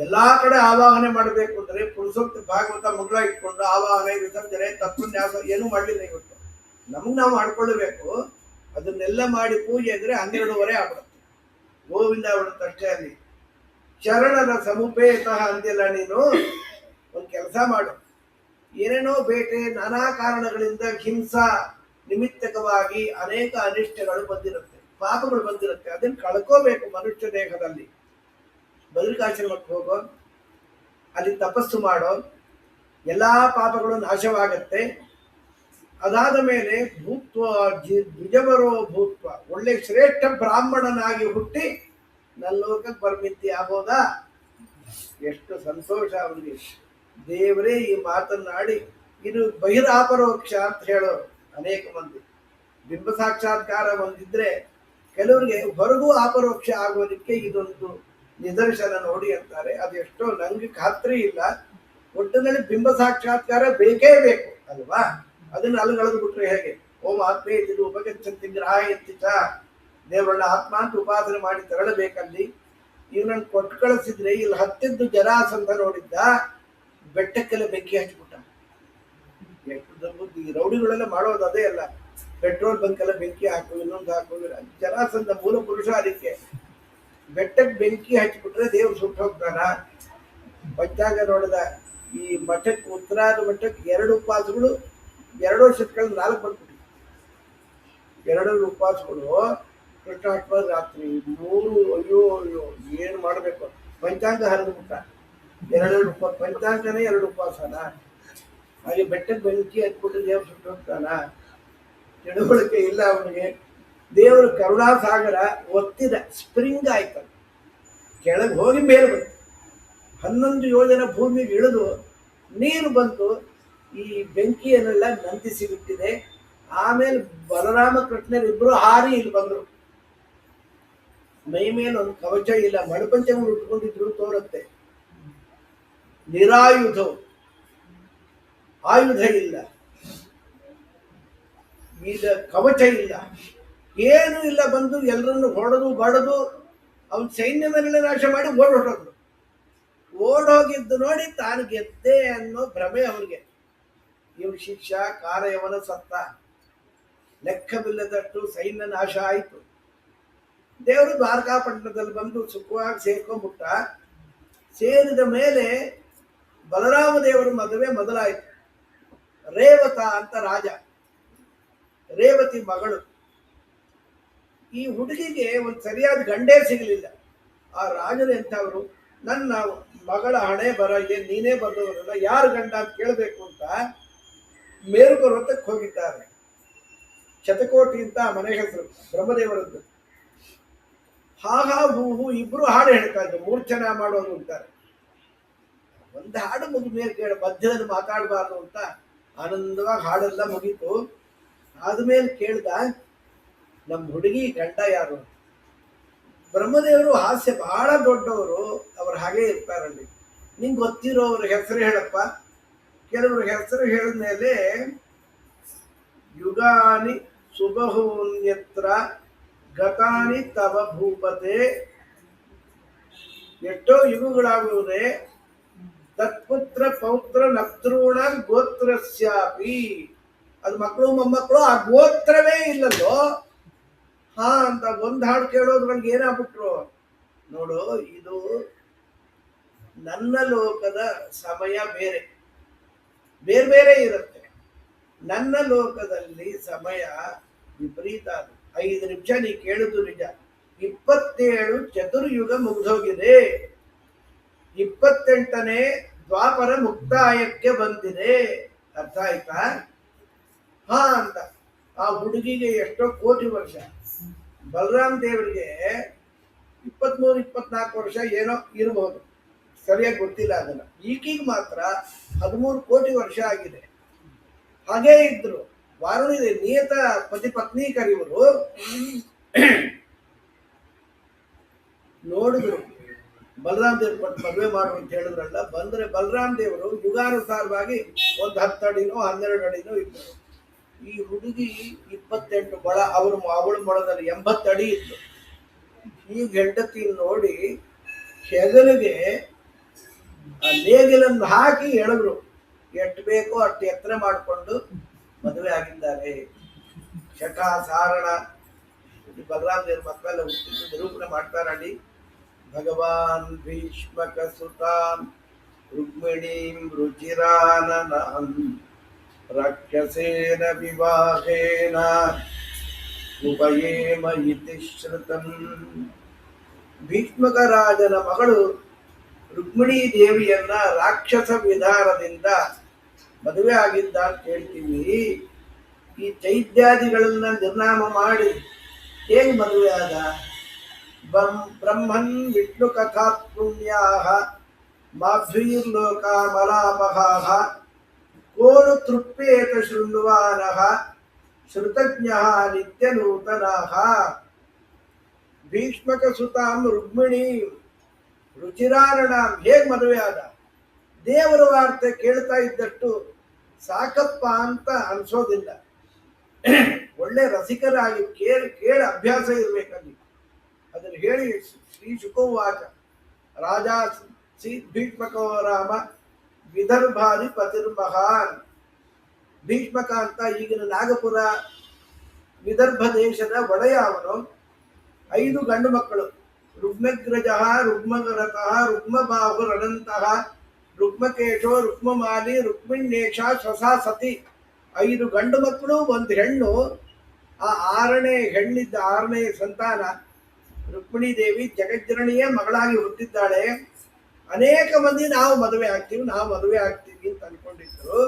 ಎಲ್ಲಾ ಕಡೆ ಆವಾಹನೆ ಮಾಡಬೇಕು ಅಂದ್ರೆ ಪುರುಷೋಕ್ತ ಭಾಗವತ ಮಂಗಳ ಇಟ್ಕೊಂಡು ಆವಾಹನೆ, ವಿಸರ್ಜನೆ, ತತ್ವನ್ಯಾಸ ಏನೂ ಮಾಡಲಿಲ್ಲ. ಇವತ್ತು ನಮ್ಗೆ ನಾವು ಮಾಡ್ಕೊಳ್ಬೇಕು. ಅದನ್ನೆಲ್ಲ ಮಾಡಿ ಪೂಜೆ ಅಂದ್ರೆ 12:30 ಆಗ್ಬಿಡುತ್ತೆ. ಗೋವಿಂದ ಆಗ್ಬಿಡುತ್ತೆ ಅಷ್ಟೇ. ಅಲ್ಲಿ ಶರಣರ ಸಮುಪೇತ ಅಂದಿಲ್ಲ. ನೀನು ಒಂದು ಕೆಲಸ ಮಾಡು. ಏನೇನೋ ಬೇಟೆ, ನಾನಾ ಕಾರಣಗಳಿಂದ ಹಿಂಸಾ ನಿಮಿತ್ತಕವಾಗಿ ಅನೇಕ ಅನಿಷ್ಟಗಳು ಬಂದಿರುತ್ತೆ, ಪಾಪಗಳು ಬಂದಿರುತ್ತೆ. ಅದನ್ನು ಕಳ್ಕೋಬೇಕು ಮನುಷ್ಯ ದೇಹದಲ್ಲಿ. ಬದರಿಕಾಶ್ರಮಕ್ಕೆ ಹೋಗೋ, ಅಲ್ಲಿ ತಪಸ್ಸು ಮಾಡೋ, ಎಲ್ಲಾ ಪಾಪಗಳು ನಾಶವಾಗತ್ತೆ. ಅದಾದ ಮೇಲೆ ಭೂತ್ವ ದ್ವಿಜವರೋ ಭೂತ್ವ, ಒಳ್ಳೆ ಶ್ರೇಷ್ಠ ಬ್ರಾಹ್ಮಣನಾಗಿ ಹುಟ್ಟಿ ನನ್ನ ಲೋಕಕ್ಕೆ ಬರ್ಮಿತಿ ಆಗೋದಾ? ಎಷ್ಟು ಸಂತೋಷ ಅವನಿಗೆ. ದೇವರೇ ಈ ಮಾತನ್ನಾಡಿ. ಇದು ಬಹಿರಾಪರೋಕ್ಷ ಅಂತ ಹೇಳೋರು ಅನೇಕ ಮಂದಿ. ಬಿಂಬ ಸಾಕ್ಷಾತ್ಕಾರ ಒಂದಿದ್ರೆ ಕೆಲವರಿಗೆ ಹೊರಗೂ ಅಪರೋಕ್ಷ ಆಗೋದಕ್ಕೆ ಇದೊಂದು ನಿದರ್ಶನ ನೋಡಿ ಅಂತಾರೆ. ಅದೆಷ್ಟೋ ನಂಗೆ ಖಾತ್ರಿ ಇಲ್ಲ. ಒಟ್ಟಿನಲ್ಲಿ ಬಿಂಬ ಸಾಕ್ಷಾತ್ಕಾರ ಬೇಕೇ ಬೇಕು ಅಲ್ವಾ? ಅದನ್ನ ಅಲ್ಲಿಗಳೆದು ಬಿಟ್ರೆ ಹೇಗೆ? ಓಂ ಆತ್ಮೇ ಇದು ಉಪಗಚ್ಚಂತಿ ಗ್ರಹ ಎತ್ತಿಚ, ದೇವರನ್ನ ಆತ್ಮ ಅಂತ ಉಪಾಸನೆ ಮಾಡಿ ತೆರಳಬೇಕಲ್ಲಿ. ಇವನನ್ನು ಕೊಟ್ಟು ಕಳಿಸಿದ್ರೆ ಇಲ್ಲಿ ಹತ್ತಿದ್ದು ಜರಾಸಂಧ ನೋಡಿದ್ದ, ಬೆಟ್ಟಕ್ಕೆಲ್ಲ ಬೆಂಕಿ ಹಚ್ಚಿಬಿಟ್ಟ. ಎಷ್ಟು ಬುದ್ಧಿ! ಈ ರೌಡಿಗಳೆಲ್ಲ ಮಾಡೋದು ಅದೇ ಅಲ್ಲ, ಪೆಟ್ರೋಲ್ ಬಂಕೆಲ್ಲ ಬೆಂಕಿ ಹಾಕು, ಇನ್ನೊಂದು ಹಾಕು. ಜರಾಸಂಧ ಮೂಲ ಪುರುಷ. ಅದಕ್ಕೆ ಬೆಟ್ಟಕ್ಕೆ ಬೆಂಕಿ ಹಚ್ಚಿಬಿಟ್ರೆ ದೇವ್ರು ಸುಟ್ಟು ಹೋಗ್ತಾನ. ಪಂಚಾಂಗ ನೋಡಿದ ಈ ಮಠಕ್ಕೆ, ಉತ್ತರಾದ ಮಠಕ್ಕೆ 2 ಉಪವಾಸಗಳು 2 ವರ್ಷದ 4 ಬಂದ್ಬಿಟ್ಟು 2 ಉಪವಾಸಗಳು. ಕೃಷ್ಣಾಷ್ಟಮ ರಾತ್ರಿ 3. ಅಯ್ಯೋ ಅಯ್ಯೋ ಏನು ಮಾಡಬೇಕು? ಪಂಚಾಂಗ ಹರಿದು ಬಿಟ್ಟ. 2 ಉಪವಾಸ, ಪಂಚಾಂಗನೇ 2 ಉಪವಾಸನ. ಹಾಗೆ ಬೆಟ್ಟಕ್ಕೆ ಬೆಂಕಿ ಹಚ್ಬಿಟ್ಟು ದೇವ್ರು ಸುಟ್ಟು ಹೋಗ್ತಾನ. ತಿಳುವಳಿಕೆ ಇಲ್ಲ ಅವನಿಗೆ. ದೇವರು ಕರುಣಾಸಾಗರ ಒತ್ತಿದ ಸ್ಪ್ರಿಂಗ್ ಆಯ್ತು. ಕೆಳಗೆ ಹೋಗಿ ಮೇಲೆ ಬಂತು. 11 ಯೋಜನ ಭೂಮಿಗೆ ಇಳಿದು ನೀರು ಬಂತು. ಈ ಬೆಂಕಿಯನ್ನೆಲ್ಲ ನಂದಿಸಿ ಬಿಟ್ಟಿದೆ. ಆಮೇಲೆ ಬಲರಾಮ ಕೃಷ್ಣರಿಬ್ಬರು ಹಾರಿ ಇಲ್ಲಿ ಬಂದರು. ಮೈ ಮೇಲೆ ಒಂದು ಕವಚ ಇಲ್ಲ, ಮಣಪಂಚಗಳು ಉಟ್ಕೊಂಡಿದ್ರು ತೋರುತ್ತೆ. ನಿರಾಯುಧ, ಆಯುಧ ಇಲ್ಲ, ಈಗ ಕವಚ ಇಲ್ಲ, ಏನು ಇಲ್ಲ. ಬಂದು ಎಲ್ಲರನ್ನು ಹೊಡೆದು ಬಡದು ಅವನ ಸೈನ್ಯ ಮೇಲೆ ನಾಶ ಮಾಡಿ ಓಡೋದ್ರು. ಓಡೋಗಿದ್ದು ನೋಡಿ ತಾನು ಗೆದ್ದೆ ಅನ್ನೋ ಭ್ರಮೆ ಅವನಿಗೆ. ಇವನು ಶಿಕ್ಷ ಕಾರಯವನ ಸತ್ತ. ಲೆಕ್ಕವಿಲ್ಲದಷ್ಟು ಸೈನ್ಯ ನಾಶ ಆಯಿತು. ದೇವರು ದ್ವಾರಕಾಪಟ್ಟಣದಲ್ಲಿ ಬಂದು ಸುಖವಾಗಿ ಸೇರ್ಕೊಂಡ್ಬಿಟ್ಟ. ಸೇರಿದ ಮೇಲೆ ಬಲರಾಮ ದೇವರ ಮದುವೆ ಮೊದಲಾಯಿತು. ರೇವತ ಅಂತ ರಾಜ, ರೇವತಿ ಮಗಳು. ಈ ಹುಡುಗಿಗೆ ಒಂದು ಸರಿಯಾದ ಗಂಡೇ ಸಿಗಲಿಲ್ಲ. ಆ ರಾಜರು ಎಂಥವರು, ನನ್ನ ಮಗಳ ಹಣೆ ಬರ ಏನ್ ನೀನೇ ಬಂದವರಲ್ಲ, ಯಾರು ಗಂಡ ಅಂತ ಕೇಳಬೇಕು ಅಂತ ಮೇರು ಪರ್ವತಕ್ಕೆ ಹೋಗಿದ್ದಾರೆ. ಶತಕೋಟಿ ಅಂತ ಮನೆ ಹೆಸರು ಬ್ರಹ್ಮದೇವರದ್ದು. ಹಾಹಾ ಹೂ ಹೂ ಇಬ್ರು ಹಾಡು ಹೇಳ್ತಾ ಇದ್ರು. ಮೂರ್ಛನ ಮಾಡೋದು ಅಂತಾರೆ. ಒಂದು ಹಾಡು ಮುಗಿದ ಮೇಲೆ ಕೇಳ, ಮಧ್ಯದಲ್ಲಿ ಮಾತಾಡಬಾರ್ದು ಅಂತ ಆನಂದವಾಗಿ ಹಾಡೆಲ್ಲ ಮುಗೀತು. ಆದ್ಮೇಲೆ ಕೇಳ್ದ, ನಮ್ಮ ಹುಡುಗಿ ಗಂಡ ಯಾರು? ಬ್ರಹ್ಮದೇವರು ಹಾಸ್ಯ ಬಹಳ ದೊಡ್ಡವರು, ಅವ್ರು ಹಾಗೆ ಇರ್ತಾರಲ್ಲಿ. ನಿಂಗೆ ಗೊತ್ತಿರೋ ಅವ್ರ ಹೆಸರು ಹೇಳಪ್ಪ. ಕೆಲವ್ರ ಹೆಸರು ಹೇಳಿದ ಮೇಲೆ ಯುಗಾನಿ ಸುಬಹೂನ್ಯತ್ರ ಗತಾನಿ ತವ ಭೂಪತೆ, ಎಷ್ಟೋ ಯುಗಗಳಾಗುವುದೇ. ತತ್ಪುತ್ರ ಪೌತ್ರ ನಪ್ತೃಣ ಗೋತ್ರಸ್ಯಾಪಿ, ಅದು ಮಕ್ಕಳು ಮೊಮ್ಮಕ್ಕಳು, ಆ ಗೋತ್ರವೇ ಇಲ್ಲಲ್ಲೋ. ಹಾ ಅಂತ ಒಂದು ಹಾಡು ಕೇಳೋದ್ರಲ್ಲಿ ಏನಾಗ್ಬಿಟ್ರು ನೋಡು. ಇದು ನನ್ನ ಲೋಕದ ಸಮಯ ಬೇರೆ ಬೇರೆ ಬೇರೆ ಇರುತ್ತೆ. ನನ್ನ ಲೋಕದಲ್ಲಿ ಸಮಯ ವಿಪರೀತ. ಅದು 5 ನಿಮಿಷ ನೀ ಕೇಳುದು ನಿಜ. 27 ಚತುರ್ಯುಗ ಮುಗಿದೋಗಿದೆ. 28ನೇ ದ್ವಾಪರ ಮುಕ್ತಾಯಕ್ಕೆ ಬಂದಿದೆ. ಅರ್ಥ ಆಯ್ತಾ? ಹಾ ಅಂತ ಆ ಹುಡುಗಿಗೆ ಎಷ್ಟೋ ಕೋಟಿ ವರ್ಷ. ಬಲರಾಮ್ ದೇವರಿಗೆ 23-24 ವರ್ಷ ಏನೋ ಇರಬಹುದು, ಸರಿಯಾಗಿ ಗೊತ್ತಿಲ್ಲ ಅದನ್ನ. ಈಗೀಗ ಮಾತ್ರ 13 ಕೋಟಿ ವರ್ಷ ಆಗಿದೆ. ಹಾಗೇ ಇದ್ರು. ವಾರುಣಿ ನಿಯತ ಪತಿ ಪತ್ನಿ ಕರಿವರು ನೋಡಿದ್ರು. ಬಲರಾಮ್ ದೇವ್ರು ಕೊಟ್ಟು ಮದುವೆ ಮಾಡು ಅಂತ ಹೇಳಿದ್ರಲ್ಲ. ಬಂದ್ರೆ ಬಲರಾಮ್ ದೇವರು ಯುಗಾನುಸಾರವಾಗಿ ಒಂದು 10 ಅಡಿನೋ 12 ಅಡಿನೋ ಇದ್ದರು. ಈ ಹುಡುಗಿ 28 ಮೊಳ, ಅವಳ ಮೊಳದಲ್ಲಿ 80 ಅಡಿ ಇತ್ತು. ಈಗ ಹೆಂಡತಿ ನೋಡಿ ಹೆಗಲಿಗೆ ಆ ನೇಗಿಲನ್ನು ಹಾಕಿ ಎಳೆದ್ರು. ಎಷ್ಟು ಬೇಕೋ ಅಷ್ಟು ಎತ್ತರ ಮಾಡಿಕೊಂಡು ಮದುವೆ ಆಗಿದ್ದಾರೆ. ಶಠ ಸಾರಣ ಈ ಬಲರಾಮ್ ದೇವ್ರ ಮಕ್ಕಳೆಲ್ಲ ಹುಟ್ಟಿದ್ದು ನಿರೂಪಣೆ ಮಾಡ್ತಾರಲ್ಲಿ. ಭಗವಾನ್ ಭೀಷ್ಮಕ ಸುತಾನ್ ರುಕ್ಮಿಣೀಂ ರುಚಿರಾನನಂ ರಾಕ್ಷಸೇನ ವಿವಾಹೇನ ಉಪಯೇಮ ಇತಿ ಶ್ರುತಂ. ಭೀಷ್ಮಕ ರಾಜನ ಮಗಳು ರುಕ್ಮಿಣೀ ದೇವಿಯನ್ನ ರಾಕ್ಷಸ ವಿಧಾನದಿಂದ ಮದುವೆ ಆಗಿದ್ದ ಅಂತ ಹೇಳ್ತೀವಿ. ಈ ಚೈತ್ಯಾದಿಗಳನ್ನ ನಿರ್ನಾಮ ಮಾಡಿ ಹೇಗೆ ಮದುವೆ ಆದ? ಬ್ರಹ್ಮನ್ ವಿಷ್ಣು ಕಥಾ ಪುಣ್ಯಾಹ ಮಾಧ್ವೀರ್ಲೋಕಾಮಲಾಪಹಾಹ ಕೋನು ತೃಪ್ಯೇತ ಶೃಣ್ವಾನಃ ಶ್ರುತಜ್ಞಃ ನಿತ್ಯನೂತನಃ. ಭೀಷ್ಮಕ ಸುತಾಂ ರುಕ್ಮಿಣಿ ರುಚಿರಾರಣಾಂ ಹೇಗೆ ಮದುವೆ ಆದ? ದೇವರ ವಾರ್ತೆ ಕೇಳ್ತಾ ಇದ್ದಷ್ಟು ಸಾಕಪ್ಪ ಅಂತ ಅನ್ಸೋದಿಲ್ಲ. ಒಳ್ಳೆ ರಸಿಕರಾಗಿ ಕೇಳ ಅಭ್ಯಾಸ ಇರ್ಬೇಕಲ್ಲಿ. ಅದನ್ನು ಹೇಳಿ ಶ್ರೀ ಶುಕವಾಚ ರಾಜ ಭೀಷ್ಮಕೋ ರಾಮ ವಿದರ್ಭಾದಿ ಪತಿರ್ಮಹಾನ್. ಭೀಷ್ಮಕ ಅಂತ ಈಗಿನ ನಾಗಪುರ ವಿದರ್ಭ ದೇಶದ ಒಡೆಯ ಅವನು. 5 ಗಂಡು ಮಕ್ಕಳು, ರುಗ್ಮಗ್ರಜ ರುಗ್ಮರತಃ ರುಗ್ಮಬಾಹುರನಂತಹ ರುಗ್ಮಕೇಶೋ ರುಗ್ಮಮಾಲಿ ರುಕ್ಮಿಣೇಶ ಸ್ವಸಾ ಸತಿ. 5 ಗಂಡು ಮಕ್ಕಳು, 1 ಹೆಣ್ಣು. ಆ 6ನೇ ಹೆಣ್ಣಿದ್ದ 6ನೇ ಸಂತಾನ ರುಕ್ಮಿಣೀ ದೇವಿ ಜಗಜ್ಜನನಿಯೇ ಮಗಳಾಗಿ ಹುಟ್ಟಿದ್ದಾಳೆ. ಅನೇಕ ಮಂದಿ ನಾವು ಮದುವೆ ಆಗ್ತೀವಿ ಅಂತ ಅನ್ಕೊಂಡಿದ್ರು.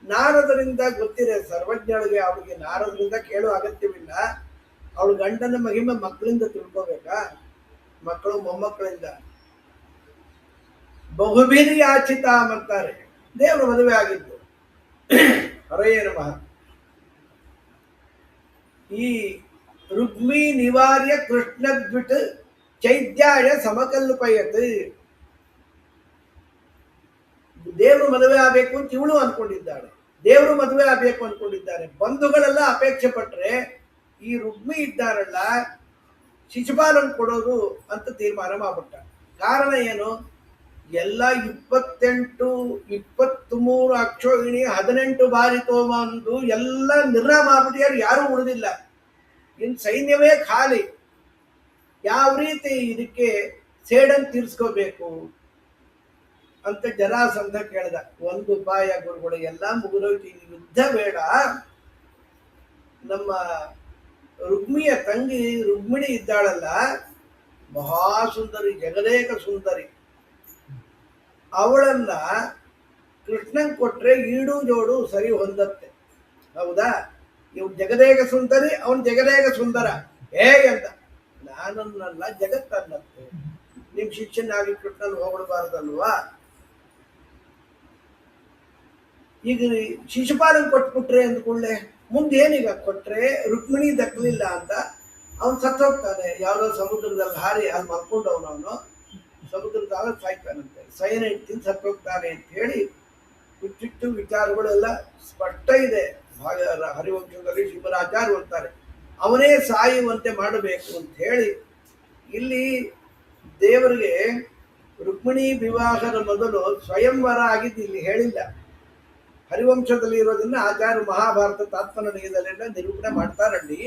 ನಾರದರಿಂದ ಗೊತ್ತಿದೆ ಸರ್ವಜ್ಞಳಿಗೆ, ಅವಳಿಗೆ ನಾರದರಿಂದ ಕೇಳೋ ಅಗತ್ಯವಿಲ್ಲ. ಅವಳು ಗಂಡನ ಮಹಿಮೆ ಮಕ್ಕಳಿಂದ ತಿಳ್ಕೋಬೇಕಾ? ಮಕ್ಕಳು ಮೊಮ್ಮಕ್ಕಳಿಂದ. ಬಹುಬೀರಿ ಯಾಚಿತ ಅಂತಾರೆ. ದೇವರು ಮದುವೆ ಆಗಿದ್ದು. ಹರೇ ನಮಃ. ಈ ರುಗ್ಮಿ ನಿವಾರ್ಯ ಕೃಷ್ಣದ್ವಿಟ್ ಚೈತ್ಯಾಯ ಸಮಕಲ್ಪಯತ್. ದೇವರು ಮದುವೆ ಆಗಬೇಕು ಅಂತ ಇವಳು ಅನ್ಕೊಂಡಿದ್ದಾಳೆ, ದೇವರು ಮದುವೆ ಆಗಬೇಕು ಅನ್ಕೊಂಡಿದ್ದಾರೆ. ಬಂಧುಗಳೆಲ್ಲ ಅಪೇಕ್ಷೆ ಪಟ್ರೆ ಈ ರುಗ್ಮಿ ಇದ್ದಾರಲ್ಲ ಶಿಶುಪಾಲನ್ ಕೊಡೋದು ಅಂತ ತೀರ್ಮಾನ ಮಾಡ್ಬಿಟ್ಟ. ಕಾರಣ ಏನು? ಎಲ್ಲ 28, 23 ಅಕ್ಷೋಹಿಣಿ 18 ಬಾರಿ ತೋಮಂದು ಎಲ್ಲ ನಿರ್ಣಯ ಮಾಡ್ಬಿಟ್ಟಿಯಾರು, ಯಾರೂ ಉಳಿದಿಲ್ಲ. ಇನ್ನು ಸೈನ್ಯವೇ ಖಾಲಿ. ಯಾವ ರೀತಿ ಇದಕ್ಕೆ ಸೇಡನ್ನು ತೀರ್ಸ್ಕೋಬೇಕು ಅಂತ ಜರಾಸಂಧ ಕೇಳ್ದ. ಒಂದು ಉಪಾಯ ಗುರುಗಳು, ಎಲ್ಲ ಮುಗಿದೋಯ್ತು, ಯುದ್ಧ ಬೇಡ. ನಮ್ಮ ರುಕ್ಮಿಯ ತಂಗಿ ರುಕ್ಮಿಣಿ ಇದ್ದಾಳಲ್ಲ, ಮಹಾ ಸುಂದರಿ, ಜಗದೇಕ ಸುಂದರಿ. ಅವಳನ್ನ ಕೃಷ್ಣನ್ ಕೊಟ್ರೆ ಈಡು ಜೋಡು ಸರಿ ಹೊಂದತ್ತೆ. ಹೌದಾ? ಇವ್ ಜಗದೇಕ ಸುಂದರಿ, ಅವನ್ ಜಗದೇಕ ಸುಂದರ. ಹೇಗೆ ಅಂತ, ನಾನನ್ನಲ್ಲ ಜಗತ್ತನ್ನತ್ತೆ. ನಿಮ್ ಶಿಷ್ಯನಾಗಿ ಕೃಷ್ಣನ್ ಹೋಗ್ಬಿಡ್ಬಾರ್ದಲ್ವಾ? ಈಗ ಶಿಶುಪಾಲನ್ ಕೊಟ್ಬಿಟ್ರೆ ಅಂದ್ಕೊಳ್ಳೆ ಮುಂದೆ ಏನೀಗ? ಕೊಟ್ರೆ ರುಕ್ಮಿಣಿ ದಕ್ಕಲಿಲ್ಲ ಅಂತ ಅವನು ಸತ್ತೋಗ್ತಾನೆ. ಯಾವುದೋ ಸಮುದ್ರದಲ್ಲಿ ಹಾರಿ ಅಲ್ಲಿ ಮಲ್ಕೊಂಡವನು, ಅವನು ಸಮುದ್ರದಾಗ ಸಾಯ್ತಾನಂತೆ. ಸೈನ ಇಟ್ಟಿನ ಸತ್ತೋಗ್ತಾನೆ ಅಂತ ಹೇಳಿ ಹುಚ್ಚಿಟ್ಟು ವಿಚಾರಗಳೆಲ್ಲ ಸ್ಪಷ್ಟ ಇದೆ. ಹರಿವಂಶದಲ್ಲಿ ಶಿವರಾಚಾರ್ಯ ಅಂತಾರೆ ಅವನೇ ಸಾಯುವಂತೆ ಮಾಡಬೇಕು ಅಂತ ಹೇಳಿ. ಇಲ್ಲಿ ದೇವರಿಗೆ ರುಕ್ಮಿಣಿ ವಿವಾಹದ ಮೊದಲು ಸ್ವಯಂವರ ಆಗಿದ್ದು ಇಲ್ಲಿ ಹೇಳಿಲ್ಲ. ಹರಿವಂಶದಲ್ಲಿ ಇರೋದನ್ನ ಆಚಾರ್ಯ ಮಹಾಭಾರತ ತಾತ್ಪರ್ಯದಲ್ಲೆಲ್ಲ ನಿರೂಪಣೆ ಮಾಡ್ತಾರಲ್ಲಿ.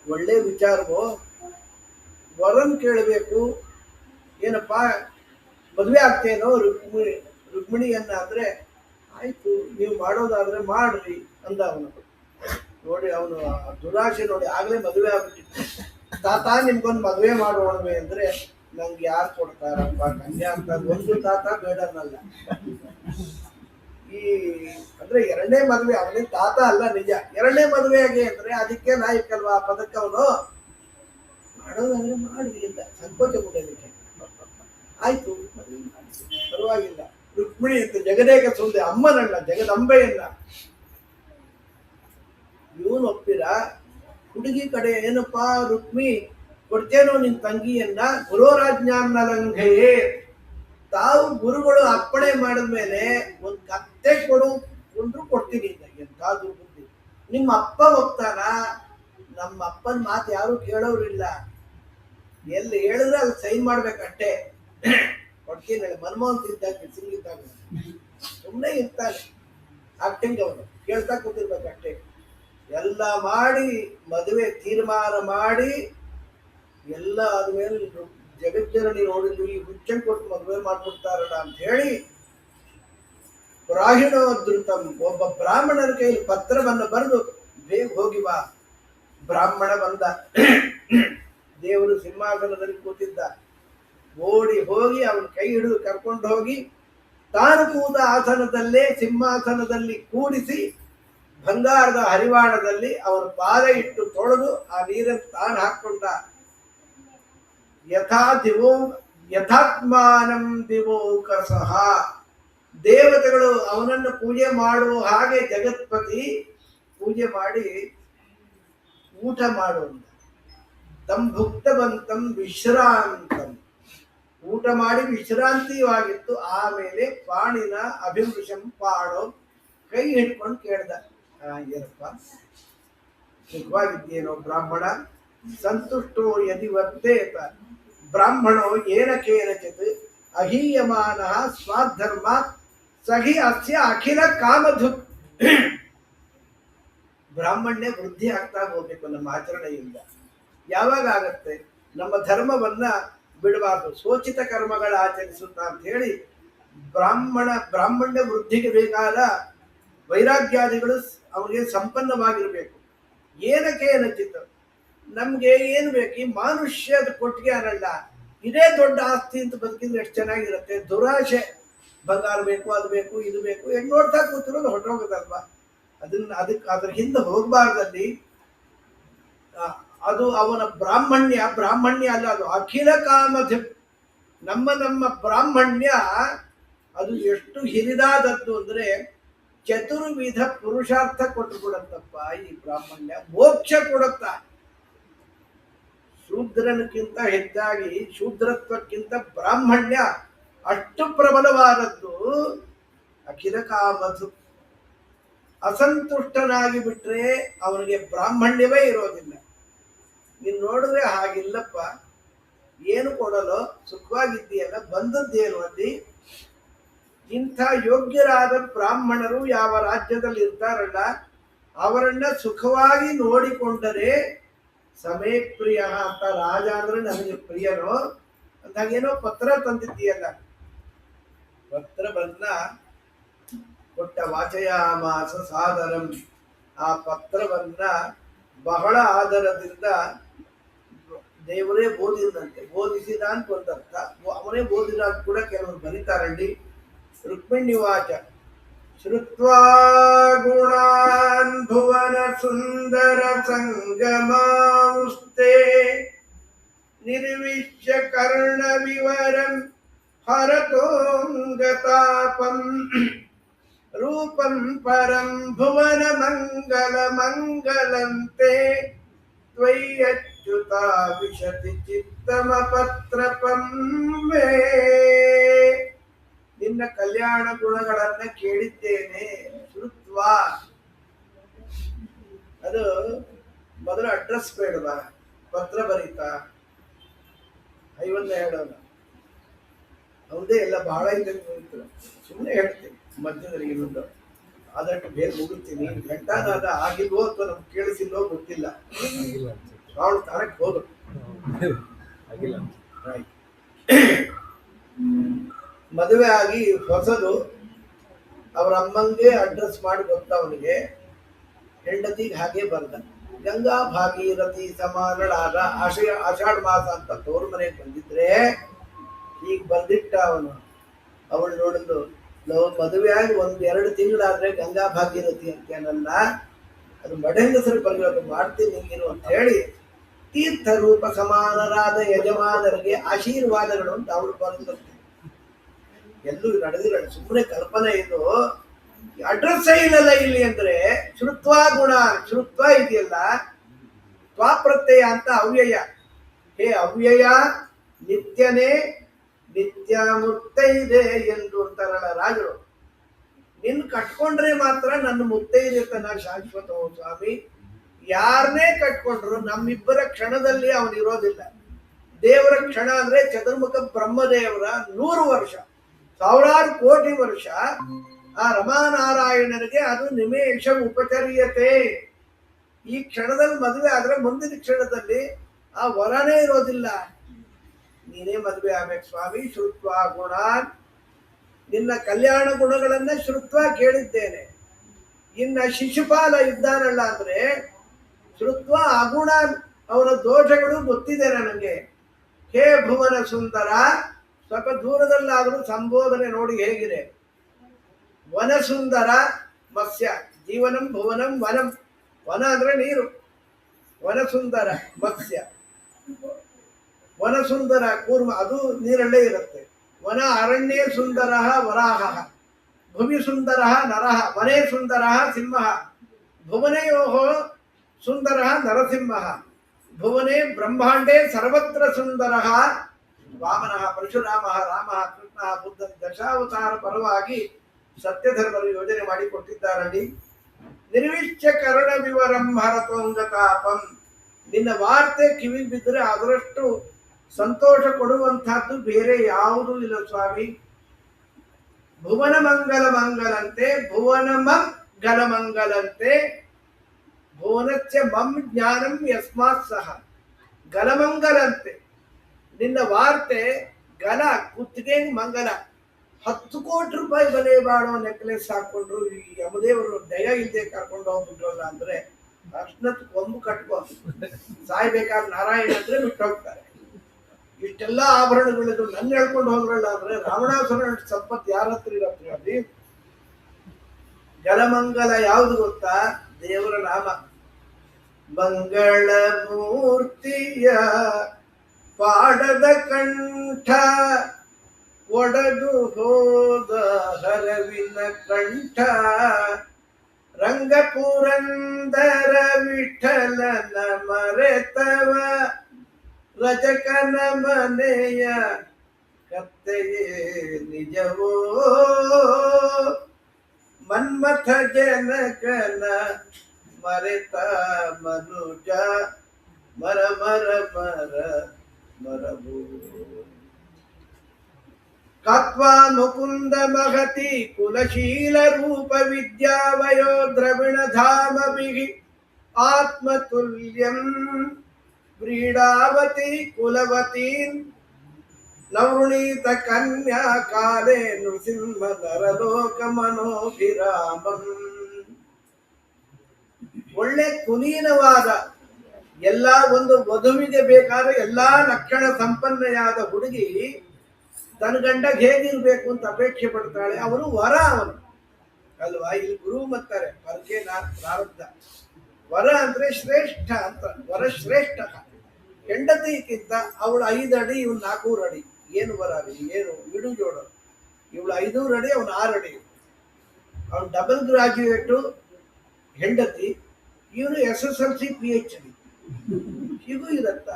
ಒಳ್ಳೆ ವಿಚಾರವೋ. ವರನ್ ಕೇಳಬೇಕು. ಏನಪ್ಪ ಮದುವೆ ಆಗ್ತೇನೋ ರುಕ್ಮಿಣಿಯನ್ನ ಅಂದ್ರೆ, ಆಯ್ತು ನೀವು ಮಾಡೋದಾದ್ರೆ ಮಾಡ್ರಿ ಅಂದ ಅವನು. ನೋಡಿ ಅವನು ದುರಾಶೆ ನೋಡಿ, ಆಗ್ಲೇ ಮದುವೆ ಆಗ್ಬಿಟ್ಟಿತ್ತು. ತಾತ ನಿಮ್ಗೊಂದು ಮದುವೆ ಮಾಡೋಣವೆ ಅಂದ್ರೆ, ನಂಗೆ ಯಾರು ಕೊಡ್ತಾರಪ್ಪ ಕನ್ಯಾ ಅಂತ ಒಂದು ತಾತ ಬೇಡನಲ್ಲ. ಈ ಅಂದ್ರೆ 2ನೇ ಮದುವೆ, ಅವನೇ ತಾತ ಅಲ್ಲ ನಿಜ. 2ನೇ ಮದುವೆಯಾಗಿ ಅಂದ್ರೆ ಅದಕ್ಕೆ ನಾಯಕಲ್ವಾ ಪದಕ್ಕೆ ಅವನು. ಮಾಡೋದಾದ್ರೆ ಮಾಡಿ ಅಂತ ಸಂಕೋಚ ಕೊಡೋದಕ್ಕೆ. ಆಯ್ತು ಪರವಾಗಿಲ್ಲ. ರುಕ್ಮಿಣಿ ಅಂತ ಜಗದೇಕ ಸುಂದೆ ಅಮ್ಮನಲ್ಲ, ಜಗದಂಬೆಯನ್ನ. ಇವನು ಒಪ್ಪಿರ. ಹುಡುಗಿ ಕಡೆ ಏನಪ್ಪಾ ರುಕ್ಮಿ ಕೊಡ್ತೇನೋ ನಿನ್ ತಂಗಿಯನ್ನ ಗುರುರಾಜ್ಞಾನ್ನ ಲಂಘೆಯೇ. ತಾವು ಗುರುಗಳು ಅಪ್ಪಣೆ ಮಾಡಿದ್ಮೇಲೆ ಒಂದು ಕತ್ತೆ ಕೊಂಡ್ರು ಕೊಡ್ತೀನಿ ಅಂತ. ಎಂತ ದುರ್ಬುದ್ಧಿ. ನಿಮ್ಮ ಅಪ್ಪ ಹೋಗ್ತಾನ? ನಮ್ಮ ಅಪ್ಪನ ಮಾತು ಯಾರು ಕೇಳೋರಿಲ್ಲ. ಎಲ್ಲಿ ಹೇಳಿದ್ರೆ ಅಲ್ಲಿ ಸೈನ್ ಮಾಡ್ಬೇಕಷ್ಟೇ. ಕೊಡ್ತೀನಿ ಮನಮೋಹನ್ ತಿಂತಾಗ ಸಿಂಗಿದ್ದಾಗ ಸುಮ್ಮನೆ ಇರ್ತಾನೆ ಆಕ್ಟಿಂಗ್. ಅವನು ಕೇಳ್ತಾ ಕೂತಿರ್ಬೇಕಷ್ಟೇ. ಎಲ್ಲ ಮಾಡಿ ಮದುವೆ ತೀರ್ಮಾನ ಮಾಡಿ ಎಲ್ಲ ಆದ್ಮೇಲೆ ಜಗಜ್ಜನನಿ ನೋಡಿದ್ವಿ, ಈ ಹುಚ್ಚನ್ ಕೊಟ್ಟು ಮದುವೆ ಮಾಡ್ಬಿಡ್ತಾರಲ್ಲ ಅಂತ ಹೇಳಿ ಬ್ರಾಹ್ಮಣೋದ್ರುತಂ, ಒಬ್ಬ ಬ್ರಾಹ್ಮಣರ ಕೈಲಿ ಪತ್ರವನ್ನು ಬರೆದು ಬೇಗ ಹೋಗಿ ಬಾ. ಬ್ರಾಹ್ಮಣ ಬಂದ. ದೇವರು ಸಿಂಹಾಸನದಲ್ಲಿ ಕೂತಿದ್ದ. ಓಡಿ ಹೋಗಿ ಅವನ ಕೈ ಹಿಡಿದು ಕರ್ಕೊಂಡು ಹೋಗಿ ತಾನು ಕೂತ ಆಸನದಲ್ಲೇ ಸಿಂಹಾಸನದಲ್ಲಿ ಕೂಡಿಸಿ ಬಂಗಾರದ ಹರಿವಾಣದಲ್ಲಿ ಅವನ ಪಾದ ಇಟ್ಟು ತೊಳೆದು ಆ ನೀರನ್ನು ತಾನು ಹಾಕೊಂಡ. ಯಥಾತ್ಮಾನಂ ದಿವೋಕಸಃ, ದೇವತೆಗಳು ಅವನನ್ನು ಪೂಜೆ ಮಾಡುವ ಹಾಗೆ ಜಗತ್ಪತಿ ಪೂಜೆ ಮಾಡಿ ಊಟ ಮಾಡುವಂತ. ತಂ ಭುಕ್ತವಂತಂ ವಿಶ್ರಾಂತಂ, ಊಟ ಮಾಡಿ ವಿಶ್ರಾಂತಿವಾಗಿತ್ತು. ಆಮೇಲೆ ಪಾಣಿನ ಅಭಿವೃಷಂ ಪಾಡೋ, ಕೈ ಹಿಡ್ಕೊಂಡು ಕೇಳ್ದ, ಏನಪ್ಪ ಸುಖವಾಗಿದ್ದೇನೋ ಬ್ರಾಹ್ಮಣ? ಸಂತುಷ್ಟೋ ಯದಿ ವರ್ತೇತ ಬ್ರಾಹ್ಮಣೋ ಏನ ಕೇನಚಿತ್ ಅಹೀಯಮಾನ ಸ್ವಾಧರ್ಮ ಸಹಿ ಅಸ್ಯ ಅಖಿಲ ಕಾಮಧು. ಬ್ರಾಹ್ಮಣ್ಯ ವೃದ್ಧಿ ಆಗ್ತಾ ಹೋಗ್ಬೇಕು ನಮ್ಮ ಆಚರಣೆಯಿಂದ. ಯಾವಾಗ ಆಗತ್ತೆ? ನಮ್ಮ ಧರ್ಮವನ್ನ ಬಿಡಬಾರ್ದು, ಸೋಚಿತ ಕರ್ಮಗಳ ಆಚರಿಸುತ್ತಾ ಅಂತ ಹೇಳಿ ಬ್ರಾಹ್ಮಣ್ಯ ವೃದ್ಧಿಗೆ ಬೇಕಾದ ವೈರಾಗ್ಯಾದಿಗಳು ಅವನಿಗೆ ಸಂಪನ್ನವಾಗಿರ್ಬೇಕು. ಏನಕ್ಕೆ ಏನಚ್ಚಿತ್ತು? ನಮ್ಗೆ ಏನು ಬೇಕು? ಈ ಮಾನುಷ್ಯದ ಕೊಟ್ಟಿಗೆ ಅನ್ನಲ್ಲ, ಇದೇ ದೊಡ್ಡ ಆಸ್ತಿ ಅಂತ ಬದುಕಿದ್ರೆ ಎಷ್ಟು ಚೆನ್ನಾಗಿರುತ್ತೆ. ದುರಾಶೆ, ಬಂಗಾರ ಬೇಕು, ಅದು ಬೇಕು, ಇದು ಬೇಕು, ಹೆಂಗ್ ನೋಡ್ತಾ ಕೂತಿರೋದು ಹೊರಟೋಗೋದಲ್ವಾ? ಅದ್ರ ಹಿಂದೆ ಹೋಗ್ಬಾರ್ದಲ್ಲಿ. ಅದು ಅವನ ಬ್ರಾಹ್ಮಣ್ಯ ಅಲ್ಲ, ಅದು ಅಖಿಲ ಕಾಮಧಿ. ನಮ್ಮ ಬ್ರಾಹ್ಮಣ್ಯ ಅದು ಎಷ್ಟು ಹಿರಿದಾದದ್ದು ಅಂದ್ರೆ ಚತುರ್ವಿಧ ಪುರುಷಾರ್ಥ ಕೊಟ್ಟು ಕೊಡತ್ತಪ್ಪ ಈ ಬ್ರಾಹ್ಮಣ್ಯ. ಮೋಕ್ಷ ಕೊಡುತ್ತ. ಶೂದ್ರನಕ್ಕಿಂತ ಹೆಚ್ಚಾಗಿ ಶೂದ್ರತ್ವಕ್ಕಿಂತ ಬ್ರಾಹ್ಮಣ್ಯ ಅಷ್ಟು ಪ್ರಬಲವಾದದ್ದು. ಅಖಿಲ ಕಾಮಧು. ಅಸಂತುಷ್ಟನಾಗಿ ಬಿಟ್ರೆ ಅವನಿಗೆ ಬ್ರಾಹ್ಮಣ್ಯವೇ ಇರೋದಿಲ್ಲ. ನೀನ್ ನೋಡಿದ್ರೆ ಹಾಗಿಲ್ಲಪ್ಪ. ಏನು ಕೊಡಲು ಸುಖವಾಗಿದ್ದೀಯಲ್ಲ, ಬಂದದ್ದೇನು ಅಲ್ಲಿ? ಇಂಥ ಯೋಗ್ಯರಾದ ಬ್ರಾಹ್ಮಣರು ಯಾವ ರಾಜ್ಯದಲ್ಲಿ ಇರ್ತಾರಲ್ಲ, ಅವರನ್ನ ಸುಖವಾಗಿ ನೋಡಿಕೊಂಡರೆ ಸಮೇ ಪ್ರಿಯ ಅಂತ. ರಾಜ ಅಂದ್ರೆ ನನಗೆ ಪ್ರಿಯನೋ ಅಂದಾಗೇನೋ ಪತ್ರ ತಂದಿದ್ದೀಯಲ್ಲ, ಪತ್ರವನ್ನ ಕೊಟ್ಟ. ವಾಚಯಾಮಾಸ ಸಾದರಂ, ಆ ಪತ್ರವನ್ನ ಬಹಳ ಆದರದಿಂದ ದೇವರೇ ಬೋಧಿದಂತೆ, ಬೋಧಿಸಿದ ಅಂತ ಒಂದರ್ಥ, ಅವನೇ ಬೋಧಿದ ಅಂತ ಕೂಡ ಕೆಲವರು ಬರೀತಾರಂಡಿ. ರುಕ್ಮಿಣಿವಾಚ ಶ್ರುತ್ವಾ ಗುಣಾನ್ ಭುವನ ಸುಂದರ ಸಂಗಮಾಸ್ತೆ ನಿರ್ವಿಶ್ಯ ಕರ್ಣ ವಿವರಂ ಹರತೋಂಗತಾಪಂ ರೂಪಂ ಪರಂ ಭುವನ ಮಂಗಲ ಮಂಗಲಂತೆ ತ್ವಯ್ಯಚ್ಯುತ ವಿಶತಿ ಚಿತ್ತಮ ಪತ್ರಪಂ ಮೇ. ನಿನ್ನ ಕಲ್ಯಾಣ ಗುಣಗಳನ್ನ ಕೇಳಿದ್ದೇನೆ. ಶ್ರುತ್ವಾ, ಅದು ಮೊದಲು ಅಡ್ರೆಸ್ ಬೇಡವಾ? ಪತ್ರ ಬರೀತಾ ಐವನ್ನ ಹೇಳೋಣ. ಹೌದೇ ಎಲ್ಲ ಬಹಳ ಇದೆ, ಸುಮ್ಮನೆ ಹೇಳ್ತೀನಿ ಮಧ್ಯದಲ್ಲಿ ಇನ್ನೊಂದು ಆದಷ್ಟು ಬೇಗ ಮುಗಿಸ್ತೀನಿ. ಘಂಟಾನಾದ ಆಗಿಲ್ವೋ ಅಥವಾ ನಮ್ಗೆ ಕೇಳಿಸಿಲ್ವೋ ಗೊತ್ತಿಲ್ಲ. ಅವಳು ತಾರಕ್ಕೆ ಹೋದ್ರು. ಮದುವೆ ಆಗಿ ಹೊಸದು ಅವ್ರ ಅಮ್ಮಂಗೆ ಅಡ್ರೆಸ್ ಮಾಡಿ ಗೊತ್ತ ಅವನಿಗೆ. ಹೆಂಡತಿಗೆ ಹಾಗೆ ಬರ್ದ. ಗಂಗಾ ಭಾಗೀರಥಿ ಸಮಾನಳಾದ ಆಷಾಢ ಮಾಸ ಅಂತ ತೋರ್ ಮನೆಗೆ ಬಂದಿದ್ರೆ ಈಗ ಬರ್ದಿಟ್ಟ ಅವನು. ಅವಳು ನೋಡಿದ್ದು, ನಾವು ಮದುವೆ ಆಗಿ 1-2 ತಿಂಗಳಾದ್ರೆ ಗಂಗಾ ಭಾಗೀರಥಿ ಅಂತೇನಲ್ಲ, ಅದು ಮಡೆಂಗಸರು ಬರೆಯೋದು ಮಾಡ್ತೀನಿ ನೀನು ಅಂತ ಹೇಳಿ ತೀರ್ಥ ರೂಪ ಸಮಾನರಾದ ಯಜಮಾನರಿಗೆ ಆಶೀರ್ವಾದಗಳು ಅಂತ ಅವಳು ಬರೆದಂತೆ. ಎಲ್ಲೂ ನಡೆದಿಲ್ಲ, ಸುಮ್ಮನೆ ಕಲ್ಪನೆ. ಇದು ಅಡ್ರೆಸ್ ಇಲ್ಲಲ್ಲ ಇಲ್ಲಿ ಅಂದ್ರೆ. ಶ್ರುತ್ವ ಗುಣ, ಶ್ರುತ್ವ ಇದೆಯಲ್ಲ, ತ್ವಾಪ್ರತ್ಯಯ ಅಂತ ಅವ್ಯಯ. ಹೇ ಅವ್ಯಯ ನಿತ್ಯನೇ ನಿತ್ಯ ಮುತ್ತೈದೆ ಎಂದು ಅಂತಾರಲ್ಲ ರಾಜರು. ನಿನ್ ಕಟ್ಕೊಂಡ್ರೆ ಮಾತ್ರ ನನ್ನ ಮುತ್ತೈದೆತನ ಶಾಶ್ವತವು ಸ್ವಾಮಿ. ಯಾರನ್ನೇ ಕಟ್ಕೊಂಡ್ರು ನಮ್ಮಿಬ್ಬರ ಕ್ಷಣದಲ್ಲಿ ಅವನಿರೋದಿಲ್ಲ. ದೇವರ ಕ್ಷಣ ಅಂದ್ರೆ ಚತುರ್ಮುಖ ಬ್ರಹ್ಮದೇವರ 100 ವರ್ಷ, 1000 ಕೋಟಿ ವರ್ಷ. ಆ ರಮಾನಾರಾಯಣನಿಗೆ ಅದು ನಿಮೇಷ ಉಪಚರ್ಯತೆ. ಈ ಕ್ಷಣದಲ್ಲಿ ಮದುವೆ ಆದ್ರೆ ಮುಂದಿನ ಕ್ಷಣದಲ್ಲಿ ಆ ವರನೇ ಇರೋದಿಲ್ಲ. ನೀನೇ ಮದುವೆ ಆಗ್ಬೇಕು ಸ್ವಾಮಿ. ಶ್ರುತ್ವ ಗುಣಾನ್, ನಿನ್ನ ಕಲ್ಯಾಣ ಗುಣಗಳನ್ನ ಶ್ರುತ್ವ ಕೇಳಿದ್ದೇನೆ. ಇನ್ನ ಶಿಶುಪಾಲ ಇದ್ದಾನಲ್ಲ ಅಂದ್ರೆ ಶ್ರುತ್ವ ಅಗುಣ, ಅವರ ದೋಷಗಳು ಗೊತ್ತಿದೆ ನನಗೆ. ಹೇ ಭುವನ ಸುಂದರ, ಸ್ವಲ್ಪ ದೂರದಲ್ಲಾದರೂ ಸಂಬೋಧನೆ ನೋಡಿ ಹೇಗಿದೆ. ವನ ಸುಂದರ ಮತ್ಸ್ಯ, ಜೀವನಂ ಭುವನಂ ವನಂ. ವನ ಅಂದ್ರೆ ನೀರು, ವನ ಸುಂದರ ಮತ್ಸ್ಯ. ವನ ಸುಂದರ ಕೂರ್ಮ, ಅದು ನೀರಲ್ಲೇ ಇರುತ್ತೆ. ವನ ಅರಣ್ಯೇ ಸುಂದರ ವರಾಹ, ಭುವಿ ಸುಂದರ ನರಃ, ವನೇ ಸುಂದರ ಸಿಂಹ, ಭುವನೆಯೋ ಸುಂದರ ನರಸಿಂಹ, ಭುವನೆ ಬ್ರಹ್ಮಾಂಡೇ ಸರ್ವತ್ರ ಸುಂದರ ವಾಮನ, ಪರಶುರಾಮ, ರಾಮ, ಕೃಷ್ಣ, ಬುದ್ಧ ದಶಾವತಾರ ಪರವಾಗಿ ಸತ್ಯಧರ್ಮರು ಯೋಜನೆ ಮಾಡಿಕೊಟ್ಟಿದ್ದಾರಲ್ಲಿ. ನಿರ್ವಿಶ್ಯ ಕರ್ಣ ವಿವರಂ ಹರತೋಂಗತಾಪಂ. ನಿನ್ನ ವಾರ್ತೆ ಕಿವಿ ಬಿದ್ದರೆ ಅದರಷ್ಟು ಸಂತೋಷ ಕೊಡುವಂತಹದ್ದು ಬೇರೆ ಯಾವುದೂ ಇಲ್ಲ ಸ್ವಾಮಿ. ಭುವನ ಮಂಗಲ ಮಂಗಲಂತೆ, ಭುವನ ಮಂಗಲ ಮಂಗಲಂತೆ, ಭುವನಸ್ಯ ಮಂ ಜ್ಞಾನಂ ಯಸ್ಮಾತ್ ಸಹ ಗಲಮಂಗಲಂತೆ. ನಿನ್ನ ವಾರ್ತೆ ಗಲ, ಕುತ್ತಿಗೆ ಮಂಗಲ. 10 ಕೋಟಿ ರೂಪಾಯಿ ಬೆಲೆ ಬಾಳೋ ನೆಕ್ಲೆಸ್ ಹಾಕೊಂಡ್ರು ಈ ಯಮದೇವರು ದಯ ಇಲ್ಲದೆ ಕರ್ಕೊಂಡು ಹೋಗ್ಬಿಟ್ರಲ್ಲ ಅಂದ್ರೆ ಅರ್ಶನತ್ ಕೊಂಬು ಕಟ್ಕೊ ಸಾಯ್ಬೇಕಾದ್ರೆ ನಾರಾಯಣ ಅಂದ್ರೆ ಬಿಟ್ಟು ಹೋಗ್ತಾರೆ. ಇಷ್ಟೆಲ್ಲ ಆಭರಣಗಳಿದ್ದು ನನ್ನ ಹೇಳ್ಕೊಂಡು ಹೋದ್ರಲ್ಲ ಅಂದ್ರೆ ರಾವಣಾಸುರ ಸಂಪತ್ತು ಯಾರ ಹತ್ರ ಇರತ್ತೆ ಅಲ್ಲಿ. ಜಲಮಂಗಲ ಯಾವುದು ಗೊತ್ತಾ? ದೇವರ ನಾಮ. ಮಂಗಳ ಮೂರ್ತಿಯ ಪಾಡದ ಕಂಠ, ಒಡೆದು ಹೋದ ಹರವಿನ ಕಂಠ, ರಂಗಪುರಂದರ ವಿಠಲನ ಮರೆತವ, ರಜಕನ ಮನೆಯ ಕತ್ತೆಯೇ ನಿಜವೋ, ಮನ್ಮಥ ಜನಕನ ಮರೆತ ಮನುಜ, ಮರ ಮರ ಮರ ಮರಭೂ. ಕತ್ವಾ ಮುಕುಂದ ಮಹತಿ ಕುಲಶೀಲ ರೂಪ ವಿದ್ಯಾವಯೋ ದ್ರವಿಣ ಧಾಮಭಿಃ ಆತ್ಮತುಲ್ಯಂ ವ್ರೀಡಾವತಿ ಕುಲವತೀಂ ನವೃಣೀತ ಕನ್ಯಾ ಕಾಲೇ ನೃಸಿಂಹ ನರಲೋಕ ಮನೋಭಿರಾಮಂ. ಒಳ್ಳೆ ಕುಲೀನವಾದ ಎಲ್ಲಾ ಒಂದು ವಧುವಿಗೆ ಬೇಕಾದ ಎಲ್ಲಾ ಲಕ್ಷಣ ಸಂಪನ್ನೆಯಾದ ಹುಡುಗಿ ತನ್ನ ಗಂಡಗೆ ಹೇಗಿರ್ಬೇಕು ಅಂತ ಅಪೇಕ್ಷೆ ಪಡ್ತಾಳೆ. ಅವನು ವರ, ಅವನು ಅಲ್ವಾ. ಇಲ್ಲಿ ಗುರು ಮತ್ತಾರೆ ವರಕ್ಕೆ ಪ್ರಾರಬ್ಧ. ವರ ಅಂದ್ರೆ ಶ್ರೇಷ್ಠ ಅಂತ. ವರ ಶ್ರೇಷ್ಠ. ಹೆಂಡತಿಗಿಂತ ಅವಳು 5 ಅಡಿ, ಇವನು 4 ಅಡಿ. ಏನು ವರ ಏನು ಇಡು ಜೋಡು. ಇವಳು 5 ಅಡಿ, ಅವನು 6 ಅಡಿ. ಅವನು ಡಬಲ್ ಗ್ರಾಜ್ಯುಯೇಟು ಹೆಂಡತಿ, ಇವನು SSLC PhD. ಹೀಗೂ ಇರತ್ತ.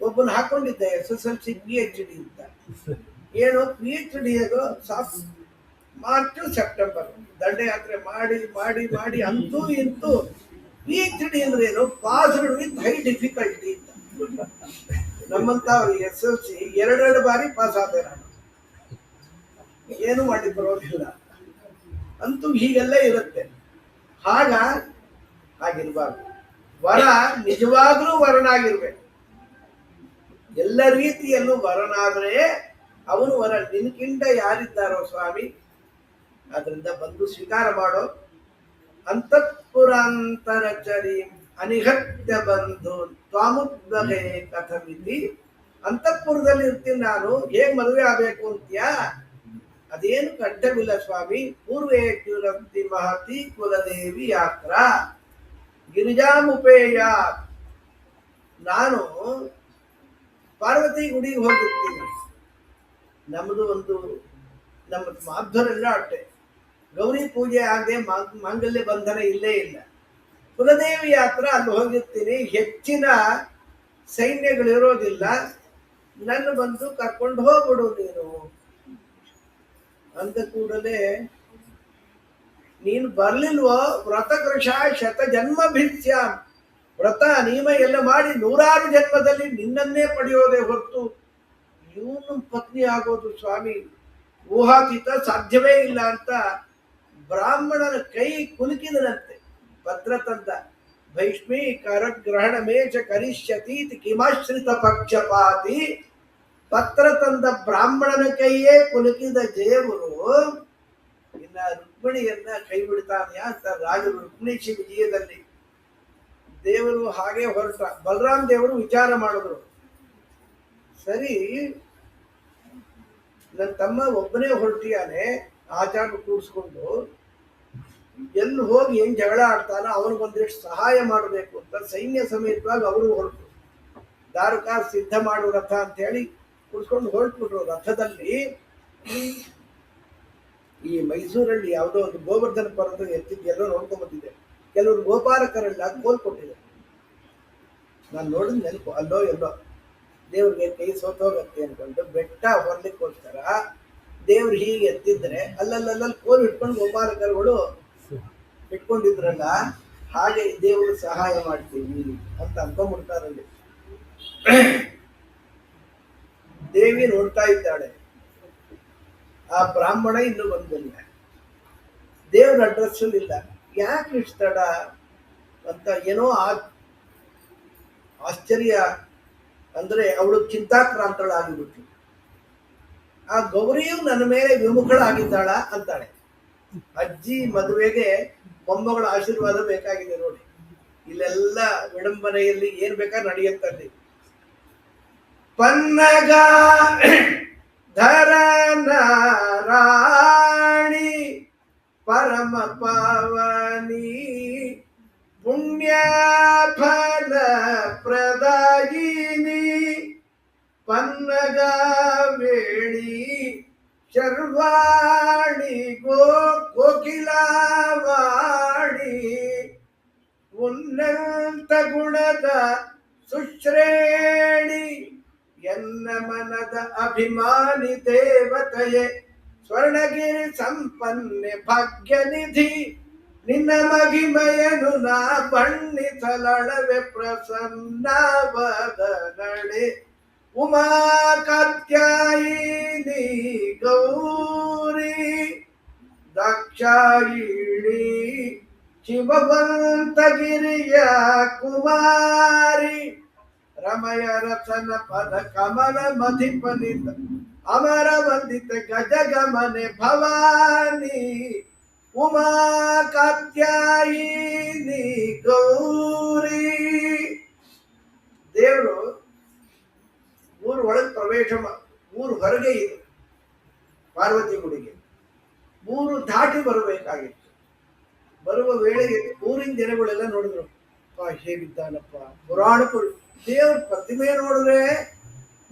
ಒಬ್ಬನು ಹಾಕೊಂಡಿದ್ದ SSLC PhD ಅಂತ. ಏನು PhD ಮಾರ್ಚ್ ಸೆಪ್ಟೆಂಬರ್ ದಂಡಯಾತ್ರೆ ಮಾಡಿ ಮಾಡಿ ಮಾಡಿ ಅಂತೂ ಇಂತೂ PhD ಅಂದ್ರೆ ಏನು? ಪಾಸ್ಡ್ ವಿತ್ ಹೈ ಡಿಫಿಕಲ್ಟಿ ಅಂತ. ನಮ್ಮಂತ SSLC 2 ಬಾರಿ ಪಾಸ್ ಆದೆ ನಾನು. ಏನು ಮಾಡಿ ಬರೋದಿಲ್ಲ. ಅಂತೂ ಹೀಗೆಲ್ಲ ಇರುತ್ತೆ. ಹಾಗಿರ್ಬಾರ್ದು. ವರ ನಿಜವಾಗ್ಲೂ ವರನಾಗಿರ್ಬೇಕು. ಎಲ್ಲ ರೀತಿಯಲ್ಲೂ ವರನಾದ್ರೆ ಅವನು ವರ. ನಿನ್ಕಿಂತ ಯಾರಿದ್ದಾರೋ ಸ್ವಾಮಿ, ಅದರಿಂದ ಬಂದು ಸ್ವೀಕಾರ ಮಾಡೋ. ಅಂತಃಪುರಾಂತರಚರಿ ಅನಿಹತ್ಯ ಬಂಧು ತ್ವಾಮುದ್ವಹೇ ಕಥಮಿತಿ. ಅಂತಃಪುರದಲ್ಲಿ ಇರ್ತೀನಿ ನಾನು, ಹೇಗ್ ಮದುವೆ ಆಗ್ಬೇಕು ಅಂತ್ಯಾ? ಅದೇನು ಕಡ್ಡವಿಲ್ಲ ಸ್ವಾಮಿ. ಪೂರ್ವೇ ಕಿರತಿ ಮಹತಿ ಕುಲದೇವಿ ಯಾತ್ರಾ ಗಿರಿಜಾಮುಪೇಯ. ನಾನು ಪಾರ್ವತಿ ಗುಡಿಗೆ ಹೋಗಿರ್ತೀನಿ. ನಮ್ಮದು ಒಂದು ನಮ್ಮ ಮಾಧ್ವರೆಲ್ಲ ಅಟ್ಟೆ. ಗೌರಿ ಪೂಜೆ ಆಗದೆ ಮಾಂಗಲ್ಯ ಬಂಧನ ಇಲ್ಲೇ ಇಲ್ಲ. ಕುಲದೇವಿ ಯಾತ್ರ ಅಲ್ಲಿ ಹೋಗಿರ್ತೀನಿ. ಹೆಚ್ಚಿನ ಸೈನ್ಯಗಳಿರೋದಿಲ್ಲ, ನನ್ನ ಬಂದು ಕರ್ಕೊಂಡು ಹೋಗ್ಬಿಡು ನೀನು ಅಂದ ಕೂಡಲೇ, ನೀನು ಬರ್ಲಿಲ್ವೋ ವ್ರತಕೃಷ ಶತ ಜನ್ಮ ಭಿತ್ಸ್ಯಾಂ, ವ್ರತ ನಿಯಮ ಎಲ್ಲ ಮಾಡಿ 100 ಜನ್ಮದಲ್ಲಿ ನಿನ್ನನ್ನೇ ಪಡೆಯೋದೇ ಹೊರತು ಇವನು ಪತ್ನಿ ಆಗೋದು ಸ್ವಾಮಿ ಊಹಾತೀತ, ಸಾಧ್ಯವೇ ಇಲ್ಲ ಅಂತ ಬ್ರಾಹ್ಮಣನ ಕೈ ಕುಲುಕಿದನಂತೆ. ಪತ್ರ ತಂದ, ಭೈಷ್ಮಿ ಕರಗ್ರಹಣ ಮೇಚ ಕರಿಷ್ಯತಿ ಕಿಮಾಶ್ರಿತ ಪಕ್ಷಪಾತಿ. ಪತ್ರ ತಂದ ಬ್ರಾಹ್ಮಣನ ಕೈಯೇ ಕುಲುಕಿದ ದೇವರು ಇನ್ನ ರುಕ್ಮಿಣಿಯನ್ನ ಕೈ ಬಿಡ್ತಾನೆಯಾ ಅಂತ ರಾಜ ರುಕ್ಮಿಣಿ ವಿಜಯದಲ್ಲಿ ದೇವರು ಹಾಗೆ ಹೊರಟ. ಬಲರಾಮ್ ದೇವರು ವಿಚಾರ ಮಾಡಿದ್ರು, ಸರಿ ನನ್ನ ತಮ್ಮ ಒಬ್ಬನೇ ಹೊರಟಿಯಾನೆ, ಆಚಾರ ಕೂಡಿಸ್ಕೊಂಡು ಎಲ್ಲಿ ಹೋಗಿ ಏನ್ ಜಗಳ ಆಡ್ತಾನ ಅವನಿಗೊಂದಿಷ್ಟು ಸಹಾಯ ಮಾಡಬೇಕು ಅಂತ ಸೈನ್ಯ ಸಮೇತವಾಗಿ ಅವರು ಹೊರಟು. ದಾರುಕ ಸಿದ್ಧ ಮಾಡು ರಥ ಅಂತ ಹೇಳಿ ಕೂಡಿಸ್ಕೊಂಡು ಹೊರಟ್ಬಿಟ್ರು. ರಥದಲ್ಲಿ ಈ ಮೈಸೂರಲ್ಲಿ ಯಾವುದೋ ಒಂದು ಗೋವರ್ಧನ ಪರ್ವತ ಎತ್ತಿದ್ದು ಎಲ್ಲೋ ನೋಡ್ಕೊಂಡ್ ಬಂದಿದೆ. ಕೆಲವರು ಗೋಪಾಲಕರೆಲ್ಲ ಕೋಲ್ ಕೊಟ್ಟಿದೆ. ನಾನು ನೋಡಿದ್ ನೆನಪು, ಅಲ್ಲೋ ಎಲ್ಲೋ ದೇವ್ರಿಗೆ ಕೈ ಸೋತೋಗತ್ತೆ ಅನ್ಕೊಂಡು ಬೆಟ್ಟ ಹೊರಲಿಕ್ಕೋಸ್ಕರ ದೇವ್ರು ಹೀಗೆ ಎತ್ತಿದ್ರೆ ಅಲ್ಲಲ್ಲಿ ಕೋಲ್ ಇಟ್ಕೊಂಡು ಗೋಪಾಲಕರುಗಳು ಇಟ್ಕೊಂಡಿದ್ರಲ್ಲ, ಹಾಗೆ ದೇವರು ಸಹಾಯ ಮಾಡ್ತೀವಿ ಅಂತ ಅನ್ಕೊಂಡ್ಬಿಡ್ತಾರಲ್ಲಿ. ದೇವಿ ನೋಡ್ತಾ ಇದ್ದಾಳೆ, ಆ ಬ್ರಾಹ್ಮಣ ಇನ್ನು ಬಂದಿಲ್ಲ, ದೇವ್ರ ಅಡ್ರೆಸ್ ಇಲ್ಲ, ಯಾಕೆ ಇಷ್ಟಡ ಅಂತ ಏನೋ ಆಶ್ಚರ್ಯ. ಅಂದ್ರೆ ಅವಳು ಚಿಂತಾಕ್ರಾಂತಳಾಗಿಬಿಟ್ಲು. ಆ ಗೌರಿಯು ನನ್ನ ಮೇಲೆ ವಿಮುಖಳಾಗಿದ್ದಾಳ ಅಂತಾಳೆ. ಅಜ್ಜಿ ಮದುವೆಗೆ ಮೊಮ್ಮಗಳ ಆಶೀರ್ವಾದ ಬೇಕಾಗಿದೆ ನೋಡಿ. ಇಲ್ಲೆಲ್ಲ ವಿಡಂಬನೆಯಲ್ಲಿ ಏನ್ ಬೇಕಾದ್ರೆ ನಡೆಯುತ್ತದೆ. ಪನ್ನಗ ಧರನ ರಾಣಿ ಪರಮ ಪಾವನಿ ಪುಣ್ಯ ಫಲ ಪ್ರದಾಯಿನಿ ಪನ್ನಗ ವೇಣಿ ಶರ್ವಾಣಿ ಕೋಕಿಲಾವಾಣಿ ಉನ್ನತ ಗುಣದ ಸುಶ್ರೇಣಿ ಎನ್ನ ಮನದ ಅಭಿಮಾನಿ ದೇವತೆಯೇ ಸ್ವರ್ಣಗಿರಿ ಸಂಪನ್ನೆ ಭಾಗ್ಯನಿಧಿ ನಿನ್ನ ಮಹಿಮೆಯನು ನಾ ಬಣ್ಣಿಸಲಳವೆ ಪ್ರಸನ್ನವದನಳೆ ಉಮಾ ಕಾತ್ಯಾಯಿನಿ ಗೌರಿ ದಾಕ್ಷಾಯಿಣಿ ಶಿವವಂತಗಿರಿಯ ಕುಮಾರಿ ರಮಯ ರಚನ ಪದ ಕಮಲ ಮಧಿಪನಿತ ಅಮರ ವಂದಿತ ಗಜಗಮನೆ ಭವಾನಿ ಉಮಾ ಕಾತ್ಯಾಯಿನಿ ಗೌರಿ. ದೇವರು ಊರು ಒಳಗೆ ಪ್ರವೇಶ, ಊರು ಹೊರಗೆ ಇದೆ ಪಾರ್ವತಿ ಗುಡಿಗೆ. ಊರು ದಾಟಿ ಬರಬೇಕಾಗಿತ್ತು. ಬರುವ ವೇಳೆಗೆ ಊರಿನ ಜನಗಳೆಲ್ಲ ನೋಡಿದ್ರು, ಹೇಗಿದ್ದಾನಪ್ಪ ಪುರಾಣ ದೇವ್ರ ಪ್ರತಿಮೆ ನೋಡಿದ್ರೆ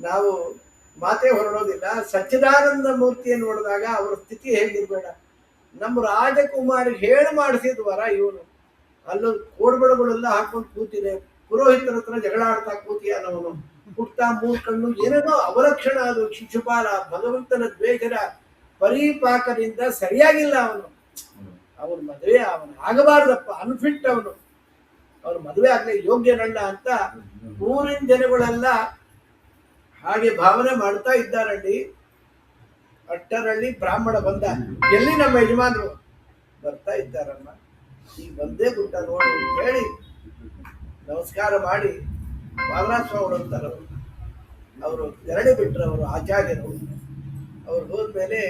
ನಾವು ಮಾತೇ ಹೊರಡೋದಿಲ್ಲ. ಸಚ್ಚಿದಾನಂದ ಮೂರ್ತಿಯನ್ನು ನೋಡಿದಾಗ ಅವರ ಸ್ಥಿತಿ ಹೇಗಿರ್ಬೇಡ. ನಮ್ಮ ರಾಜಕುಮಾರಿ ಹೇಳಿ ಮಾಡಿಸಿದ ವರ ಇವನು. ಅಲ್ಲೂ ಕೋಡ್ಬಳಗಳೆಲ್ಲ ಹಾಕೊಂಡು ಕೂತಿದೆ, ಪುರೋಹಿತರ ಹತ್ರ ಜಗಳ ಆಡ್ತಾ ಕೂತಿಯ ಅನ್ನೋನು. ಹುಟ್ಟ 3 ಕಣ್ಣು, ಏನೇನೋ ಅವಲಕ್ಷಣ. ಅದು ಶಿಶುಪಾಲ ಭಗವಂತನ ದ್ವೇಷದ ಪರಿಪಾಕದಿಂದ ಸರಿಯಾಗಿಲ್ಲ ಅವನು. ಅವನ ಮದುವೆ ಅವನು ಆಗಬಾರ್ದಪ್ಪ, ಅನ್ಫಿಟ್ ಅವನು ಮದುವೆ ಆಗ್ಲೇ ಯೋಗ್ಯನಲ್ಲ ಅಂತ ಊರಿನ ಜನಗಳೆಲ್ಲ ಹಾಗೆ ಭಾವನೆ ಮಾಡ್ತಾ ಇದ್ದಾರಲ್ಲಿ. ಅಷ್ಟರಲ್ಲಿ ಬ್ರಾಹ್ಮಣ ಬಂದ. ಎಲ್ಲಿ ನಮ್ಮ ಯಜಮಾನರು? ಬರ್ತಾ ಇದ್ದಾರಮ್ಮ, ಈಗ ಬಂದೇ ಬಿಟ್ಟ ನೋಡಿ ಅಂತ ಹೇಳಿ ನಮಸ್ಕಾರ ಮಾಡಿ ಬಾಲರಾಜಸ್ವಾಮಿ ಅಂತಾರೆ. ಅವರು ತೆರಳಿ ಬಿಟ್ರು, ಅವರು ಆಚಾರ್ಯರು. ಅವ್ರು ಹೋದ್ಮೇಲೆ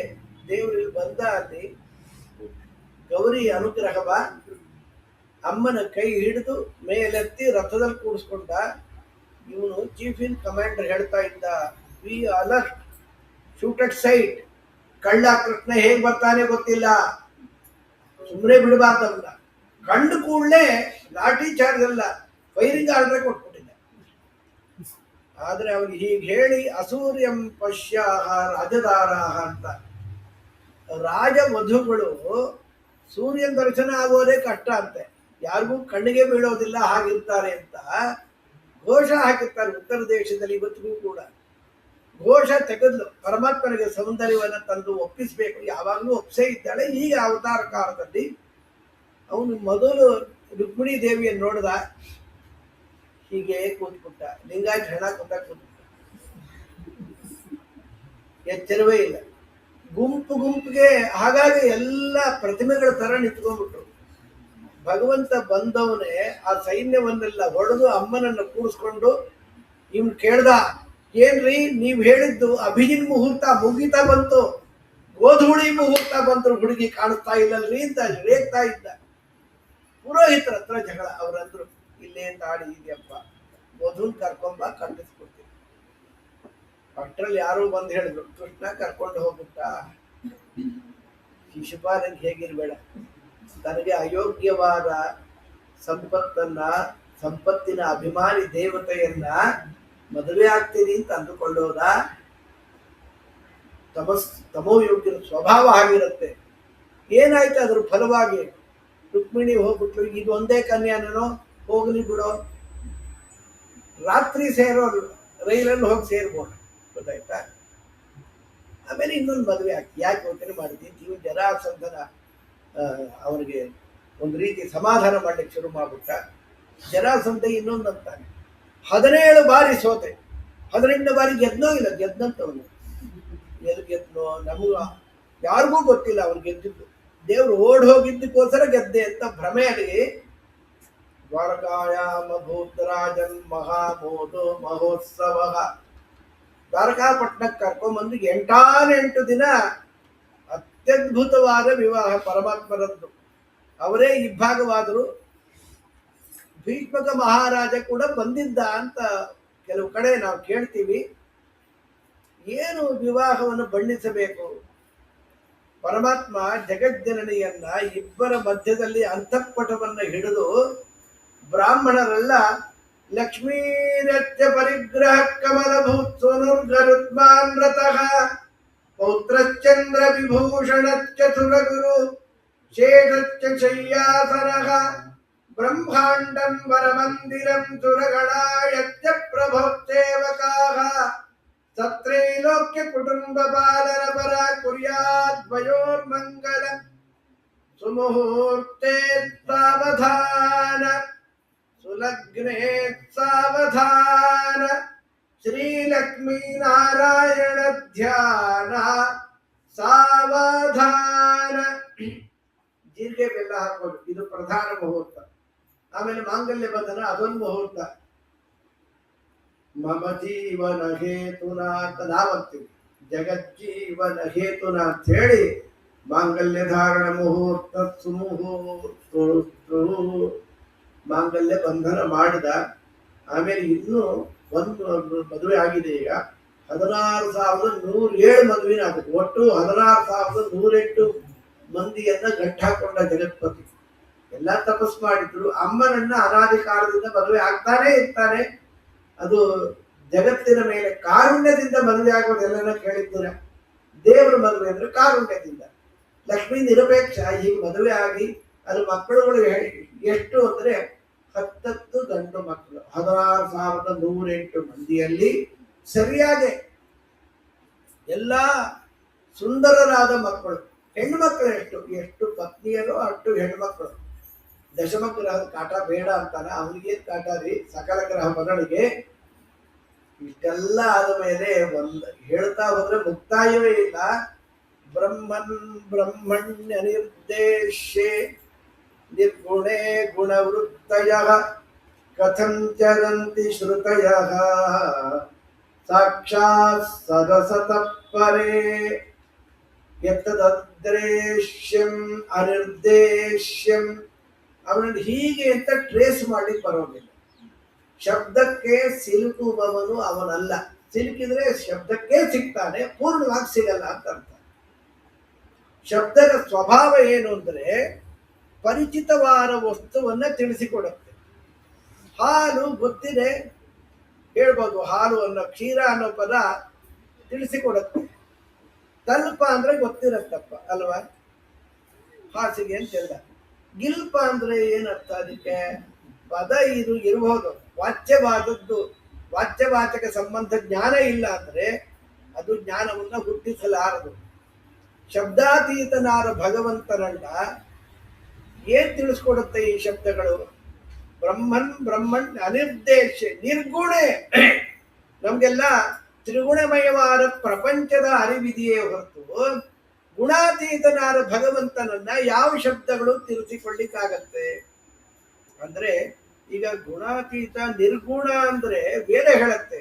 ದೇವರಿಗೆ ಬಂದ. ಅಲ್ಲಿ ಗೌರಿ ಅನುಗ್ರಹವ ಅಮ್ಮನ ಕೈ ಹಿಡಿದು ಮೇಲೆತ್ತಿ ರಥದಲ್ಲಿ ಕೂಡಿಸ್ಕೊಂಡ. ಇವನು ಚೀಫ್ ಇನ್ ಕಮಾಂಡರ್ ಹೇಳ್ತಾ ಇದ್ದ, be alert, shoot at sight. ಕಳ್ಳ ಕೃಷ್ಣ ಹೇಗ್ ಬರ್ತಾನೆ ಗೊತ್ತಿಲ್ಲ, ಸುಮ್ಮನೆ ಬಿಡಬಾರ್ದವನ್ನ. ಕಂಡು ಕೂಡಲೇ ಲಾಠಿ ಚಾರ್ಜ್ ಅಲ್ಲ, ಫೈರಿಂಗ್ ಆರ್ಡರ್ ಕೊಟ್ಬಿಟ್ಟಿದ್ದ. ಆದ್ರೆ ಅವನಿಗೆ ಹೀಗೆ ಹೇಳಿ ಅಸೂರ್ಯಂ ಪಶ್ಯಾಹ ರಾಜದಾರಾಹ ಅಂತ. ರಾಜ ವಧುಗಳು ಸೂರ್ಯನ ದರ್ಶನ ಆಗೋದೇ ಕಷ್ಟ ಅಂತೆ, ಯಾರಿಗೂ ಕಣ್ಣಿಗೆ ಬೀಳೋದಿಲ್ಲ, ಹಾಗಿರ್ತಾರೆ ಅಂತ ಘೋಷ ಹಾಕಿರ್ತಾರೆ ಉತ್ತರ ದೇಶದಲ್ಲಿ ಇವತ್ತಿಗೂ ಕೂಡ. ಘೋಷ ತೆಗೆದ್ಲು, ಪರಮಾತ್ಮನಿಗೆ ಸೌಂದರ್ಯವನ್ನು ತಂದು ಒಪ್ಪಿಸಬೇಕು, ಯಾವಾಗಲೂ ಒಪ್ಸೇ ಇದ್ದಾಳೆ. ಈಗ ಅವತಾರ ಕಾಲದಲ್ಲಿ ಅವನು ಮೊದಲು ರುಕ್ಮಿಣಿ ದೇವಿಯನ್ನು ನೋಡಿದ, ಹೀಗೆ ಕೂತ್ಬಿಟ್ಟ, ಲಿಂಗಾಯತ ಹೆಣ ಕೂತ್ಬಿಟ್ಟ, ಎಚ್ಚರವೇ ಇಲ್ಲ. ಗುಂಪಿಗೆ ಹಾಗಾಗಿ ಎಲ್ಲ ಪ್ರತಿಮೆಗಳ ತರ ನಿಂತ್ಕೊಂಡ್ಬಿಟ್ರು. ಭಗವಂತ ಬಂದವನೇ ಆ ಸೈನ್ಯವನ್ನೆಲ್ಲ ಹೊಡೆದು ಅಮ್ಮನನ್ನು ಕೂಡಿಸ್ಕೊಂಡು ಇವ್ನು ಕೇಳ್ದ, ಏನ್ರಿ ನೀವ್ ಹೇಳಿದ್ದು ಅಭಿಜಿನ್ ಮುಹೂರ್ತ ಮುಗಿತಾ ಬಂತು, ಗೋಧೂಳಿ ಮುಹೂರ್ತ ಬಂದ್ರು ಹುಡುಗಿ ಕಾಣಿಸ್ತಾ ಇಲ್ಲಲ್ರಿ ಅಂತ ರೇಗ್ತಾ ಇದ್ದ. ಪುರೋಹಿತರ ಹತ್ರ ಜಗಳ. ಅವ್ರಂದ್ರು, ಇಲ್ಲೇ ತಾಳಿ ಇದೆಯಪ್ಪ, ವಧುನ್ ಕರ್ಕೊಂಬ ಕಟ್ಟಿಸ್ಕೊಡ್ತೀನಿ. ಅಷ್ಟ್ರಲ್ಲಿ ಯಾರೋ ಬಂದು ಹೇಳಿದ್ರು, ಕೃಷ್ಣ ಕರ್ಕೊಂಡು ಹೋಗ್ಬಿಟ್ಟ. ಶಿಶುಪಾಲನಿಗೆ ಹೇಗಿರ್ಬೇಡ, ತನಗೆ ಅಯೋಗ್ಯವಾದ ಸಂಪತ್ತಿನ ಅಭಿಮಾನಿ ದೇವತೆಯನ್ನ ಮದುವೆ ಆಗ್ತೀನಿ ಅಂತ ಅಂದುಕೊಳ್ಳೋದ. ತಮೋಯೋಗ್ಯನ ಸ್ವಭಾವ ಆಗಿರುತ್ತೆ. ಏನಾಯ್ತು ಅದ್ರ ಫಲವಾಗಿ ರುಕ್ಮಿಣಿ ಹೋಗ್ಬಿಟ್ಲು. ಇದು ಒಂದೇ ಕನ್ಯಾನೋ, ಹೋಗ್ಲಿ ಬಿಡೋ, ರಾತ್ರಿ ಸೇರೋರು ರೈಲಲ್ಲಿ ಹೋಗಿ ಸೇರ್ಬೋದು, ಗೊತ್ತಾಯ್ತಾ. ಆಮೇಲೆ ಇನ್ನೊಂದು ಮದುವೆ ಆಗ್ತಿ, ಯಾಕೆ ಯೋಚನೆ ಮಾಡಿದ್ವಿ, ನೀವು ಜರಾಸಂಧನ ಅವನಿಗೆ ಒಂದು ರೀತಿ ಸಮಾಧಾನ ಮಾಡ್ಲಿಕ್ಕೆ ಶುರು ಮಾಡ್ಬಿಟ್ಟ. ಜರಾಸಂಧ ಇನ್ನೊಂದು ಅಂತಾನೆ, 17 ಬಾರಿ ಸೋತೆ, 18ನೇ ಬಾರಿ ಗೆದ್ನೋ ಇಲ್ಲ, ಗೆದ್ದಂತವನು. ಎಲ್ಲಿ ಗೆದ್ನೋ ನಮಗ ಯಾರಿಗೂ ಗೊತ್ತಿಲ್ಲ ಅವ್ನು ಗೆದ್ದಿದ್ದು. ದೇವ್ರು ಓಡ್ ಹೋಗಿದ್ದಕ್ಕೋಸ್ಕರ ಗೆದ್ದೆ ಅಂತ ಭ್ರಮೆಯಲ್ಲಿ ದ್ವಾರಕಾಯಾಮ ಭೂತರಾಜನ್ ಮಹಾಮೋದು ಮಹೋತ್ಸವ. ದ್ವಾರಕಾಪಟ್ಟಣಕ್ಕೆ ಕರ್ಕೊಂಡ್ಬಂದು 8 ದಿನ ಅತ್ಯದ್ಭುತವಾದ ವಿವಾಹ ಪರಮಾತ್ಮರದ್ದು. ಅವರೇ ಇಬ್ಬಾಗವಾದರು. ಭೀಷ್ಮಕ ಮಹಾರಾಜ ಕೂಡ ಬಂದಿದ್ದ ಅಂತ ಕೆಲವು ಕಡೆ ನಾವು ಕೇಳ್ತೀವಿ. ಏನು ವಿವಾಹವನ್ನು ಬಣ್ಣಿಸಬೇಕು? ಪರಮಾತ್ಮ ಜಗಜ್ಜನನಿಯನ್ನ ಇಬ್ಬರ ಮಧ್ಯದಲ್ಲಿ ಅಂತಃಪಟವನ್ನು ಹಿಡಿದು ಬ್ರಾಹ್ಮಣರೆಲ್ಲ ಲಕ್ಷ್ಮೀರತ್ಯ ಪರಿಗ್ರಹ ಕಮಲಭೂತ್ ಸ್ವನುರ್ಗರುತ್ಮಾನ್ ರತಃ ಪೌತ್ರಶ್ಚಂದ್ರ ವಿಭೂಷಣಶ್ಚ ಸುರಗುರು ಶೇಷಶ್ಚ ಶಯ್ಯಾಸನಃ ಬ್ರಹ್ಮಾಂಡಂ ವರಮಂದಿರಂ ಸುರಗಣಾಯತ್ಯ ಪ್ರಭೋತ್ಸೇವಕಾಃ ಸತ್ರೈಲೋಕ್ಯ ಕುಟುಂಬ ಪಾಲನ ಪರ ಕುರ್ಯಾದ್ವಯೋರ್ಮಂಗಲ ಸುಮುಹೂರ್ತೆ ಸಾವಧಾನ ಸುಲಗ್ನೇ ಸಾವಧಾನ ಶ್ರೀಲಕ್ಷ್ಮೀ ನಾರಾಯಣ ಧ್ಯಾನ ಸಾವಧಾನ. ಜೀರಿಗೆ ಬೆಲ್ಲ ಹಾಕೋದು, ಇದು ಪ್ರಧಾನ ಮುಹೂರ್ತ. ಆಮೇಲೆ ಮಾಂಗಲ್ಯ ಬಂಧನ, ಅದೊಂದು ಮುಹೂರ್ತ. ಮಮ ಜೀವನ ಹೇತುನ ಅಂತ ನಾವಂತೀವಿ, ಜಗಜ್ಜೀವನ ಹೇತುನ ಅಂತ ಹೇಳಿ ಮಾಂಗಲ್ಯ ಧಾರಣ ಮುಹೂರ್ತ ಸುಮುಹೂರ್ತ ಮಾಂಗಲ್ಯ ಬಂಧನ ಮಾಡಿದ. ಆಮೇಲೆ ಇನ್ನೂ ಒಂದು ಮದುವೆ ಆಗಿದೆ. ಈಗ 16,107 ಮದುವೆನ ಆಗುತ್ತೆ. ಒಟ್ಟು 16,108 ಮಂದಿಯನ್ನ ಗಂಟು ಹಾಕೊಂಡ ಜಗತ್ಪತಿ. ಎಲ್ಲ ತಪಸ್ ಮಾಡಿದ್ರು. ಅಮ್ಮನನ್ನ ಅನಾದಿ ಕಾಲದಿಂದ ಮದುವೆ ಆಗ್ತಾನೆ ಇರ್ತಾನೆ. ಅದು ಜಗತ್ತಿನ ಮೇಲೆ ಕಾರುಣ್ಯದಿಂದ ಮದುವೆ ಆಗೋದೆಲ್ಲ ಕೇಳಿದ್ದೀರ. ದೇವರ ಮದುವೆ ಅಂದ್ರೆ ಕಾರುಣ್ಯದಿಂದ. ಲಕ್ಷ್ಮೀ ನಿರಪೇಕ್ಷ ಹೀಗೆ ಮದುವೆ ಆಗಿ ಅದು ಮಕ್ಕಳುಗಳು ಎಷ್ಟು ಅಂದ್ರೆ 10 ಗಂಡು ಮಕ್ಕಳು. 16,108 ಮಂದಿಯಲ್ಲಿ ಸರಿಯಾಗಿ ಎಲ್ಲ ಸುಂದರರಾದ ಮಕ್ಕಳು. ಹೆಣ್ಣು ಮಕ್ಕಳು ಎಷ್ಟು ಪತ್ನಿಯರು ಅಷ್ಟು ಹೆಣ್ಣು ಮಕ್ಕಳು. ದಶಮಗ್ರಹದ ಕಾಟ ಬೇಡ ಅಂತಾನೆ, ಅವನಿಗೇನು ಕಾಟ ರೀ, ಸಕಲ ಗ್ರಹ ಮಗಳಿಗೆ. ಇಷ್ಟೆಲ್ಲ ಆದ ಮೇಲೆ ಹೇಳ್ತಾ ಹೋದ್ರೆ ಮುಕ್ತಾಯವೇ ಇಲ್ಲ. ಬ್ರಹ್ಮಣ್ಯ ನಿರ್ದೇಶೆ ನಿರ್ಗುಣೇ ಗುಣವೃತ್ತಯ ಕಥಂ ಚರಂತಿ ಶ್ರುತಯ ಸಾಕ್ಷಾತ್ ಸದಸತಃ ಪರೇ ಯತ್ತದೃಶ್ಯಂ ಅನಿರ್ದೇಶ್ಯಂ. ಅವನನ್ನು ಹೀಗೆ ಅಂತ ಟ್ರೇಸ್ ಮಾಡ್ಲಿಕ್ಕೆ ಬರೋದಿಲ್ಲ. ಶಬ್ದಕ್ಕೆ ಸಿಲುಕುವವನು ಅವನಲ್ಲ. ಸಿಲುಕಿದ್ರೆ ಶಬ್ದಕ್ಕೆ ಸಿಗ್ತಾನೆ, ಪೂರ್ಣವಾಗಿ ಸಿಗಲ್ಲ ಅಂತ ಅರ್ಥ. ಶಬ್ದದ ಸ್ವಭಾವ ಏನು ಅಂದ್ರೆ ಪರಿಚಿತವಾದ ವಸ್ತುವನ್ನ ತಿಳಿಸಿಕೊಡುತ್ತೆ. ಹಾಲು ಗೊತ್ತಿದೆ ಹೇಳ್ಬೋದು, ಹಾಲು ಅನ್ನೋ ಕ್ಷೀರ ಅನ್ನೋ ಪದ ತಿಳಿಸಿಕೊಡುತ್ತೆ. ತಲ್ಪ ಅಂದ್ರೆ ಗೊತ್ತಿರತ್ತಪ್ಪ ಅಲ್ವಾ, ಹಾಸಿಗೆ ಅಂತೆಲ್ಲ. ಗಿಲ್ಪ ಅಂದ್ರೆ ಏನರ್ಥ ಅದಕ್ಕೆ? ಪದ ಇರಬಹುದು, ವಾಚ್ಯವಾದದ್ದು ವಾಚ್ಯವಾಚಕ ಸಂಬಂಧ ಜ್ಞಾನ ಇಲ್ಲ ಅಂದ್ರೆ ಅದು ಜ್ಞಾನವನ್ನ ಹುಟ್ಟಿಸಲಾರದು. ಶಬ್ದಾತೀತನಾದ ಭಗವಂತನನ್ನ ಏನ್ ತಿಳಿಸ್ಕೊಡುತ್ತೆ ಈ ಶಬ್ದಗಳು? ಬ್ರಹ್ಮನ್ ಅನಿರ್ದೇಶ ನಿರ್ಗುಣೆ. ನಮ್ಗೆಲ್ಲ ತ್ರಿಗುಣಮಯವಾದ ಪ್ರಪಂಚದ ಅರಿವಿದೆಯೇ ಹೊರತು ಗುಣಾತೀತನಾದ ಭಗವಂತನನ್ನ ಯಾವ ಶಬ್ದಗಳು ತಿಳಿಸಿಕೊಳ್ಳಿಕ್ಕಾಗತ್ತೆ? ಅಂದ್ರೆ ಈಗ ಗುಣಾತೀತ ನಿರ್ಗುಣ ಅಂದ್ರೆ ವೇದ ಹೇಳತ್ತೆ,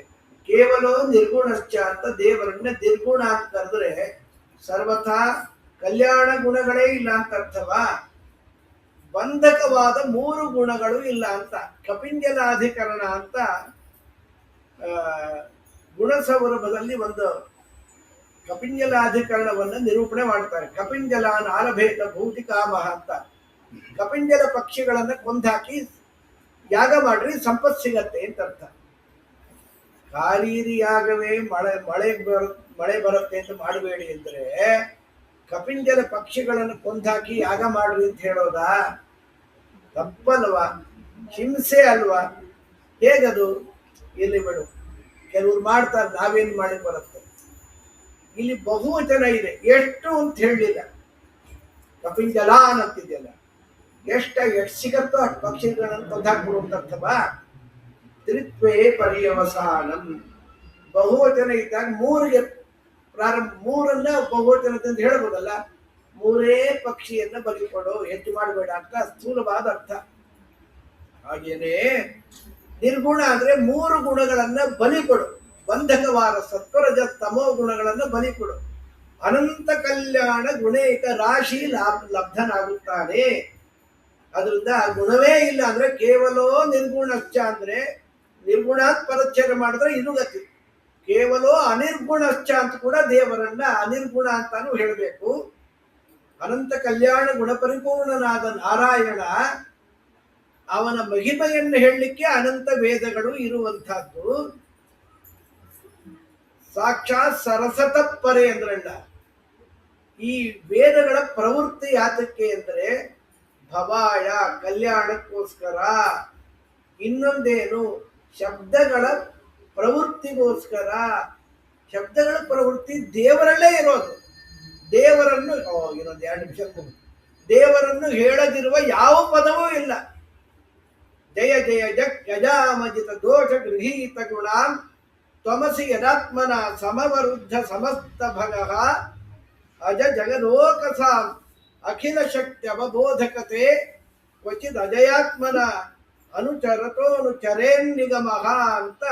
ಕೇವಲ ನಿರ್ಗುಣಶ್ಚ ಅಂತ ದೇವರನ್ನ ನಿರ್ಗುಣ ಅಂತ ಕರೆದ್ರೆ ಸರ್ವಥಾ ಕಲ್ಯಾಣ ಗುಣಗಳೇ ಇಲ್ಲ ಅಂತ ಅರ್ಥವಾ? ಬಂಧಕವಾದ 3 ಗುಣಗಳು ಇಲ್ಲ ಅಂತ. ಕಪಿಂಜಲಾಧಿಕರಣ ಅಂತ ಗುಣಸೌರಭದಲ್ಲಿ ಒಂದು ಕಪಿಂಜಲಾಧಿಕರಣವನ್ನ ನಿರೂಪಣೆ ಮಾಡ್ತಾರೆ. ಕಪಿಂಜಲ ನಾಲಭೇದ ಭೂತಿಕಾಮಹ ಅಂತ. ಕಪಿಂಜಲ ಪಕ್ಷಿಗಳನ್ನ ಕೊಂದಾಕಿ ಯಾಗ ಮಾಡ್ರಿ ಸಂಪತ್ ಸಿಗತ್ತೆ ಅಂತ ಅರ್ಥ. ಕಾರೀರಿ ಯಾಗವೇ ಮಳೆ ಬರುತ್ತೆ ಅಂತ ಮಾಡಬೇಡಿ ಅಂದ್ರೆ ಕಪಿಂಜಲ ಪಕ್ಷಿಗಳನ್ನು ಕೊಂದಾಕಿ ಯಾಗ ಮಾಡ್ರಿ ಅಂತ ಹೇಳೋದಾ? ತಪ್ಪಲ್ವಾ? ಹಿಂಸೆ ಅಲ್ವಾ? ಹೇಗದು? ಇಲ್ಲಿ ಬಿಡು, ಕೆಲವ್ರು ಮಾಡ್ತಾರೆ, ನಾವೇನ್ ಮಾಡಿ ಬರುತ್ತೆ. ಇಲ್ಲಿ ಬಹುವಚನ ಇದೆ, ಎಷ್ಟು ಅಂತ ಹೇಳಲಿಲ್ಲ. ಕಪಿಂಜಲ ಅನ್ನತ್ತಿದೆಯಲ್ಲ, ಎಷ್ಟು ಸಿಗತ್ತೋ ಅಷ್ಟು ಪಕ್ಷಿಗಳನ್ನು ಕೊಂದಾಕ್ಬಿಡು ಅಂತ ಅರ್ಥವಾ? ತ್ರಿತ್ವೇ ಪರ್ಯವಸಾನಂ. ಬಹುವಚನ ಇದ್ದಾಗ 3ಗೆ ಪ್ರಾರಂಭ, 3ಅನ್ನ ಬಹುವಚನದಿಂದ ಹೇಳ್ಬೋದಲ್ಲ. 3 ಪಕ್ಷಿಯನ್ನ ಬಲಿಕೊಡು, ಹೆಚ್ಚು ಮಾಡಬೇಡ ಅಂತ ಸ್ಥೂಲವಾದ ಅರ್ಥ. ಹಾಗೇನೆ ನಿರ್ಗುಣ ಅಂದ್ರೆ 3 ಗುಣಗಳನ್ನ ಬಲಿಕೊಡು. ಬಂಧಕವಾದ ಸತ್ವರಜ ತಮೋ ಗುಣಗಳನ್ನ ಬಲಿಕೊಡು. ಅನಂತ ಕಲ್ಯಾಣ ಗುಣೇಕ ರಾಶಿ ಲಬ್ಧನಾಗುತ್ತಾನೆ. ಅದರಿಂದ ಆ ಗುಣವೇ ಇಲ್ಲ ಅಂದ್ರೆ ಕೇವಲ ನಿರ್ಗುಣಶ್ಚ ಅಂದ್ರೆ ನಿರ್ಗುಣಾತ್ ಪರಚ್ಛೇದ ಮಾಡಿದ್ರೆ ಇದು ಗತಿ. ಕೇವಲ ಅನಿರ್ಗುಣಶ್ಚ ಅಂತ ಕೂಡ ದೇವರನ್ನ ಅನಿರ್ಗುಣ ಅಂತಾನು ಹೇಳಬೇಕು. ಅನಂತ ಕಲ್ಯಾಣ ಗುಣಪರಿಪೂರ್ಣನಾದ ನಾರಾಯಣ, ಅವನ ಮಹಿಮೆಯನ್ನು ಹೇಳಲಿಕ್ಕೆ ಅನಂತ ವೇದಗಳು ಇರುವಂತಹದ್ದು. ಸಾಕ್ಷಾತ್ ಸರಸತ ಪರೆ ಅಂದ್ರಲ್ಲ, ಈ ವೇದಗಳ ಪ್ರವೃತ್ತಿ ಯಾತಕ್ಕೆ ಅಂದ್ರೆ ಭವಾಯ ಕಲ್ಯಾಣಕ್ಕೋಸ್ಕರ. ಇನ್ನೊಂದೇನು? ಶಬ್ದಗಳ ಪ್ರವೃತ್ತಿಗೋಸ್ಕರ. ಶಬ್ದಗಳ ಪ್ರವೃತ್ತಿ ದೇವರಲ್ಲೇ ಇರೋದು. ದೇವರನ್ನು ಇನ್ನೊಂದು 2 ನಿಮಿಷ, ದೇವರನ್ನು ಹೇಳದಿರುವ ಯಾವ ಪದವೂ ಇಲ್ಲ. ಜಯ ಜಯ ಜಗ್ ಗಜಾಮಜಿತ ದೋಷ ಗೃಹೀತ ಗುಣಾಂ ತ್ವಮಸಿ ಯದಾತ್ಮನ ಸಮವರುದ್ಧ ಸಮಸ್ತ ಭಗಃ ಅಜ ಜಗಲೋಕಸಾಂ ಅಖಿಲ ಶಕ್ತಿ ಅವಬೋಧಕತೆ ಕ್ವಚಿತ್ ಅಜಯಾತ್ಮನ ಅನುಚರತೋನುಚರೇನ್ ನಿಗಮಃ ಅಂತ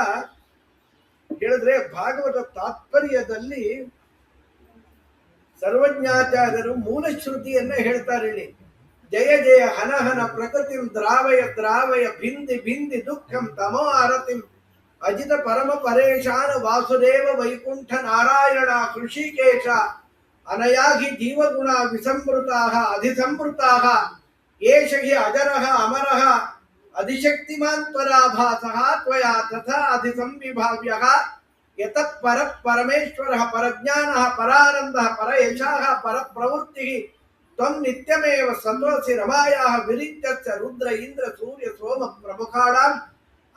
ಹೇಳಿದ್ರೆ, ಭಾಗವತ ತಾತ್ಪರ್ಯದಲ್ಲಿ ಸರ್ವಜ್ಞಾಚಾರ್ಯರು ಮೂಲ ಶ್ರುತಿಯನ್ನ ಹೇಳ್ತಾರೆ. ಇಲ್ಲಿ ಜಯ ಜಯ ಹನಹನ ಪ್ರಕೃತಿಂ ದ್ರಾವಯ ದ್ರಾವಯ ಭಿಂದಿ ಭಿಂದಿ ದುಃಖಂ ತಮೋ ಅರತಿಂ ಅಜಿತ ಪರಮ ಪರೇಶಾನ ವಾಸುದೇವ ವೈಕುಂಠ ನಾರಾಯಣ ಹೃಷಿಕೇಶ ಅನಯಾಹಿ ಜೀವಗುಣ ವಿಸಂವೃತಾಃ ಅಧಿಸಂವೃತಾಃ ಏಷ ಹಿ ಅಜರಃ ಅಮರಃ ಅಧಿಶಕ್ತಿಮಾನ್ ಪರಾಭಾಸಃ ತ್ವಯಾ ತಥಾ ಅಧಿಸಂವಿಭಾವ್ಯಃ ಯತಃ ಪರಃ ಪರಮೇಶ್ವರಃ ಪರಜ್ಞಾನಃ ಪರಾನಂದಃ ಪರಯಶಃ ಪರಪ್ರವೃತ್ತಿಃ ತ್ವಂ ನಿತ್ಯಮೇವ ಸಂತೋಷಿ ರಮಾಯಾಃ ವಿರಿತ್ಯಸ್ಯ ರುದ್ರ ಇಂದ್ರ ಸೂರ್ಯ ಸೋಮ ಪ್ರಮುಖಾಣಾಂ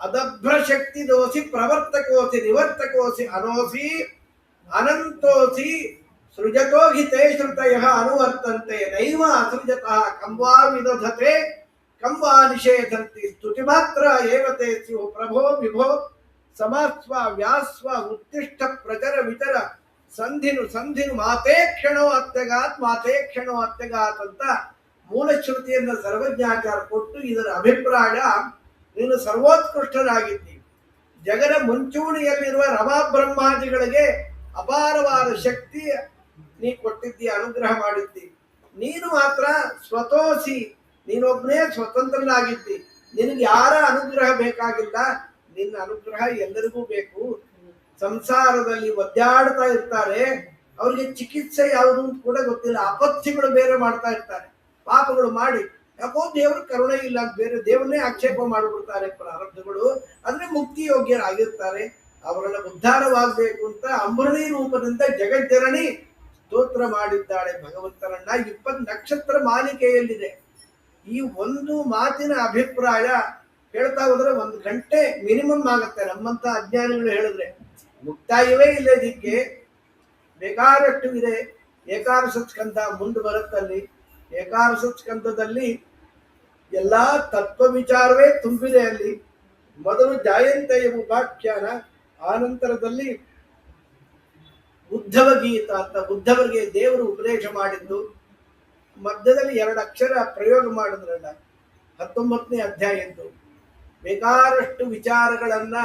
ಅದಭ್ರಶಕ್ತಿ ದೋಷಿ ಪ್ರವರ್ತಕೋಸಿ ನಿವರ್ತಕೋಸಿ ಅನೋಸಿ ಅನಂತೋಸಿ ಸೃಜತೋ ಹಿ ತೇ ಶ್ರುತಯಃ ಅನುವರ್ತಂತೆ ನೈವ ಅಸೃಜತಃ ಕಂವಾ ವಿದಧತೆ ಕಂವಾ ನಿಷೇಧಂತಿ ಸ್ತುತಿ ಮಾತ್ರ ಏವತೆ ಸ್ಯು ಪ್ರಭೋ ವಿಭೋ ಸಮಾಸ್ವ ವ್ಯಾಸ್ವ ಉತ್ತಿಷ್ಠ ಪ್ರಚರ ವಿತರ ಸಂಧಿನು ಮಾತೇ ಕ್ಷಣೋ ಅತ್ಯಗಾತ್ ಅಂತ ಮೂಲ ಶ್ರುತಿಯನ್ನು ಸರ್ವಜ್ಞಾಚಾರ ಕೊಟ್ಟು ಇದರ ಅಭಿಪ್ರಾಯ, ನೀನು ಸರ್ವೋತ್ಕೃಷ್ಟನಾಗಿದ್ದಿ. ಜಗದ ಮುಂಚೂಣಿಯಲ್ಲಿರುವ ರಮಾ ಬ್ರಹ್ಮಾದಿಗಳಿಗೆ ಅಪಾರವಾದ ಶಕ್ತಿ ನೀ ಕೊಟ್ಟಿದ್ದಿ, ಅನುಗ್ರಹ ಮಾಡಿದ್ದಿ. ನೀನು ಮಾತ್ರ ಸ್ವತೋಸಿ, ನೀನೊಬ್ಬನೇ ಸ್ವತಂತ್ರನಾಗಿದ್ದಿ. ನಿನಗೆ ಯಾರ ಅನುಗ್ರಹ ಬೇಕಾಗಿಲ್ಲ. ನಿನ್ನ ಅನುಗ್ರಹ ಎಲ್ಲರಿಗೂ ಬೇಕು. ಸಂಸಾರದಲ್ಲಿ ಒದ್ದಾಡ್ತಾ ಇರ್ತಾರೆ, ಅವ್ರಿಗೆ ಚಿಕಿತ್ಸೆ ಯಾವುದು ಅಂತ ಕೂಡ ಗೊತ್ತಿಲ್ಲ. ಅಪಥ್ಯಗಳು ಬೇರೆ ಮಾಡ್ತಾ ಇರ್ತಾರೆ, ಪಾಪಗಳು ಮಾಡಿ ಯಾಕೋ ದೇವ್ರ ಕರುಣೆ ಇಲ್ಲ ಅಂತ ಬೇರೆ ದೇವರನ್ನೇ ಆಕ್ಷೇಪ ಮಾಡಿಬಿಡ್ತಾರೆ ಪ್ರಾರಬ್ಧಗಳು. ಅಂದ್ರೆ ಮುಕ್ತಿ ಯೋಗ್ಯರಾಗಿರ್ತಾರೆ. ಅವರನ್ನ ಉದ್ಧಾರವಾಗಬೇಕು ಅಂತ ಅಂಬರಣಿ ರೂಪದಿಂದ ಜಗಜ್ಜನನಿ ಸ್ತೋತ್ರ ಮಾಡಿದ್ದಾಳೆ ಭಗವಂತನನ್ನ. 20 ನಕ್ಷತ್ರ ಮಾಲಿಕೆಯಲ್ಲಿದೆ. ಈ ಒಂದು ಮಾತಿನ ಅಭಿಪ್ರಾಯ ಹೇಳ್ತಾ ಹೋದ್ರೆ 1 ಗಂಟೆ ಮಿನಿಮಮ್ ಆಗುತ್ತೆ. ನಮ್ಮಂತ ಅಜ್ಞಾನಿಗಳು ಹೇಳಿದ್ರೆ ಮುಕ್ತಾಯವೇ ಇಲ್ಲ ಇದಕ್ಕೆ, ಬೇಕಾದಷ್ಟು ಇದೆ. ಏಕಾದಶ ಸ್ಕಂದ ಮುಂದೆ ಬರುತ್ತಲ್ಲಿ. ಏಕಾದಶ ಸ್ಕಂದದಲ್ಲಿ ಎಲ್ಲಾ ತತ್ವ ವಿಚಾರವೇ ತುಂಬಿದೆ ಅಲ್ಲಿ. ಮೊದಲು ಜಾಯಂತೆಯ ಉಪಾಖ್ಯಾನ, ಆನಂತರದಲ್ಲಿ ಉದ್ಧವ ಗೀತ ಅಂತ ಉದ್ಧವರಿಗೆ ದೇವರು ಉಪದೇಶ ಮಾಡಿದ್ದು, ಮಧ್ಯದಲ್ಲಿ 2 ಅಕ್ಷರ ಪ್ರಯೋಗ ಮಾಡಿದ್ರಲ್ಲ 19ನೇ ಅಧ್ಯಾಯದ್ದು. ಬೇಕಾದಷ್ಟು ವಿಚಾರಗಳನ್ನ,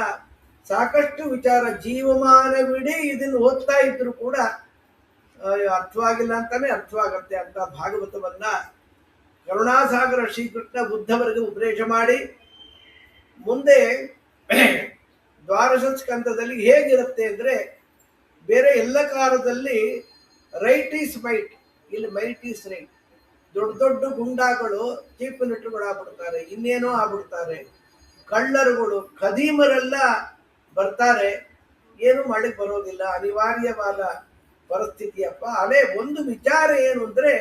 ಸಾಕಷ್ಟು ವಿಚಾರ ಜೀವಮಾನವಿಡೀ ಇದನ್ನು ಓದ್ತಾ ಇದ್ರು ಕೂಡ ಅರ್ಥವಾಗಿಲ್ಲ ಅಂತಾನೆ ಅರ್ಥವಾಗತ್ತೆ ಅಂತ ಭಾಗವತವನ್ನ ಕರುಣಾಸಾಗರ ಶ್ರೀಕೃಷ್ಣ ಬುದ್ಧವರಿಗೆ ಉಪದೇಶ ಮಾಡಿ, ಮುಂದೆ ದ್ವಾದಶ ಸ್ಕಂದದಲ್ಲಿ ಹೇಗಿರುತ್ತೆ ಅಂದ್ರೆ, ಬೇರೆ ಎಲ್ಲ ಕಾಲದಲ್ಲಿ ರೈಟ್ ಈಸ್ ಮೈಟ್, ಇಲ್ಲಿ ಮೈಟ್ ಈಸ್ ರೈಟ್. ದೊಡ್ಡ ದೊಡ್ಡ ಗುಂಡಾಗಳು ಚೀಫ್ ಮಿನಿಸ್ಟರ್ಗಳು ಆಗ್ಬಿಡ್ತಾರೆ, ಇನ್ನೇನೋ ಆಗ್ಬಿಡ್ತಾರೆ, ಕಳ್ಳರುಗಳು ಖದೀಮರೆಲ್ಲ ಬರ್ತಾರೆ, ಏನು ಮಾಡಲಿಕ್ಕೆ ಬರೋದಿಲ್ಲ, ಅನಿವಾರ್ಯವಾದ ಪರಿಸ್ಥಿತಿಯಪ್ಪ. ಅದೇ ಒಂದು ವಿಚಾರ ಏನು ಅಂದ್ರೆ,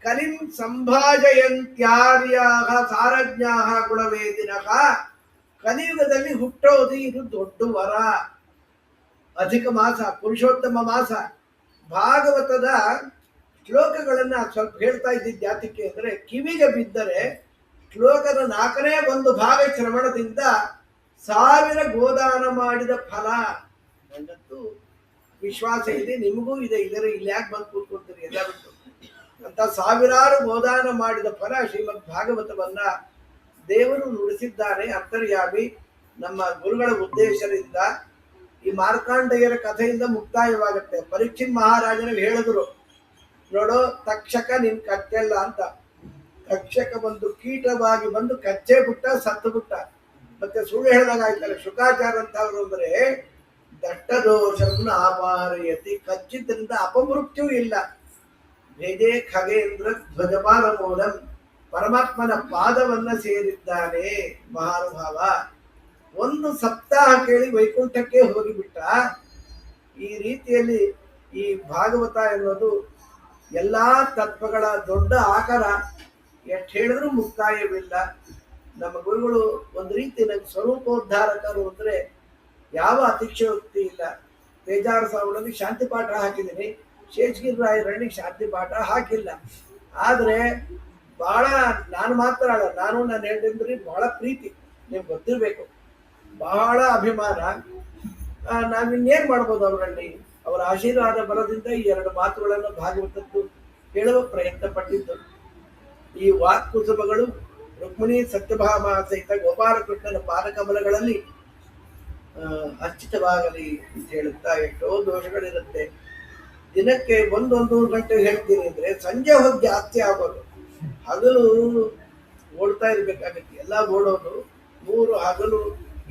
ಕಲಿಂ ಸಂಭಾಜಯಂತ್ಯಾರ್ಯಾಹ ಸಾರಜ್ಞಾಹ ಗುಣವೇದಿನಃ, ಕಲಿಯುಗದಲ್ಲಿ ಹುಟ್ಟೋದು ಇದು ದೊಡ್ಡ ವರ. ಅಧಿಕ ಮಾಸ, ಪುರುಷೋತ್ತಮ ಮಾಸ. ಭಾಗವತದ ಶ್ಲೋಕಗಳನ್ನ ಸ್ವಲ್ಪ ಹೇಳ್ತಾ ಇದ್ದಿದ್ದು ಯಾತಕ್ಕೆ ಅಂದ್ರೆ, ಕಿವಿಗೆ ಬಿದ್ದರೆ ಶ್ಲೋಕದ 4ನೇ 1 ಭಾಗ ಶ್ರವಣದಿಂದ 1000 ಗೋದಾನ ಮಾಡಿದ ಫಲ. ನನಗಂತೂ ವಿಶ್ವಾಸ ಇದೆ, ನಿಮಗೂ ಇದೆ. ಇಲ್ಲಿ ಯಾಕೆ ಬಂದು ಕೂತ್ಕೊಳ್ತೀರಿ ಎಲ್ಲ ಬಿಟ್ಟು ಅಂತ 1000 ಗೋದಾನ ಮಾಡಿದ ಫಲ ಶ್ರೀಮದ್ ಭಾಗವತವನ್ನ ದೇವರು ನುಡಿಸಿದ್ದಾನೆ. ಅಂತರ್ಯಾಮಿ ನಮ್ಮ ಗುರುಗಳ ಉದ್ದೇಶದಿಂದ ಈ ಮಾರ್ಕಾಂಡೇಯರ ಕಥೆಯಿಂದ ಮುಕ್ತಾಯವಾಗುತ್ತೆ. ಪರೀಕ್ಷಿತ್ ಮಹಾರಾಜನಿಗೆ ಹೇಳಿದ್ರು, ನೋಡೋ ತಕ್ಷಕ ನಿನ್ ಕಚ್ಚಲ್ಲ ಅಂತ. ತಕ್ಷಕ ಒಂದು ಕೀಟವಾಗಿ ಬಂದು ಕಚ್ಚೆ ಬಿಟ್ಟ, ಸತ್ತು ಬಿಟ್ಟ. ಮತ್ತೆ ಸುಳ್ಳು ಹೇಳಿದಾಗ ಆಯ್ತಲ್ಲ. ಶುಕಾಚಾರ ಅಂತ ಅವರು ಅಂದ್ರೆ, ದಟ್ಟದೋಷವನ್ನು ಆಪಾರಯತಿ, ಕಚ್ಚಿದ್ರಿಂದ ಅಪಮೃತ್ಯು ಇಲ್ಲ. ಭೇಜೆ ಖಗೇಂದ್ರ ಧ್ವಜಪಾದ ಮೂಲಂ, ಪರಮಾತ್ಮನ ಪಾದವನ್ನ ಸೇರಿದ್ದಾನೆ ಮಹಾನುಭಾವ. 1 ಸಪ್ತಾಹ ಕೇಳಿ ವೈಕುಂಠಕ್ಕೆ ಹೋಗಿಬಿಟ್ಟ. ಈ ರೀತಿಯಲ್ಲಿ ಈ ಭಾಗವತ ಎನ್ನುವುದು ಎಲ್ಲಾ ತತ್ವಗಳ ದೊಡ್ಡ ಆಕಾರ. ಎಷ್ಟು ಹೇಳಿದ್ರೂ ಮುಕ್ತಾಯವಿಲ್ಲ. ನಮ್ಮ ಗುರುಗಳು ಒಂದು ರೀತಿ ನನಗೆ ಸ್ವರೂಪೋದ್ಧಾರಕರು ಅಂದ್ರೆ ಯಾವ ಅತಿಶಯೋಕ್ತಿ ಇಲ್ಲ. ಬೇಜಾರು ಸಾವಿರದಲ್ಲಿ ಶಾಂತಿ ಪಾಠ ಹಾಕಿದ್ದೀನಿ, ಶೇಷಗಿರಿ ರಾಯರಣ್ಣಿಗೆ ಶಾಂತಿ ಪಾಠ ಹಾಕಿಲ್ಲ. ಆದ್ರೆ ಬಹಳ, ನಾನು ಮಾತ್ರ ಅಲ್ಲ, ನಾನು ನನ್ನ ಹೆಂಡಂದ್ರಿ ಬಹಳ ಪ್ರೀತಿ, ನಿಮ್ಗೆ ಗೊತ್ತಿರ್ಬೇಕು, ಬಹಳ ಅಭಿಮಾನ. ನಾವಿನ್ನೇನ್ ಮಾಡ್ಬೋದು ಅವರಲ್ಲಿ. ಅವರ ಆಶೀರ್ವಾದ ಬಲದಿಂದ ಈ 2 ಮಾತುಗಳನ್ನು ಭಾಗವತದ್ದು ಹೇಳುವ ಪ್ರಯತ್ನ ಪಟ್ಟಿದ್ದು. ಈ ವಾಕ್ಕುಸುಮಗಳು ರುಕ್ಮಿಣಿ ಸತ್ಯಭಾಮ ಸಹಿತ ಗೋಪಾಲಕೃಷ್ಣನ ಪಾದಕಮಲಗಳಲ್ಲಿ ಅರ್ಚಿತವಾಗಲಿ ಅಂತ ಹೇಳುತ್ತಾ, ಎಷ್ಟೋ ದೋಷಗಳಿರುತ್ತೆ. ದಿನಕ್ಕೆ 1-1 ಗಂಟೆ ಹೇಳ್ತೀನಿ ಅಂದ್ರೆ ಸಂಜೆ ಹೋಗಿ ಜಾಸ್ತಿ ಆಗೋದು. ಹಗಲು ಓಡ್ತಾ ಇರ್ಬೇಕಾಗತ್ತೆ, ಎಲ್ಲ ಓಡೋದು. 3 ಹಗಲು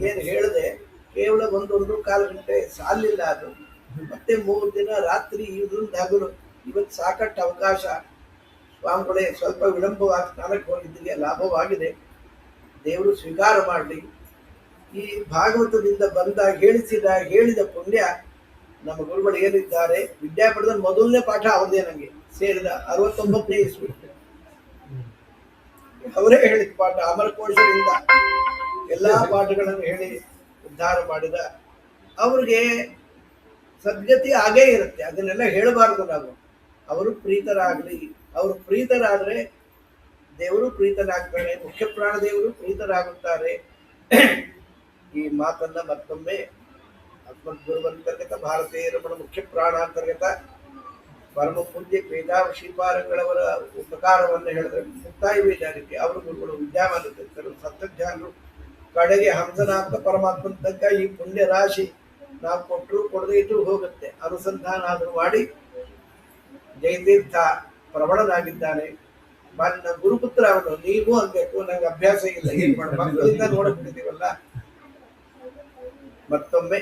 ಏನು ಹೇಳಿದೆ, ಕೇವಲ 1-1.25 ಗಂಟೆ ಸಾಲಿಲ್ಲ ಅದು. ಮತ್ತೆ 3 ದಿನ ರಾತ್ರಿ, ಇದೊಂದು ಹಗಲು. ಇವತ್ತು ಸಾಕಷ್ಟು ಅವಕಾಶ. ಸ್ವಾಮಿಗಳೇ ಸ್ವಲ್ಪ ವಿಳಂಬವಾಗಿ ಸ್ನಾನಕ್ಕೆ ಹೋಗಿದ್ದಕ್ಕೆ ಲಾಭವಾಗಿದೆ, ದೇವರು ಸ್ವೀಕಾರ ಮಾಡಲಿ. ಈ ಭಾಗವತದಿಂದ ಹೇಳಿದ ಪುಣ್ಯ ನಮ್ಮ ಗುರುಗಳು ಏನಿದ್ದಾರೆ. ವಿದ್ಯಾಪೀಠದ ಮೊದಲನೇ ಪಾಠ ಅವರದೇ, ನನಗೆ ಸೇರಿದ 69ನೇ ಇಸ್ವಿ ಅವರೇ ಹೇಳಿದ ಪಾಠ. ಅಮರಕೋಶದಿಂದ ಎಲ್ಲಾ ಪಾಠಗಳನ್ನು ಹೇಳಿ ಉದ್ಧಾರ ಮಾಡಿದ ಅವ್ರಿಗೆ ಸದ್ಗತಿ ಆಗೇ ಇರುತ್ತೆ. ಅದನ್ನೆಲ್ಲ ಹೇಳಬಾರ್ದು ನಾವು. ಅವರು ಪ್ರೀತರಾಗಲಿ. ಅವರು ಪ್ರೀತರಾದ್ರೆ ದೇವರು ಪ್ರೀತನಾಗ್ತಾನೆ, ಮುಖ್ಯ ಪ್ರಾಣ ದೇವರು ಪ್ರೀತರಾಗುತ್ತಾರೆ. ಈ ಮಾತನ್ನ ಮತ್ತೊಮ್ಮೆ ಅಸ್ಮದ್ ಗುರುವಂತರ್ಗತ ಭಾರತೀಯ ರಮಣ ಮುಖ್ಯ ಪ್ರಾಣ ಅಂತರ್ಗತ ಪರಮ ಪೂಜ್ಯ ವೇದಾವ ಶ್ರೀಪಾದಂಗಳವರ ಉಪಕಾರವನ್ನು ಹೇಳಿದ್ರೆ ಮುಕ್ತಾಯವೇದಾರಿಗೆ ಅವರು ಗುರುಗಳು ವಿದ್ಯಾಮಾನ ತೀರ್ಥರು ಸತ್ಯಜ್ಞಾನರು ಕಡೆಗೆ ಹಂಸನಾಥ ಪರಮಾತ್ಮನ ತನಕ ಈ ಪುಣ್ಯ ರಾಶಿ ನಾವು ಕೊಟ್ಟರು ಕೊಡದೇ ಇದ್ರೂ ಹೋಗುತ್ತೆ. ಅನುಸಂಧಾನ ಆದರೂ ಮಾಡಿ ಜಯತೀರ್ಥ ಪ್ರಬಳನಾಗಿದ್ದಾನೆ. ನನ್ನ ಗುರುಪುತ್ರ ಅವನು. ನೀವು ಅನ್ಬೇಕು, ನಂಗೆ ಅಭ್ಯಾಸ ಇಲ್ಲ, ಏನ್ ಮಕ್ಕಳಿಂದ ನೋಡ್ಬಿಟ್ಟಿದ್ದೀವಲ್ಲ. ಮತ್ತೊಮ್ಮೆ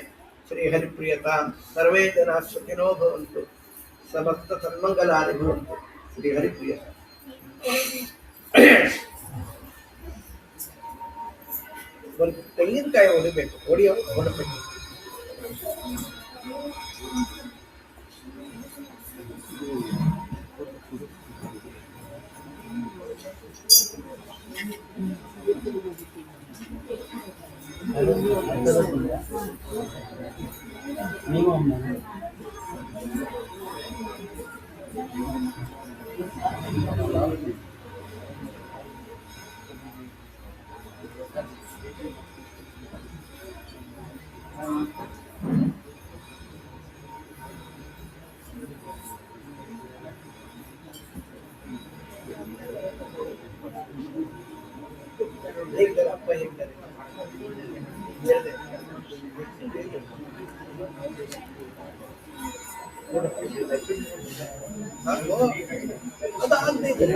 ಶ್ರೀ ಹರಿಪ್ರಿಯತಾಂ ಸರ್ವೇ ಜನ ಸುಖಿನೋ ಭವಂತು, ಸಮಸ್ತ ಸನ್ಮಂಗಲಾನಿ ಭವಂತು. ಶ್ರೀ ಹರಿಪ್ರಿಯತಾಂ. ಒಂದು ತೆಂಗಿನಕಾಯಿ ಹೊಡಬೇಕು. ಹೇಳ್ತಾರೆ ಅಪ್ಪ ಹೇಳ್ತಾರೆ ಹೇಳ್ದೆ. ಅದಾಗದೇ ಇದ್ರೆ